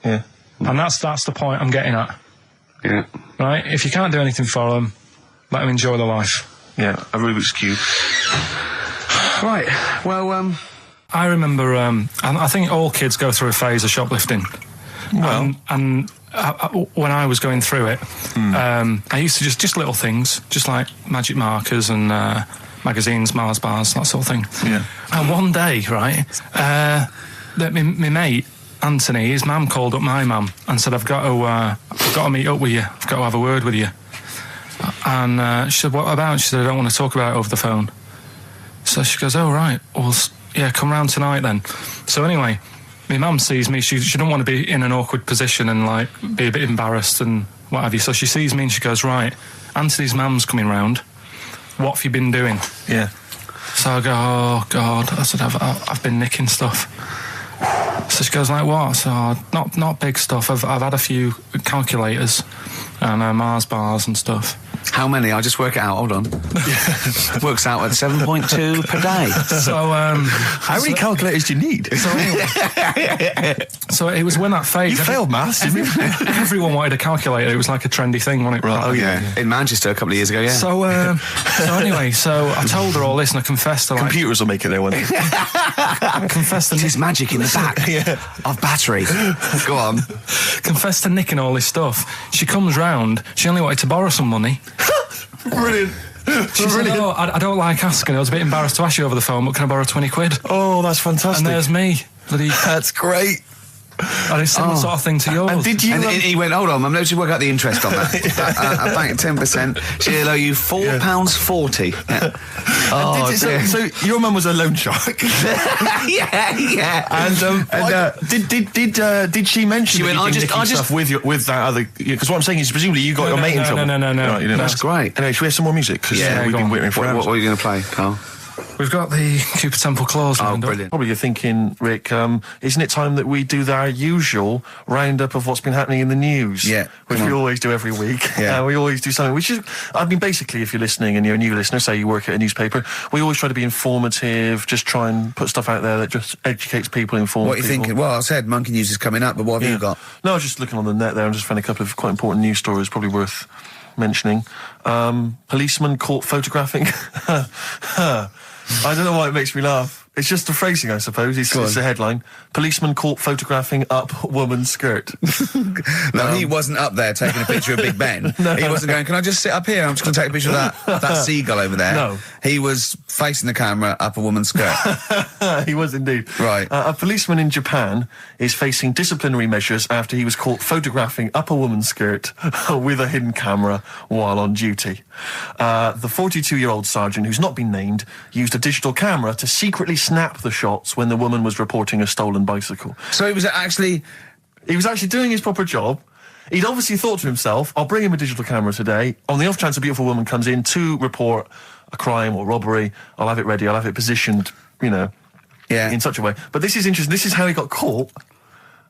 Yeah. And that's the point I'm getting at. Yeah. Right? If you can't do anything for them, let them enjoy their life. Yeah, a Rubik's Cube. Right, well, I remember, I think all kids go through a phase of shoplifting. Well. And when I was going through it, I used to just little things, just like magic markers and magazines, Mars bars, that sort of thing. Yeah. And one day, right, my mate, Anthony, his mum called up my mum and said, I've got to meet up with you. I've got to have a word with you. And she said, what about? She said, I don't want to talk about it over the phone. So she goes, oh, right. Well, yeah, come round tonight then. So anyway, my mum sees me. She don't want to be in an awkward position and, like, be a bit embarrassed and what have you. So she sees me and she goes, right, Anthony's mum's coming round. What have you been doing? Yeah. So I go, oh, God. I said, I've been nicking stuff. So she goes, like, what? So, not big stuff. I've had a few calculators and Mars bars and stuff. How many? I'll just work it out. Hold on. Works out at 7.2 per day. So, how many calculators do you need? So it was when that phase. You failed maths, didn't you? Everyone wanted a calculator. It was like a trendy thing, wasn't it? Right. Oh, yeah. In Manchester a couple of years ago, yeah. So anyway, so I told her all this and I confessed to, like... Computers will make it there one day. I confessed to... There's magic in the back of battery. Go on. Confessed to nicking all this stuff. She comes round. She only wanted to borrow some money. Brilliant. She said, "Oh, I don't like asking. I was a bit embarrassed to ask you over the phone, but can I borrow 20 quid?" Oh, that's fantastic. And there's me. That's great. And it's similar sort of thing to yours. And did you? And he went, hold on, I'm going to work out the interest on that. I banked 10%. She'll owe you £4.40. Yeah. Oh, dear. So your mum was a loan shark. yeah. And did she mention? She went, I just stuff with that other? Because what I'm saying is, presumably you got your mate in trouble. No. Right, That's great. Anyway, should we have some more music? Because we've been waiting for What are you going to play, Carl? We've got the Cooper Temple Clause. Oh, brilliant. Probably you're thinking, Rick, isn't it time that we do our usual roundup of what's been happening in the news? Yeah. Which we always do every week. Yeah. We always do something, which is, I mean, basically, if you're listening and you're a new listener, say you work at a newspaper, we always try to be informative, just try and put stuff out there that just educates people, informs people. What are you thinking? Well, I said Monkey News is coming up, but what have you got? No, I was just looking on the net there and just found a couple of quite important news stories, probably worth mentioning. Policeman caught photographing. I don't know why it makes me laugh. It's just the phrasing, I suppose. It's the headline. Policeman caught photographing up woman's skirt. No, he wasn't up there taking a picture of Big Ben. He wasn't going, can I just sit up here? I'm just going to take a picture of that seagull over there. No. He was facing the camera up a woman's skirt. He was indeed. Right. A policeman in Japan is facing disciplinary measures after he was caught photographing up a woman's skirt with a hidden camera while on duty. The 42-year-old sergeant, who's not been named, used a digital camera to secretly snap the shots when the woman was reporting a stolen bicycle. So he was actually doing his proper job. He'd obviously thought to himself, I'll bring him a digital camera today. On the off chance a beautiful woman comes in to report a crime or robbery, I'll have it ready, I'll have it positioned, in such a way. But this is interesting. This is how he got caught.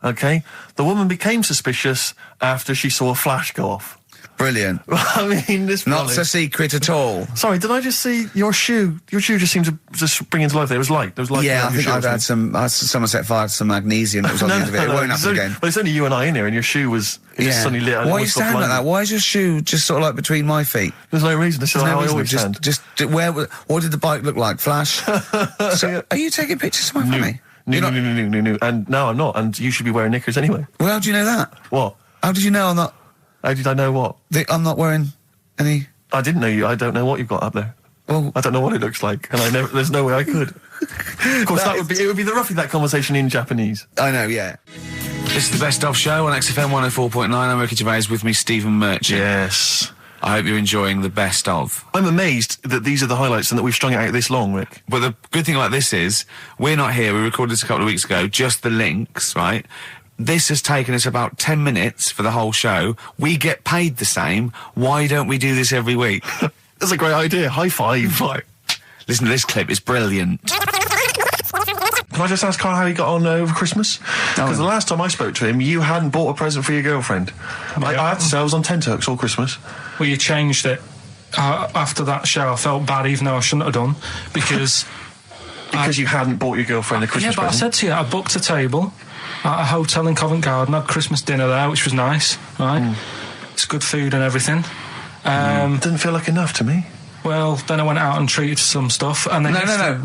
Okay? The woman became suspicious after she saw a flash go off. brilliant. I mean, this not so secret at all. Sorry, did I just see your shoe? Your shoe just seemed to just spring into life there. It was light. There was light. Yeah, I think I've had someone set fire to some magnesium that was on the end of it. It won't happen again. But it's only you and I in here, and your shoe was just suddenly lit. Why are you standing like that? Why is your shoe just sort of like between my feet? There's no reason. This is how I always stand. What did the bike look like? Flash? So, are you taking pictures of my family? No. And no, I'm not. And you should be wearing knickers anyway. Well, how do you know that? What? How did you know I'm not? How did I know what? I'm not wearing any... I didn't know you. I don't know what you've got up there. Well, I don't know what it looks like, and there's no way I could. Of course, it would be roughly that conversation in Japanese. I know, yeah. This is the Best Of Show on XFM 104.9. I'm Ricky Gervais, with me Stephen Merchant. Yes. I hope you're enjoying the Best Of. I'm amazed that these are the highlights and that we've strung it out this long, Rick. But the good thing about this is, we're not here, we recorded this a couple of weeks ago, just the links, right? This has taken us about 10 minutes for the whole show. We get paid the same. Why don't we do this every week? That's a great idea. High five. Right. Listen to this clip, it's brilliant. Can I just ask Carl how he got on over Christmas? Because the last time I spoke to him, you hadn't bought a present for your girlfriend. I have to say, I was on tenterhooks all Christmas. Well, you changed it. After that show, I felt bad, even though I shouldn't have done, because... Because you hadn't bought your girlfriend a Christmas present? Yeah, but I said to you, I booked a table at a hotel in Covent Garden, had Christmas dinner there, which was nice, right? It's good food and everything. Didn't feel like enough to me. Well, then I went out and treated some stuff, and then... No.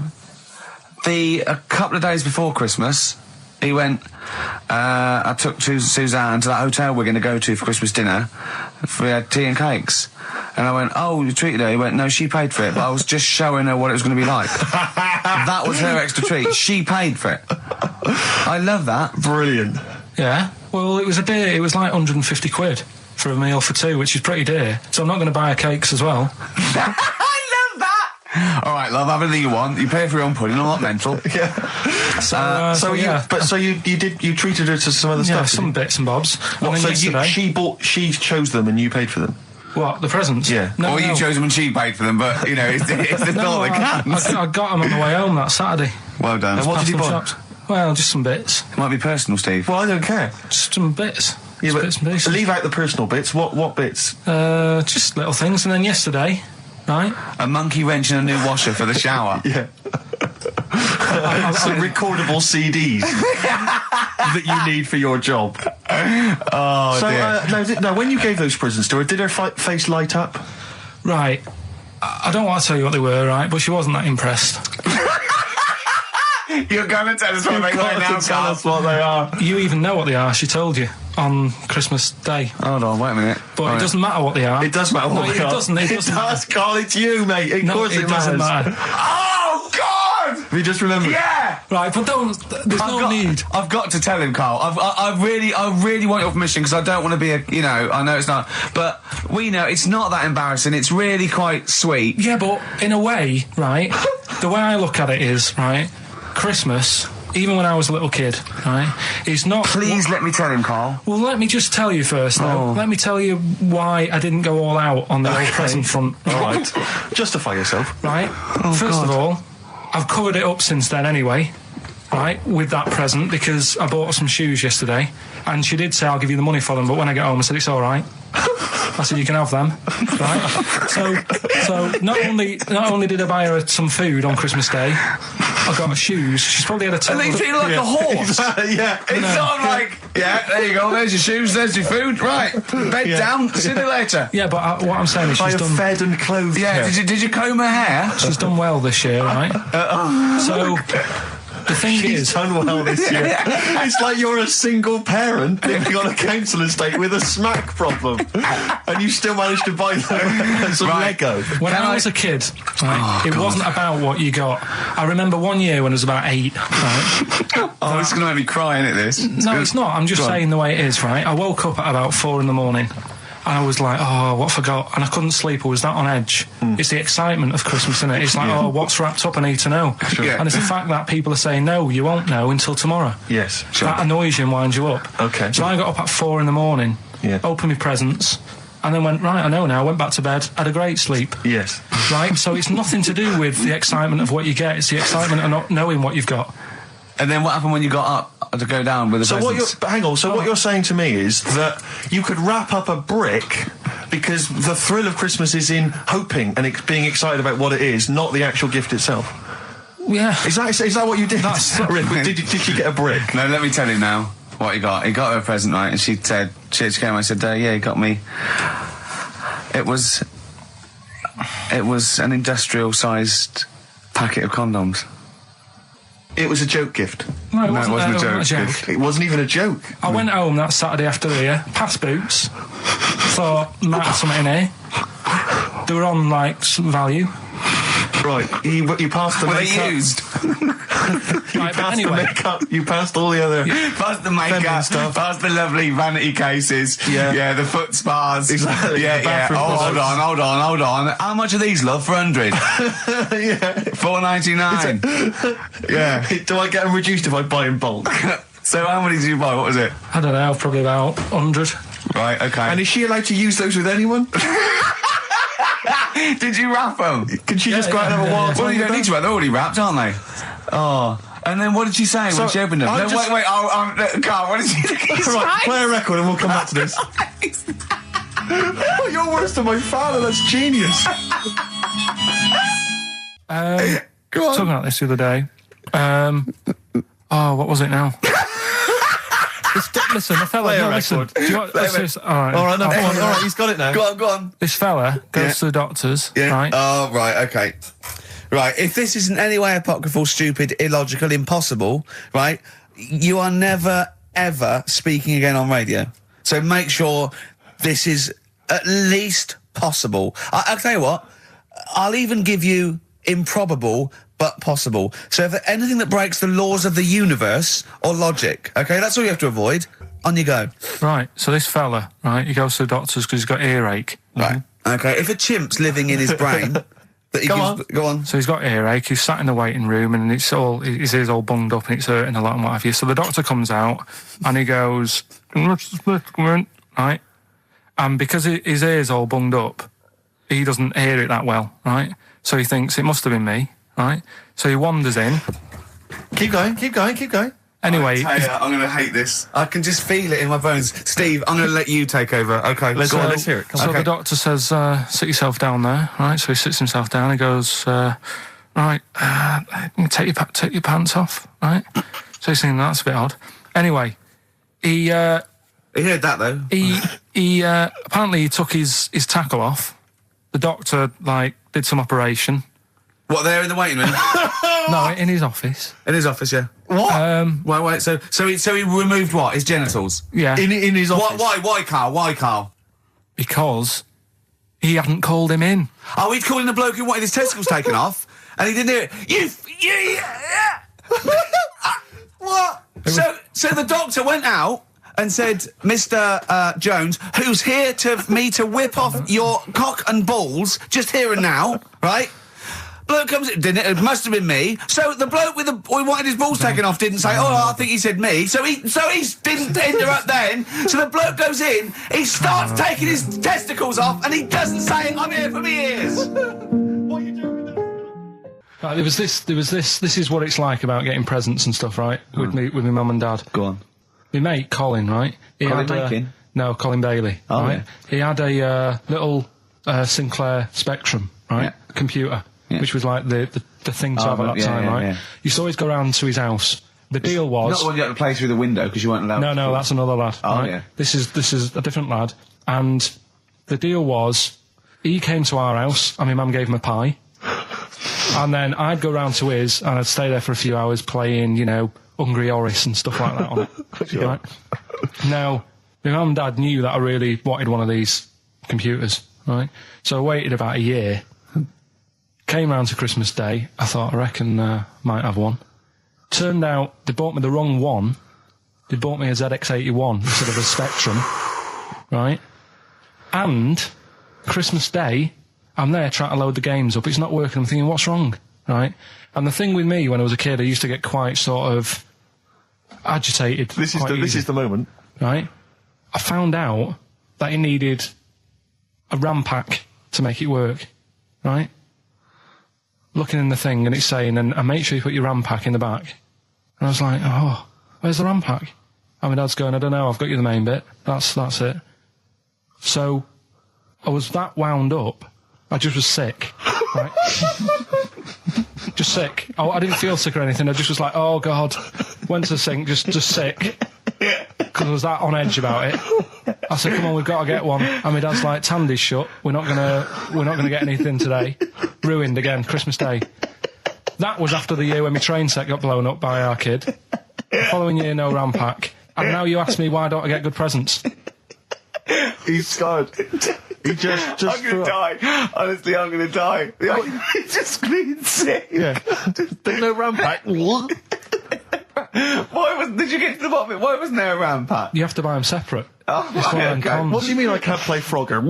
A couple of days before Christmas, he went, I took Suzanne to that hotel we're going to go to for Christmas dinner. We had tea and cakes. And I went, oh, you treated her? He went, no, she paid for it, but I was just showing her what it was going to be like. That was her extra treat. She paid for it. I love that. Brilliant. Yeah. Well, it was a day, it was like 150 quid for a meal for two, which is pretty dear. So I'm not going to buy her cakes as well. All right, love, have anything you want. You pay for your own pudding. I'm not mental. Yeah. So you treated her to some other stuff. Yeah, some bits and bobs. What, so she chose them and you paid for them? What, the presents? Yeah. No, you chose them and she paid for them, but you know it's the thought that counts. I got them on the way home that Saturday. Well done. And what did you buy? Well, just some bits. It might be personal, Steve. Well, I don't care. Just some bits. Yeah, but bits and pieces. Leave out the personal bits. What bits? Just little things. And then yesterday, right? A monkey wrench and a new washer for the shower. Yeah. Some recordable CDs that you need for your job. Oh, so, dear. No, when you gave those presents to her, did her face light up? Right. I don't want to tell you what they were, right? But she wasn't that impressed. You're going to tell us what they are now, tell us what they are. You even know what they are, she told you, on Christmas Day. Hold on, wait a minute. But it doesn't matter what they are. It does matter what they are. It doesn't. It does, Carl, it's you, mate. Of course it doesn't matter. Oh, God! Have you just remembered? Yeah! Right, but there's no need. I've got to tell him, Carl. I really want your permission because I don't want to be I know it's not, but we know it's not that embarrassing. It's really quite sweet. Yeah, but in a way, right, the way I look at it is, right, Christmas, even when I was a little kid, right, is not... Please let me tell him, Carl. Well, let me just tell you first, though. Let me tell you why I didn't go all out on the old present front. All right. Justify yourself. Right? First of all, I've covered it up since then anyway, right, with that present, because I bought her some shoes yesterday, and she did say, I'll give you the money for them, but when I get home, I said, it's all right. I said, you can have them, right? So not only did I buy her some food on Christmas Day, I got her shoes. She's probably had a And they feel like a horse. Yeah. It's not like, yeah, there you go, there's your shoes, there's your food, right, bed down, see you later. Yeah, but what I'm saying is she's done... fed and clothed. Yeah, did you comb her hair? She's done well this year, right? So... The thing is, done well this year. It's like you're a single parent living on a council estate with a smack problem, and you still managed to buy them some Lego. When I was a kid, it wasn't about what you got. I remember one year when I was about 8. Right? Oh, it's going to make me cry, isn't it, this? No, it's not. I'm just saying the way it is, right? I woke up at about 4 in the morning. And I was like, oh, what forgot? And I couldn't sleep. I was that on edge. It's the excitement of Christmas, isn't it? It's like, oh, what's wrapped up? I need to know. Sure. Yeah. And it's the fact that people are saying, no, you won't know until tomorrow. Yes, sure. That annoys you and winds you up. Okay. So I got up at 4 in the morning, opened my presents, and then went, right, I know now, went back to bed, had a great sleep. Yes. Right? So it's nothing to do with the excitement of what you get. It's the excitement of not knowing what you've got. And then what happened when you got up to go down with the presents? What you're saying to me is that you could wrap up a brick because the thrill of Christmas is in hoping and being excited about what it is, not the actual gift itself. Yeah. Is that what you did? Did you get a brick? No, let me tell you now what he got. He got her a present, right? And she said, she came, I said, yeah, he got me. It was an industrial-sized packet of condoms. It was a joke gift. No, it wasn't a joke. Gift. It wasn't even a joke. I went home that Saturday after here, past Boots, thought, might have something in here. They were on, like, some value. Right, you passed the makeup. Were they used? Right, but anyway. The makeup, you passed all the other... Past the makeup, stuff. past the lovely vanity cases. Yeah, the foot spas. Exactly. Yeah. Oh, hold on. How much are these, love, for 100? Yeah. $4.99. Yeah. Do I get them reduced if I buy in bulk? So how many did you buy? What was it? I don't know, probably about 100. Right, okay. And is she allowed to use those with anyone? Did you wrap them? Can she just go out and have a wild Well, you don't need to, they're already wrapped, aren't they? Oh. And then what did she say when she opened them? No, wait, Carl, what did she say? Right, play a record and we'll come back to this. Oh, you're worse than my father, that's genius. Go on. Talking about this the other day. What was it now? Listen, the fella... No, listen. Do you want... All right, he's got it now. Go on. This fella goes to the doctors, right? Oh, right, okay. Right, if this isn't any way apocryphal, stupid, illogical, impossible, right, you are never, ever speaking again on radio. So make sure this is at least possible. I'll tell you what, I'll even give you improbable but possible. So if anything that breaks the laws of the universe or logic, okay, that's all you have to avoid. On you go. Right, so this fella, right, he goes to the doctors because he's got earache. Right, okay, if a chimp's living in his brain... Go on. So he's got earache, he's sat in the waiting room and his ear's all bunged up and it's hurting a lot and what have you. So the doctor comes out and he goes, right? And because his ear's all bunged up, he doesn't hear it that well, right? So he thinks it must have been me, right? So he wanders in. Keep going. Anyway, I'm going to hate this. I can just feel it in my bones. Steve, I'm going to let you take over. Okay, let's hear it. So the doctor says, sit yourself down there, right? So he sits himself down. He goes, right, take your pants off, right? So he's thinking that's a bit odd. Anyway, he heard that though. He apparently he took his tackle off. The doctor did some operation. What, there in the waiting room? No, in his office. In his office, yeah. What? Wait. So he removed what? His genitals. Yeah. In his office? Why, Carl? Why, Carl? Because he hadn't called him in. Oh, he'd called in the bloke who wanted his testicles taken off, and he didn't hear it. What? So the doctor went out and said, Mr. Jones, who's here to whip off your cock and balls, just here and now, right? Bloke comes in, didn't it? It must have been me. So the bloke who wanted his balls taken off didn't say, oh, I think he said me. So he didn't interrupt then. So the bloke goes in, he starts taking his testicles off, and he doesn't say, I'm here for me ears. What are you doing with that? There was this. This is what it's like about getting presents and stuff, right? With my mum and dad. Go on. My mate Colin, right? Colin Makin? No, Colin Bailey. Oh, right? yeah. He had a little Sinclair Spectrum, right? Yeah. Computer, Yeah. which was like the thing to have at that time, right? Yeah. Used to always go round to his house. The deal was Not the one you had to play through the window because you weren't allowed. no, that's another lad. Oh, right? yeah. This is a different lad, and the deal was he came to our house, and my mum gave him a pie. And then I'd go round to his, and I'd stay there for a few hours playing, Hungry Horace and stuff like that on it. Right? Now, my mum and dad knew that I really wanted one of these computers, right? So I waited about a year. Came round to Christmas Day. I thought, I reckon might have one. Turned out they bought me the wrong one. They bought me a ZX81 instead of a Spectrum, right? And Christmas Day, I'm there trying to load the games up. It's not working. I'm thinking, what's wrong, right? And the thing with me when I was a kid, I used to get quite sort of agitated. This is the moment. Right? I found out that it needed a RAM pack to make it work, right? Looking in the thing and it's saying, and make sure you put your RAM pack in the back. And I was like, oh, where's the RAM pack? And my dad's going, I don't know, I've got you the main bit. That's it. So I was that wound up, I just was sick, right? Just sick. I didn't feel sick or anything. I just was like, oh God. Went to the sink, just sick. Because I was that on edge about it. I said, come on, we've got to get one. And my dad's like, Tandy's shut. We're not gonna get anything today. Ruined again, Christmas Day. That was after the year when my train set got blown up by our kid. The following year, no RAM pack. And now you ask me, why don't I get good presents? He's scarred. He just I'm gonna die. Honestly, I'm gonna die. He's just screaming sick. Yeah. There's no RAM pack. What? Did you get to the bottom of it? Why wasn't there a RAM pack? You have to buy them separate. Oh, It's one of them okay. cons. What do you mean I can't play Frogger?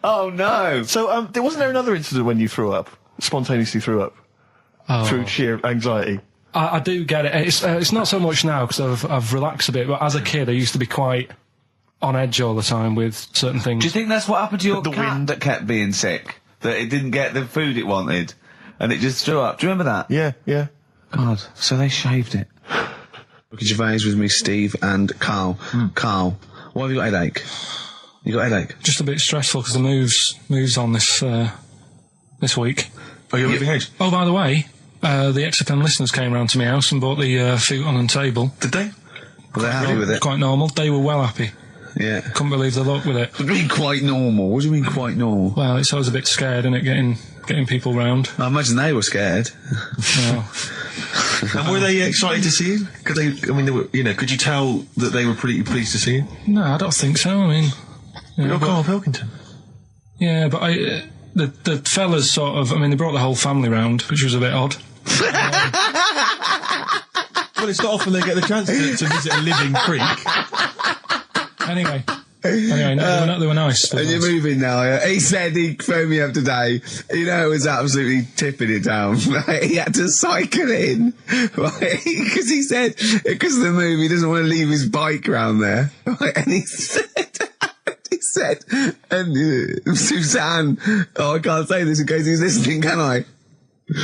Oh no. So, wasn't there another incident when you threw up? Spontaneously threw up? Through sheer anxiety? I do get it. It's not so much now because I've relaxed a bit, but as a kid I used to be quite on edge all the time with certain things. Do you think that's what happened to your The cat wind. that kept being sick? That it didn't get the food it wanted? And it just threw up? Do you remember that? Yeah. God, so they shaved it. Gervais with me, Steve and Carl. Carl, why have you got a headache? You got a headache? Just a bit stressful because the moves on this week. Are you moving house? Oh, by the way, the XFM listeners came round to my house and bought the futon and table. Did they? Were they happy with it? Quite normal. They were well happy. Yeah. Couldn't believe the luck with it. What do you mean quite normal? What do you mean quite normal? Well, it's always a bit scared, isn't it, getting people round. I imagine they were scared. Well, And were they excited to see you? Could you tell that they were pretty pleased to see you? no, I don't think so. I mean, You're Karl Pilkington. yeah, but the fellas sort of, they brought the whole family round, which was a bit odd. Well, it's not often they get the chance to visit a living creek. Anyway, no, they were nice. And you're moving now, yeah? He said he phoned me up today. It was absolutely tipping it down. Right? He had to cycle in. Right? Because he said, because of the move, he doesn't want to leave his bike round there. Right? And he said, and Suzanne, I can't say this in case he's listening, can I?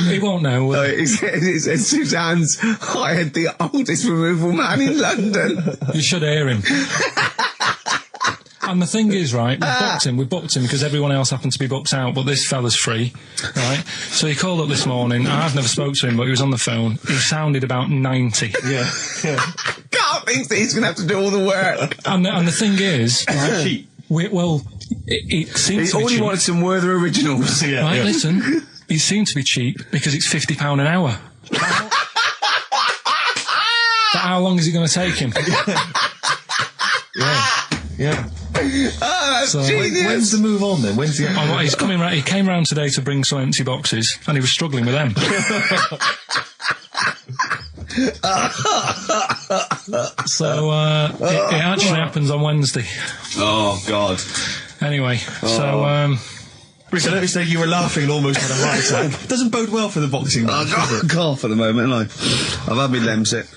He won't know. He said Suzanne's hired the oldest removal man in London. You should hear him. And the thing is, right, we booked him because everyone else happened to be booked out, but this fella's free, right? So he called up this morning. I've never spoke to him, but he was on the phone. He sounded about 90. Yeah. Carl thinks that he's going to have to do all the work. And the thing is, right, it seems to be All he cheap. wanted some Werther originals. Right, listen. it seemed to be cheap because it's £50 an hour. But how long is it going to take him? Yeah. So When's the move on then? When's the? he's coming round. He came round today to bring some empty boxes, and he was struggling with them. So it actually happens on Wednesday. Oh God. Anyway, Rick, I noticed that you were laughing and almost had a heart attack. Doesn't bode well for the boxing match, does it? Cough at the moment, and I've had my Lemsip.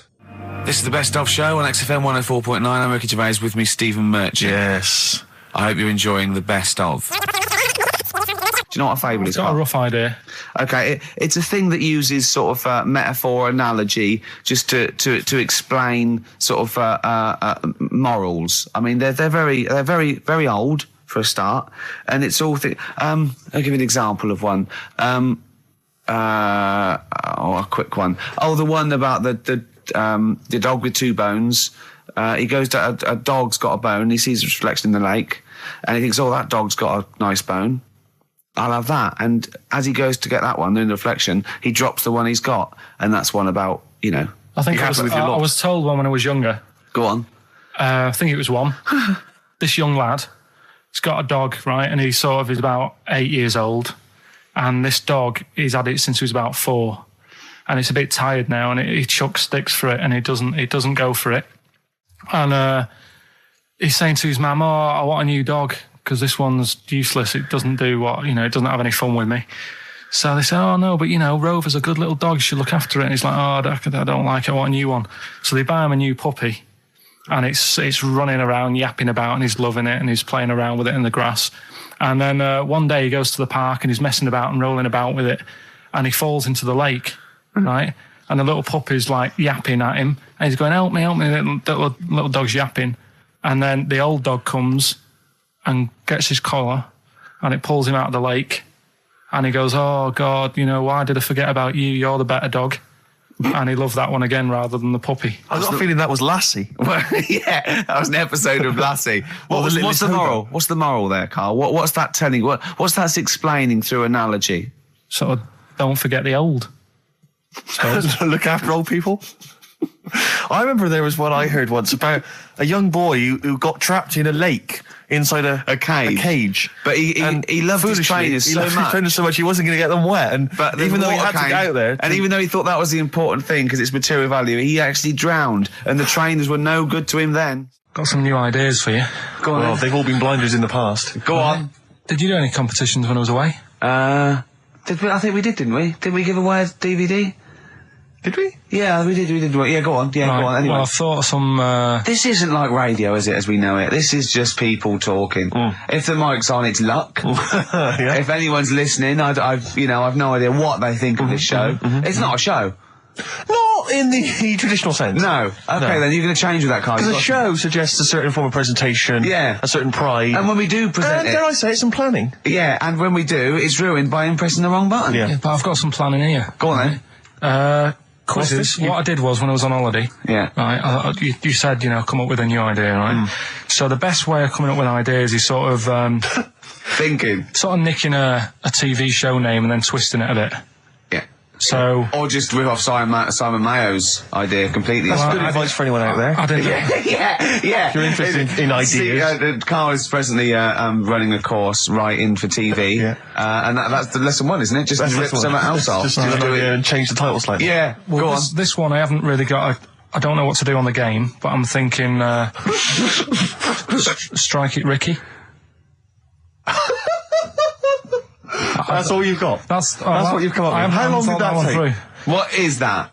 This is the Best Of Show on XFM 104.9. I'm Ricky Gervais, with me Stephen Merchant. Yes. I hope you're enjoying the Best Of. Do you know what a fable is? I've got a rough idea. Okay, it's a thing that uses sort of metaphor, analogy, just to explain sort of morals. I mean, they're very old for a start, and it's all. I'll give you an example of one. A quick one. Oh, the one about the dog with two bones. He goes to a dog's got a bone. He sees a reflection in the lake, and he thinks, "Oh, that dog's got a nice bone. I'll have that." And as he goes to get that one in the reflection, he drops the one he's got, and that's one about I think I was told one when I was younger. Go on. I think it was one. This young lad, he's got a dog, right, and he sort of is about 8 years old, and this dog, he's had it since he was about 4, and it's a bit tired now, and he chucks sticks for it, and it doesn't go for it, and he's saying to his mum, "Oh, I want a new dog because this one's useless. It doesn't do what it doesn't have any fun with me." So they say, "Oh no, but Rover's a good little dog. You should look after it." And he's like, "Oh, I don't like it. I want a new one." So they buy him a new puppy, and it's running around, yapping about, and he's loving it, and he's playing around with it in the grass. And then one day he goes to the park and he's messing about and rolling about with it, and he falls into the lake, right? And the little puppy's like yapping at him, and he's going, help me, the little dog's yapping. And then the old dog comes and gets his collar, and it pulls him out of the lake, and he goes, "Oh God, why did I forget about you? You're the better dog." And he loved that one again rather than the puppy. I got a feeling that was Lassie. Well, yeah, that was an episode of Lassie. What's the moral? What's the moral there, Carl? What's that telling? What's that explaining through analogy? Sort of, don't forget the old. Look after old people. I remember there was one I heard once about a young boy who got trapped in a lake inside a cage. But he loved his trainers so much. He wasn't going to get them wet. But even though he had to get out there, and even though he thought that was the important thing because it's material value, he actually drowned, and the trainers were no good to him then. Got some new ideas for you. Go on. Well, they've all been blinders in the past. Go on. Did you do any competitions when I was away? Did we? I think we did, didn't we? Did we give away a DVD? Did we? Yeah, we did. Yeah, go on. Yeah, right. Go on. Anyway. Well, I thought of some... This isn't like radio, is it, as we know it? This is just people talking. If the mic's on, it's luck. Yeah. If anyone's listening, I've no idea what they think of this show. It's not a show. Not in the traditional sense. No. Okay, then you're going to change with that, Carl. Because a show suggests a certain form of presentation. Yeah. A certain pride. And when we do present it... dare I say, it's some planning. Yeah, and when we do, it's ruined by pressing the wrong button. Yeah, but I've got some planning here. Go on, then. Quizzes. What I did was, when I was on holiday... Yeah. Right, you said, come up with a new idea, right? So the best way of coming up with ideas is sort of... thinking. Sort of nicking a TV show name and then twisting it a bit. Yeah. So... Or just rip off Simon Mayo's idea completely. That's good advice for anyone out there. I didn't... Yeah. If you're interested in ideas. Carl is presently running a course writing for TV. Yeah. And that's the lesson 1, isn't it? Just rip something else off. Just do it and change the title slightly. Yeah. Well, go on. This one I haven't really got... I don't know what to do on the game, but I'm thinking... Strike It Ricky. That's all you've got? That's what you've come up with. How long did that take? Through. What is that?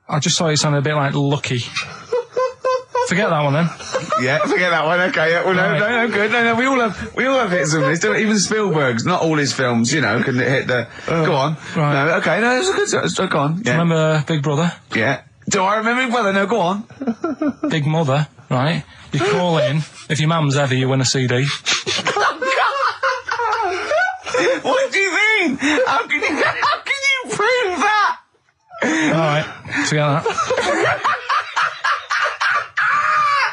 I just thought it sounded a bit like Lucky. Forget that one then. Yeah, forget that one. Okay, yeah. Well, no, good. No, we all have hits of this. Even Spielberg's, not all his films, can hit the. Go on. Right. No, okay, no, it's a good. Go on. Yeah. Remember Big Brother? Yeah. Do I remember Big Brother? No, go on. Big Mother, right? You call in. If your mum's heavy, you win a CD. What do you mean? How can you prove that? All right, forget that.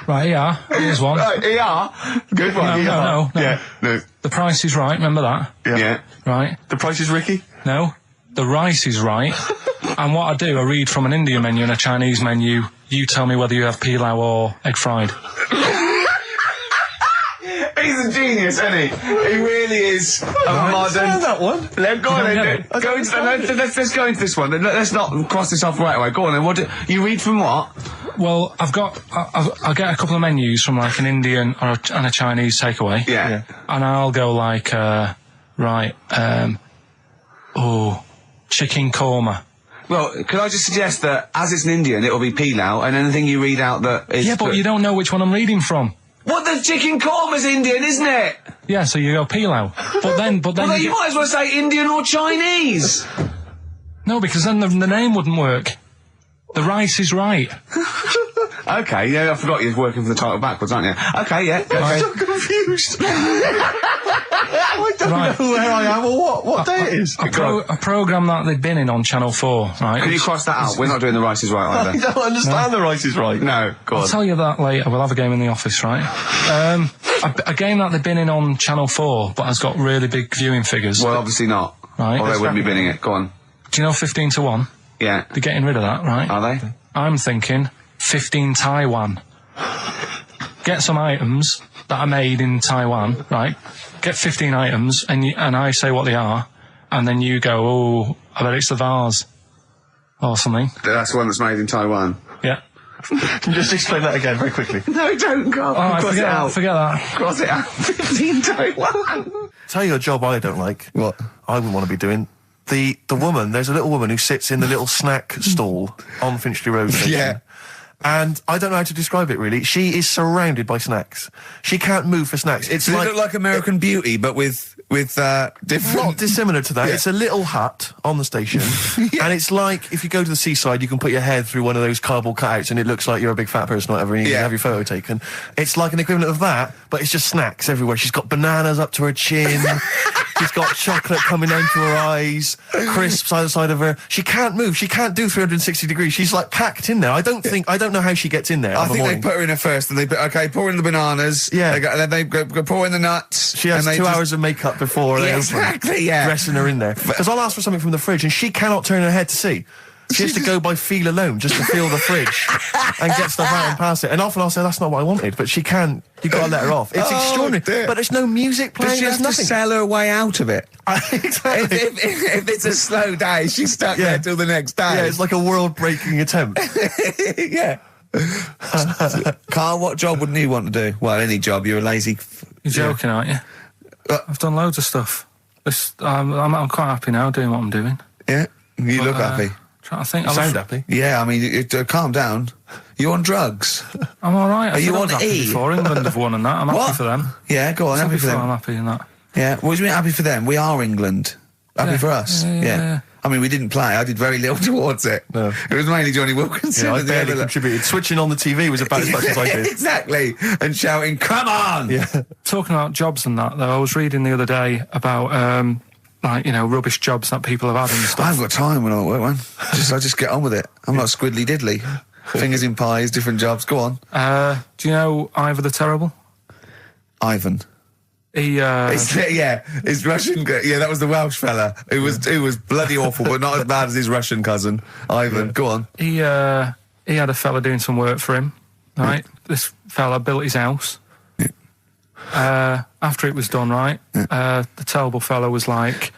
Right, ER. Here's one. Right, ER. Good one. No. Yeah. No. The Price is Right. Remember that? Yeah. Right. The Price is Ricky? No. the rice is right, and what I do, I read from an Indian menu and a Chinese menu. You tell me whether you have pilau or egg fried. He's a genius, isn't he? He really is a modern... that one. Let's go on then. Let's go into this one. Let's not cross this off right away. Go on then. What you read from what? Well, I get a couple of menus from like an Indian and a Chinese takeaway. Yeah. And I'll go like, chicken korma. Well, could I just suggest that as it's an Indian, it'll be pilau, and anything you read out that is... Yeah, but you don't know which one I'm reading from. What, the chicken korma's Indian, isn't it? Yeah, so you go pilau. But then Well, you might as well say Indian or Chinese. No, because then the name wouldn't work. The rice is right. Okay, yeah, I forgot you're working from the title backwards, aren't you? Okay, yeah. I'm so confused. I don't know where I am or what day it is. A programme that they've been in on Channel 4, right? Can you cross that out? We're not doing the Rice is Right I either. don't understand the Rice is Right. No, go on. I'll tell you that later. We'll have a game in the office, right? A game that they've been in on Channel 4, but has got really big viewing figures. Well, obviously not. Right. Or they wouldn't be binning it. Go on. Do you know 15 to 1? Yeah. They're getting rid of that, right? Are they? I'm thinking 15 Taiwan. Get some items that are made in Taiwan, right? Get 15 items, and I say what they are, and then you go, oh, I bet it's the vase. Or something. That's the one that's made in Taiwan. Yeah. Just explain that again very quickly. No, don't go. Alright, Cross it out. forget that. Cross it out. 15 Taiwan. Tell you a job I don't like. What? I wouldn't want to be doing. The woman, there's a little woman who sits in the little snack stall on Finchley Road station. Yeah. And I don't know how to describe it really. She is surrounded by snacks. She can't move for snacks. It's Does like, it look like American Beauty, but with different... not dissimilar to that. Yeah. It's a little hut on the station. And it's like, if you go to the seaside, you can put your head through one of those cardboard cutouts and it looks like you're a big fat person or whatever, and you can have your photo taken. It's like an equivalent of that, but it's just snacks everywhere. She's got bananas up to her chin. She's got chocolate coming down to her eyes, crisps either side of her. She can't move. She can't do 360 degrees. She's like packed in there. I don't know how she gets in there. I think they put her in there first, and pour in the bananas. Yeah. Then they go pour in the nuts. She has and 2 hours of makeup before they exactly, yeah. dressing her in there. Because I'll ask for something from the fridge, and she cannot turn her head to see. She has to go by feel alone, just to feel the fridge and get stuff out and pass it. And often I'll say, that's not what I wanted, but she can. You've got to let her off. It's extraordinary. Dear. But there's no music playing, Does she have there's to nothing. sell her way out of it? Exactly. If it's a slow day, she's stuck there till the next day. Yeah, it's like a world-breaking attempt. Yeah. Carl, what job wouldn't you want to do? Well, any job. You're a lazy... You're joking, aren't you? I've done loads of stuff. I'm quite happy now doing what I'm doing. Yeah? You look happy. Trying to think. You sound happy. Yeah, I mean, calm down. You on drugs? I'm all right. Are you on happy E? before England have won and that. I'm happy for them. Yeah, go on, happy for them. I'm happy in that. Yeah, what do you mean happy for them? We are England. Happy for us. Yeah. I mean, we didn't play. I did very little towards it. No. It was mainly Johnny Wilkinson. Yeah, I barely contributed. Switching on the TV was about as much as I did. Exactly. And shouting, come on! Yeah. Talking about jobs and that, though, I was reading the other day about, rubbish jobs that people have had and stuff. I haven't got time when I'm at work, man. I just get on with it. I'm not squiddly diddly. Fingers in pies, different jobs. Go on. Do you know Ivor the Terrible? Ivan. He, his Russian, that was the Welsh fella. Who was bloody awful, but not as bad as his Russian cousin, Ivan. Go on. He had a fella doing some work for him, right? This fella built his house. After it was done, right, the terrible fella was like...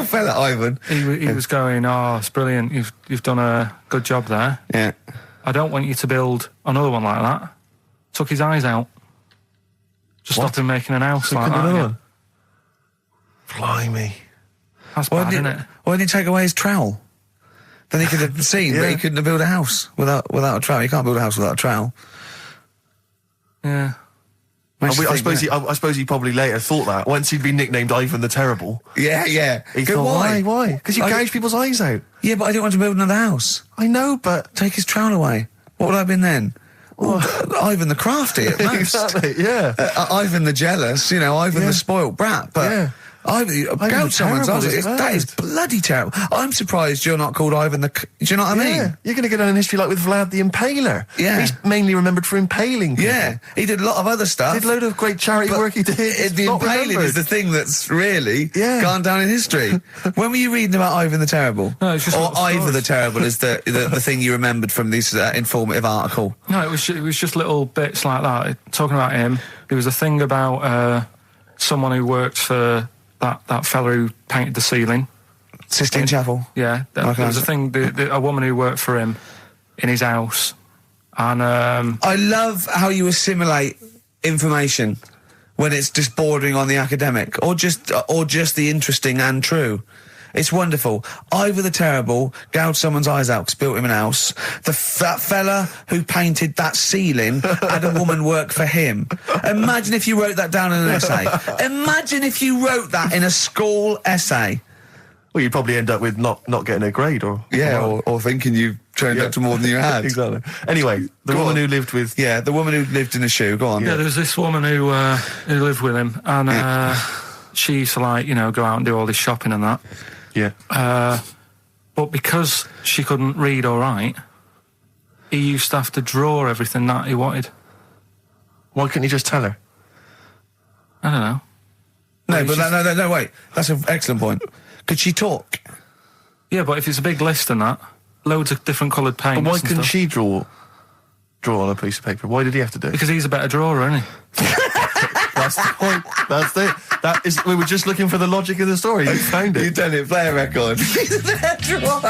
fella Ivan. He was going, oh, it's brilliant, you've done a good job there. Yeah. I don't want you to build another one like that. Took his eyes out. Just stopped him making an house like that. One? Blimey. That's bad, isn't it? Why didn't he take away his trowel? Then he could have seen that he couldn't have built a house without a trowel. You can't build a house without a trowel. Yeah. I suppose he probably later thought that once he'd been nicknamed Ivan the Terrible. Yeah. He thought, why? Because you gouge people's eyes out. Yeah, but I didn't want to build another house. I know, but take his trowel away. What would I have been then? Ivan the Crafty at most. Exactly, yeah. Ivan the Jealous, Ivan the spoilt brat. But Gouge someone's eyes. That is bloody terrible. I'm surprised you're not called Ivan the... Do you know what I mean? You're going to go down in history like with Vlad the Impaler. Yeah. He's mainly remembered for impaling people. Yeah, he did a lot of other stuff. Did a load of great charity work he did. The impaling is the thing that's really gone down in history. When were you reading about Ivan the Terrible? No, it's just or Ivor the Terrible is the thing you remembered from this informative article? No, it was just little bits like that. Talking about him, there was a thing about someone who worked for that fella who painted the ceiling. Sistine Chapel? Yeah. There was a thing, a woman who worked for him in his house. And I love how you assimilate information when it's just bordering on the academic, or just the interesting and true. It's wonderful. Ivor the Terrible gouged someone's eyes out because built him an house. That fella who painted that ceiling had a woman work for him. Imagine if you wrote that down in an essay. Imagine if you wrote that in a school essay. Well, you'd probably end up with not getting a grade, or thinking you turned up to more than you had. Exactly. Anyway, the woman who lived with... Yeah, the woman who lived in a shoe. Go on. Yeah, there was this woman who lived with him, and she used to, like, go out and do all this shopping and that. Yeah. But because she couldn't read or write, he used to have to draw everything that he wanted. Why couldn't he just tell her? I don't know. No, wait. That's an excellent point. Could she talk? Yeah, but if it's a big list and that, loads of different coloured paints. But why couldn't she draw on a piece of paper? Why did he have to do it? Because he's a better drawer, isn't he? That's the point. That's it. We were just looking for the logic of the story. You found it. You've done it. Play a record. He's a better drawer.